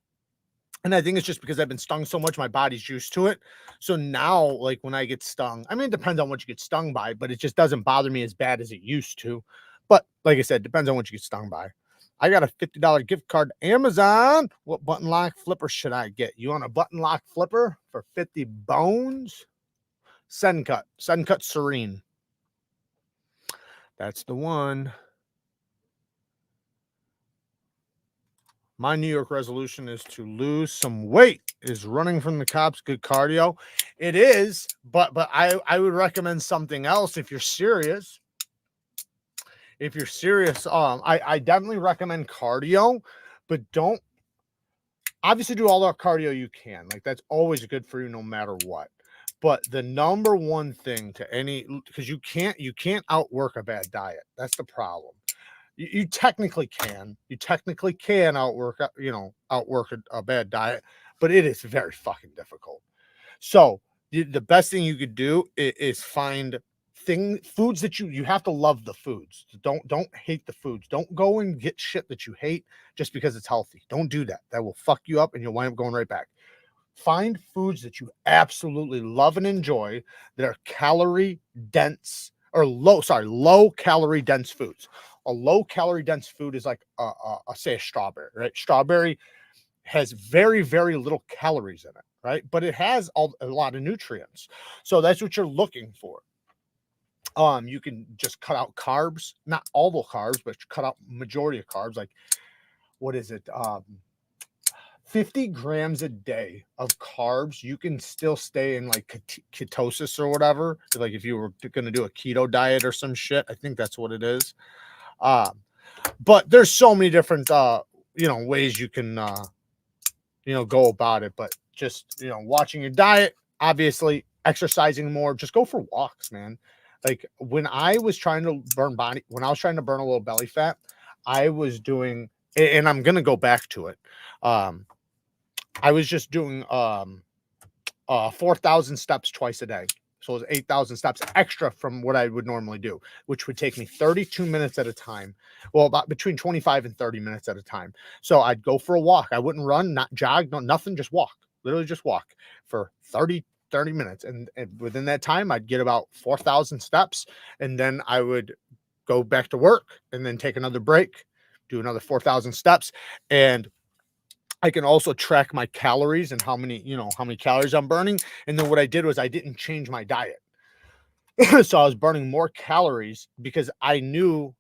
S1: and I think it's just because I've been stung so much, my body's used to it. So now, like, when I get stung, it depends on what you get stung by, but it just doesn't bother me as bad as it used to. But like I said, depends on what you get stung by. I got a $50 gift card to Amazon. What button lock flipper should I get? You want a button lock flipper for 50 bones? Sudden Cut Serene. That's the one. My New York resolution is to lose some weight. Is running from the cops good cardio? It is, but I would recommend something else if you're serious. If you're serious, I definitely recommend cardio, but don't obviously do all that cardio you can. Like, that's always good for you no matter what. But the number one thing because you can't outwork a bad diet. That's the problem. You technically can. You technically can outwork a bad diet, but it is very fucking difficult. So the best thing you could do is find foods that you have to love the foods. Don't hate the foods. Don't go and get shit that you hate just because it's healthy. Don't do that. That will fuck you up and you'll wind up going right back. Find foods that you absolutely love and enjoy that are calorie dense or low calorie dense foods. A low calorie dense food is like say a strawberry, right? Strawberry has very, very little calories in it, right? But it has a lot of nutrients. So that's what you're looking for. You can just cut out carbs, not all the carbs, but cut out majority of carbs. Like, what is it? 50 grams a day of carbs, you can still stay in like ketosis or whatever. Like if you were going to do a keto diet or some shit, I think that's what it is. But there's so many different, ways you can, go about it. But just, watching your diet, obviously exercising more, just go for walks, man. Like when I was trying to burn a little belly fat, I was doing, and I'm going to go back to it. I was just doing 4,000 steps twice a day. So it was 8,000 steps extra from what I would normally do, which would take me 32 minutes at a time. Well, about between 25 and 30 minutes at a time. So I'd go for a walk. I wouldn't run, not jog, nothing, just walk. Literally just walk for 30 minutes. And within that time, I'd get about 4,000 steps. And then I would go back to work and then take another break, do another 4,000 steps. And I can also track my calories and how many calories I'm burning. And then what I did was I didn't change my diet. So I was burning more calories because I knew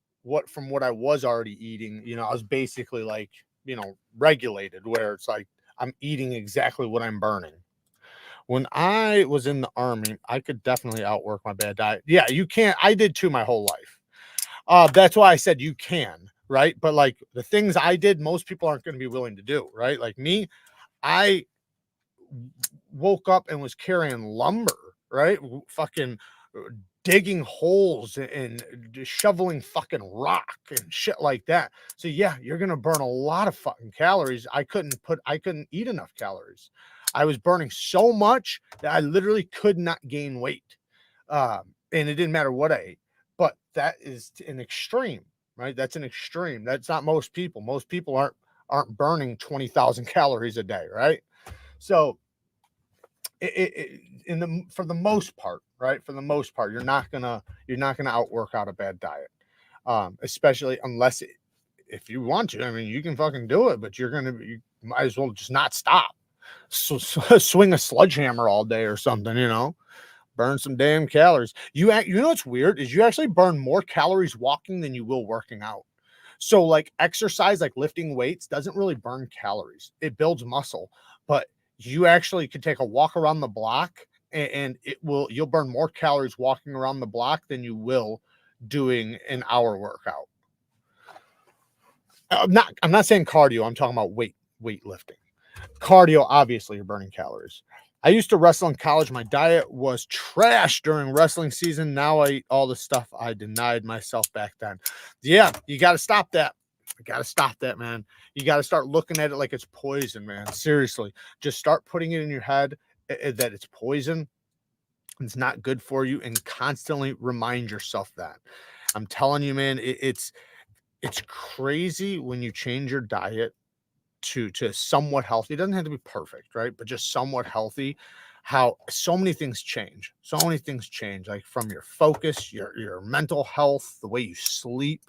S1: from what I was already eating, I was basically like, regulated, where it's like I'm eating exactly what I'm burning. When I was in the Army, I could definitely outwork my bad diet. Yeah, you can't. I did too my whole life. That's why I said you can. Right. But like the things I did, most people aren't going to be willing to do. Right. Like me, I woke up and was carrying lumber, right? Fucking digging holes and shoveling fucking rock and shit like that. So yeah, you're going to burn a lot of fucking calories. I couldn't eat enough calories. I was burning so much that I literally could not gain weight. And it didn't matter what I ate, but that is an extreme. Right? That's an extreme. That's not most people. Most people aren't burning 20,000 calories a day, right? So for the most part, right? For the most part, you're not gonna outwork out a bad diet. Especially unless if you want to. I mean, you can fucking do it, but you might as well just not stop. So swing a sledgehammer all day or something, burn some damn calories. You know what's weird is you actually burn more calories walking than you will working out. So like exercise, like lifting weights, doesn't really burn calories. It builds muscle, but you actually could take a walk around the block and you'll burn more calories walking around the block than you will doing an hour workout. I'm not saying cardio. I'm talking about weightlifting. Cardio, obviously, you're burning calories. I used to wrestle in college. My diet was trash during wrestling season. Now I eat all the stuff I denied myself back then. Yeah, you got to stop that. You got to stop that, man. You got to start looking at it like it's poison, man. Seriously, just start putting it in your head that it's poison. It's not good for you, and constantly remind yourself that. I'm telling you, man, it's crazy when you change your diet to somewhat healthy. It doesn't have to be perfect, right? But just somewhat healthy. How so many things change. So many things change, like from your focus, your mental health, the way you sleep,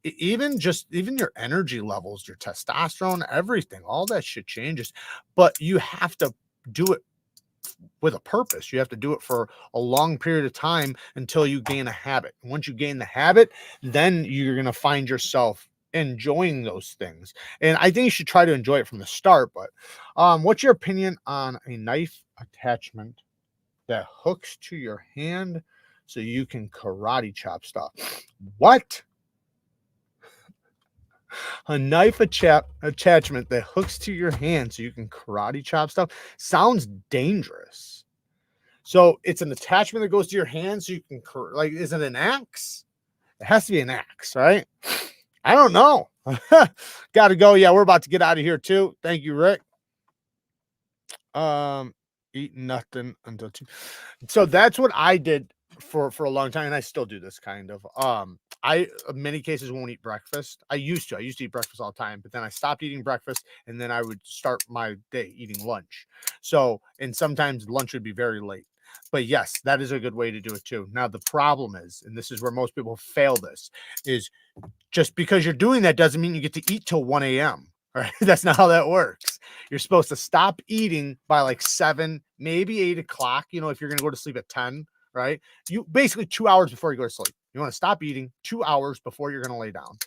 S1: even your energy levels, your testosterone, everything, all that shit changes. But you have to do it with a purpose. You have to do it for a long period of time until you gain a habit. Once you gain the habit, then you're going to find yourself enjoying those things. And I think you should try to enjoy it from the start. But what's your opinion on a knife attachment that hooks to your hand so you can karate chop stuff? What? A knife attachment that hooks to your hand so you can karate chop stuff sounds dangerous. So it's an attachment that goes to your hand so you can is it an axe? It has to be an axe, right? I don't know. Gotta go. Yeah, we're about to get out of here too. Thank you, Rick. Eat nothing until 2. So that's what I did for a long time, and I still do this kind of. I in many cases won't eat breakfast. I used to eat breakfast all the time, but then I stopped eating breakfast, and then I would start my day eating lunch. So, and sometimes lunch would be very late. But yes, that is a good way to do it too. Now the problem is, and this is where most people fail this, is just because you're doing that doesn't mean you get to eat till 1 a.m. Right? That's not how that works. You're supposed to stop eating by like 7, maybe 8 o'clock. You know, if you're going to go to sleep at 10, right? You basically 2 hours before you go to sleep. You want to stop eating 2 hours before you're going to lay down,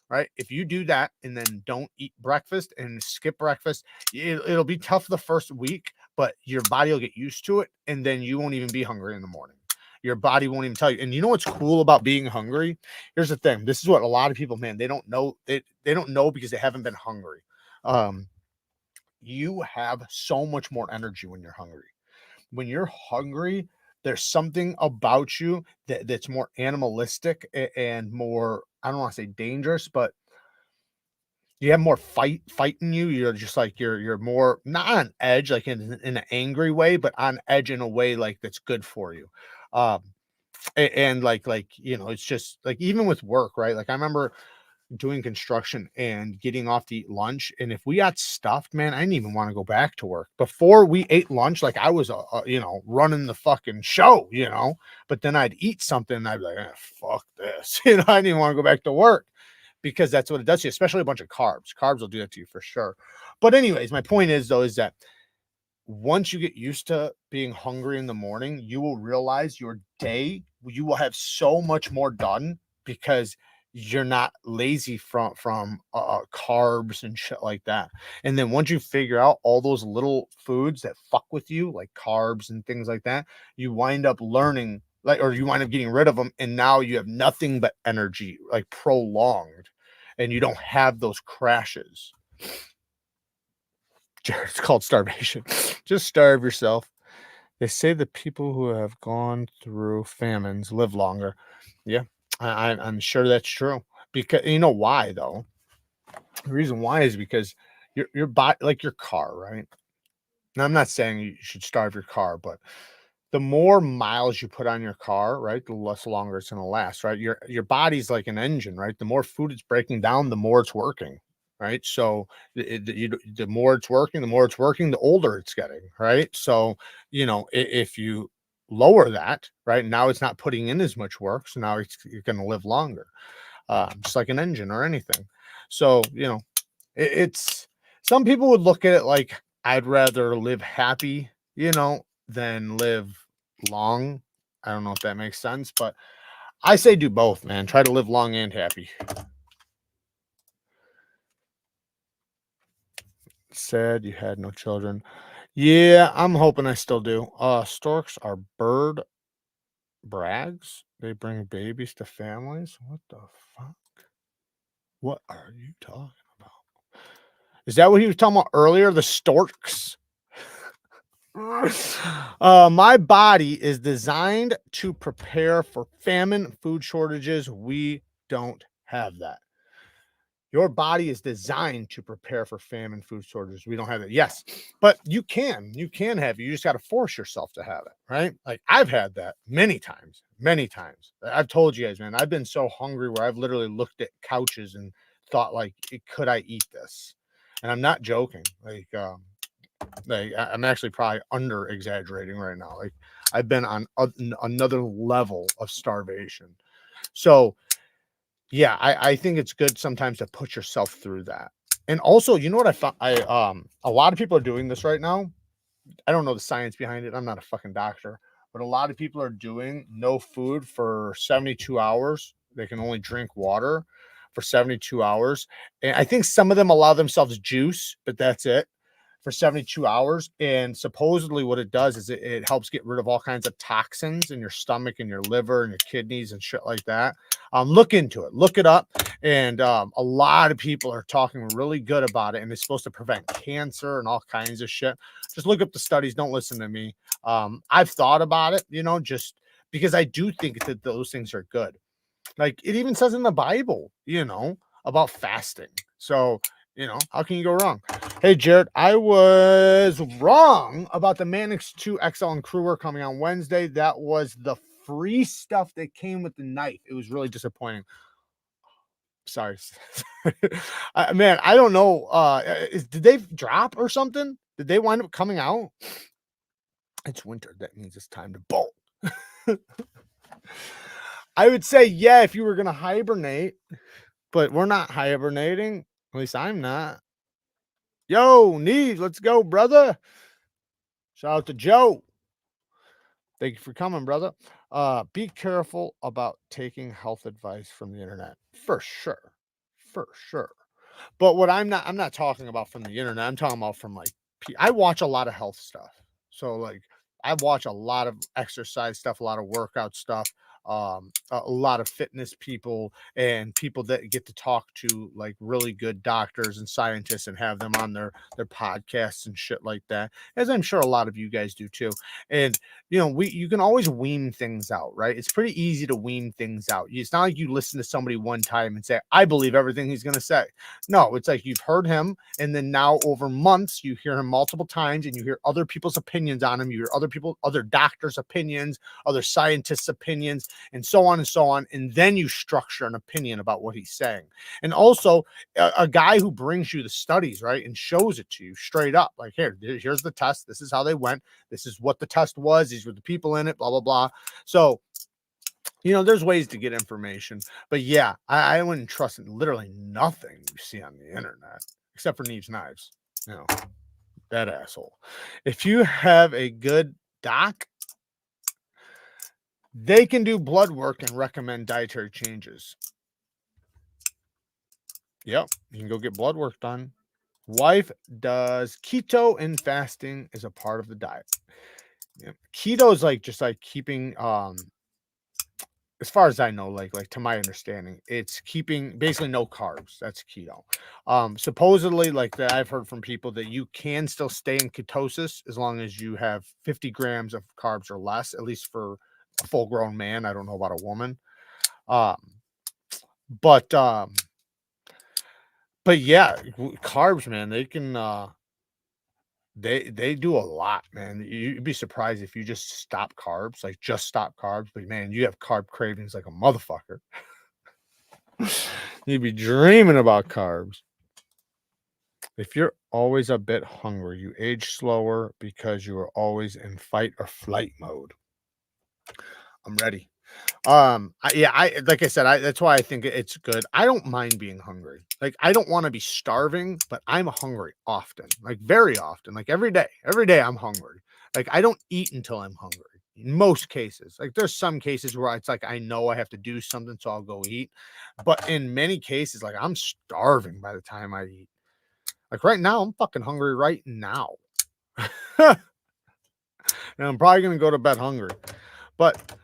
S1: right? If you do that and then don't eat breakfast and skip breakfast, it'll be tough the first week, but your body will get used to it. And then you won't even be hungry in the morning. Your body won't even tell you. And you know what's cool about being hungry? Here's the thing. This is what a lot of people, man, they don't know. They don't know because they haven't been hungry. You have so much more energy when you're hungry. When you're hungry, there's something about you that's more animalistic and more, I don't want to say dangerous, but you have more fight in you. You're just like you're more not on edge, like in an angry way, but on edge in a way like that's good for you. Um, and like you know, it's just like even with work, right? Like I remember doing construction and getting off to eat lunch, and if we got stuffed, man, I didn't even want to go back to work before we ate lunch. Like I was you know, running the fucking show, you know. But then I'd eat something and I'd be like, fuck this. You know, I didn't even want to go back to work because that's what it does to you, especially a bunch of carbs will do that to you for sure. But anyways, my point is though is that once you get used to being hungry in the morning, you will realize your day, you will have so much more done because you're not lazy from carbs and shit like that. And then once you figure out all those little foods that fuck with you, like carbs and things like that, you wind up learning, like, or you wind up getting rid of them, and now you have nothing but energy, like prolonged, and you don't have those crashes. It's called starvation. Just starve yourself. They say the people who have gone through famines live longer. Yeah, I'm sure that's true. Because you know why though? The reason why is because your body, like your car, right? Now I'm not saying you should starve your car, but the more miles you put on your car, right, the less longer it's gonna last, right? Your body's like an engine, right? The more food it's breaking down, the more it's working, right? So the more it's working, the older it's getting, right? So you know, if you lower that, right, now it's not putting in as much work, so now you're gonna live longer, just like an engine or anything. So you know, it's some people would look at it like I'd rather live happy, you know, than live long. I don't know if that makes sense, but I say do both, man. Try to live long and happy. Said you had no children. Yeah, I'm hoping I still do. Storks are bird brags. They bring babies to families. What the fuck? What are you talking about? Is that what he was talking about earlier? The storks? My body is designed to prepare for famine, food shortages. We don't have that. Your body is designed to prepare for famine, food shortages. We don't have it. Yes, but you can have it. You just got to force yourself to have it, right? Like I've had that many times, many times. I've told you guys, man, I've been so hungry where I've literally looked at couches and thought like, could I eat this? And I'm not joking. Like I'm actually probably under exaggerating right now. Like I've been on another level of starvation. So yeah, I think it's good sometimes to put yourself through that. And also, you know what I found? A lot of people are doing this right now. I don't know the science behind it. I'm not a fucking doctor, but a lot of people are doing no food for 72 hours. They can only drink water for 72 hours. And I think some of them allow themselves juice, but that's it for 72 hours. And supposedly what it does is it helps get rid of all kinds of toxins in your stomach and your liver and your kidneys and shit like that. Look into it, look it up. And a lot of people are talking really good about it. And it's supposed to prevent cancer and all kinds of shit. Just look up the studies. Don't listen to me. I've thought about it, you know, just because I do think that those things are good. Like it even says in the Bible, you know, about fasting. So, you know, how can you go wrong? Hey, Jared, I was wrong about the Manix 2 XL and Crewer coming on Wednesday. That was the free stuff that came with the knife. It was really disappointing. Sorry. Man, I don't know. Did they drop or something? Did they wind up coming out? It's winter. That means it's time to bolt. I would say, yeah, if you were going to hibernate, but we're not hibernating. At least I'm not. Yo, Neves, let's go, brother. Shout out to Joe. Thank you for coming, brother. Be careful about taking health advice from the internet. For sure. For sure. But what I'm not talking about from the internet. I'm talking about from like I watch a lot of health stuff. So like I watch a lot of exercise stuff, a lot of workout stuff, a lot of fitness people and people that get to talk to like really good doctors and scientists and have them on their podcasts and shit like that. As I'm sure a lot of you guys do too. And you know, you can always wean things out, right? It's pretty easy to wean things out. It's not like you listen to somebody one time and say, I believe everything he's going to say. No, it's like you've heard him, and then now over months, you hear him multiple times, and you hear other people's opinions on him. You hear other doctors' opinions, other scientists' opinions, and so on and so on. And then you structure an opinion about what he's saying. And also, a guy who brings you the studies, right, and shows it to you straight up, like, here's the test. This is how they went. This is what the test was. These were the people in it, blah, blah, blah. So, you know, there's ways to get information, but yeah, I wouldn't trust literally nothing you see on the internet except for Neevesknives. You know, that asshole. If you have a good doc, they can do blood work and recommend dietary changes. Yep, you can go get blood work done. Wife does keto and fasting is a part of the diet. Yep. Keto is like just like keeping as far as I know, like to my understanding, it's keeping basically no carbs. That's keto. Supposedly, like that, I've heard from people that you can still stay in ketosis as long as you have 50 grams of carbs or less, at least for a full-grown man. I don't know about a woman. Um, but yeah, carbs, man, they can they do a lot, man. You'd be surprised if you just stop carbs, like just stop carbs, but man, you have carb cravings like a motherfucker. You'd be dreaming about carbs. If you're always a bit hungry, you age slower because you are always in fight or flight mode. I'm ready. I like I said, that's why I think it's good. I don't mind being hungry. Like I don't want to be starving, but I'm hungry often, like very often, like every day. Every day I'm hungry. Like I don't eat until I'm hungry. In most cases, like there's some cases where it's like I know I have to do something, so I'll go eat. But in many cases, like I'm starving by the time I eat. Like right now, I'm fucking hungry right now. And I'm probably gonna go to bed hungry. But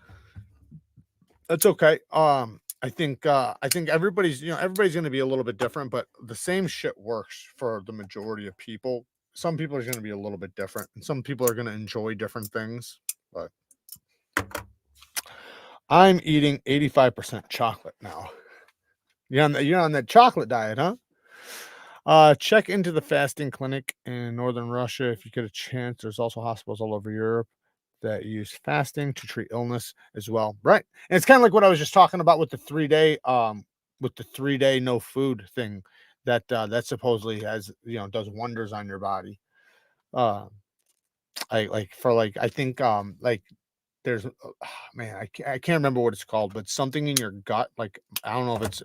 S1: that's okay. I think everybody's everybody's gonna be a little bit different, but the same shit works for the majority of people. Some people are gonna be a little bit different, and some people are gonna enjoy different things. But I'm eating 85% chocolate now. You're on that chocolate diet, huh? Check into the fasting clinic in northern Russia if you get a chance. There's also hospitals all over Europe that use fasting to treat illness as well, right? And it's kind of like what I was just talking about with the 3-day no food thing that supposedly has does wonders on your body. Uh, I think like there's man, I can't remember what it's called, but something in your gut, like I don't know if it's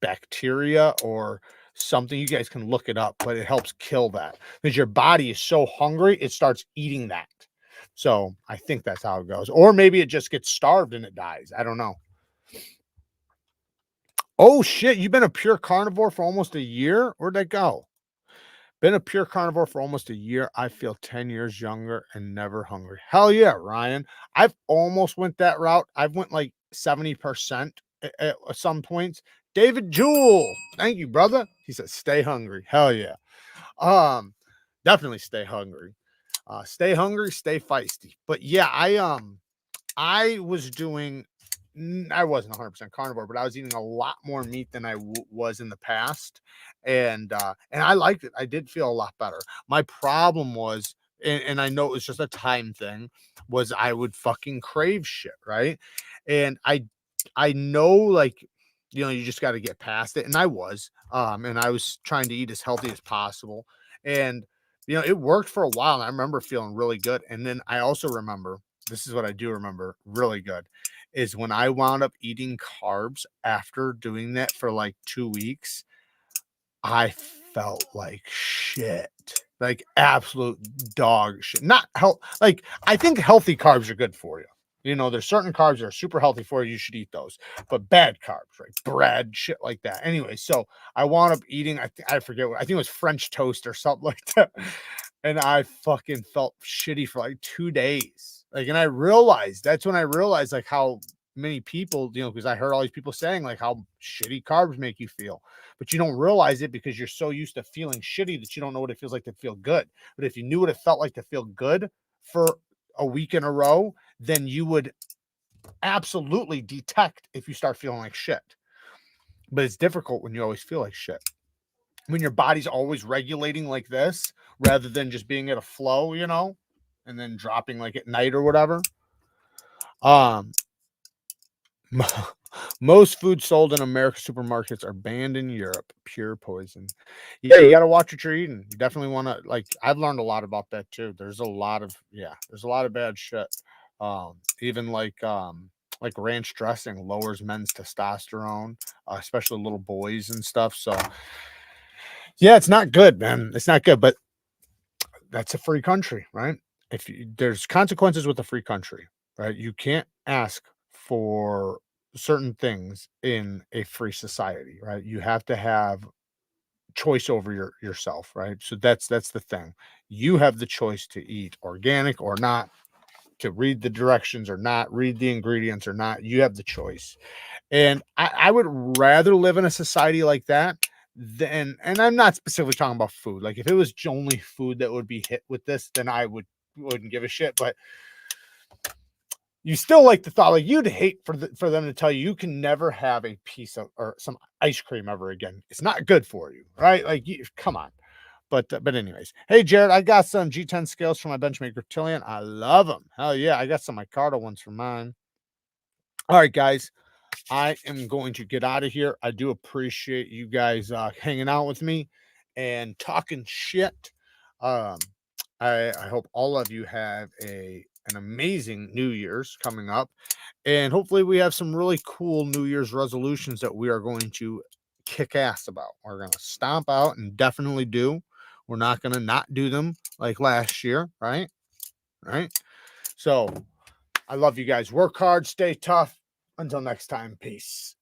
S1: bacteria or something. You guys can look it up, but it helps kill that because your body is so hungry, it starts eating that. So I think that's how it goes. Or maybe it just gets starved and it dies. I don't know. Oh shit, you've been a pure carnivore for almost a year? Where'd that go? Been a pure carnivore for almost a year. I feel 10 years younger and never hungry. Hell yeah, Ryan. I've almost went that route. I've went like 70% at some points. David Jewell. Thank you, brother. He said, stay hungry. Hell yeah. Definitely stay hungry. Stay hungry, stay feisty. But yeah, I was doing I wasn't 100% carnivore, but I was eating a lot more meat than I was in the past, and I liked it. I did feel a lot better. My problem was and I know it was just a time thing, was I would fucking crave shit, right? And I know, like, you know, you just got to get past it. And and I was trying to eat as healthy as possible. And, you know, it worked for a while. And I remember feeling really good. And then I also remember, this is what I do remember really good, is when I wound up eating carbs after doing that for like 2 weeks, I felt like shit, like absolute dog shit. Not health. Like, I think healthy carbs are good for you. You know, there's certain carbs that are super healthy for you. You should eat those, but bad carbs, right? Bread, shit like that. Anyway, so I wound up eating, I forget what, I think it was French toast or something like that. And I fucking felt shitty for like 2 days. Like, and I realized, that's when I realized like how many people, you know, because I heard all these people saying like how shitty carbs make you feel, but you don't realize it because you're so used to feeling shitty that you don't know what it feels like to feel good. But if you knew what it felt like to feel good for a week in a row, then you would absolutely detect if you start feeling like shit. But it's difficult when you always feel like shit. When your body's always regulating like this, rather than just being at a flow, you know, and then dropping like at night or whatever. Most food sold in American supermarkets are banned in Europe. Pure poison. Yeah, you got to watch what you're eating. You definitely want to, like, I've learned a lot about that too. There's a lot of, yeah, there's a lot of bad shit. Even like ranch dressing lowers men's testosterone, especially little boys and stuff. So yeah, it's not good, man. It's not good, but that's a free country, right? If you, there's consequences with a free country, right? You can't ask for certain things in a free society, right? You have to have choice over yourself, right? So that's the thing. You have the choice to eat organic or not, to read the directions or not, read the ingredients or not. You have the choice. And I would rather live in a society like that than, and I'm not specifically talking about food. Like, if it was only food that would be hit with this, then I wouldn't give a shit. But you still like the thought, like, you'd hate for them to tell you you can never have a piece of or some ice cream ever again. It's not good for you, right? Like, come on. But anyways, hey Jared, I got some G10 scales from my Benchmaker Tillian. I love them. Hell yeah, I got some Micarta ones for mine. All right, guys, I am going to get out of here. I do appreciate you guys hanging out with me and talking shit. Um, I hope all of you have an amazing New Year's coming up, and hopefully we have some really cool New Year's resolutions that we are going to kick ass about. We're going to stomp out and definitely do. We're not going to not do them like last year, right? Right. So I love you guys. Work hard, stay tough. Until next time, peace.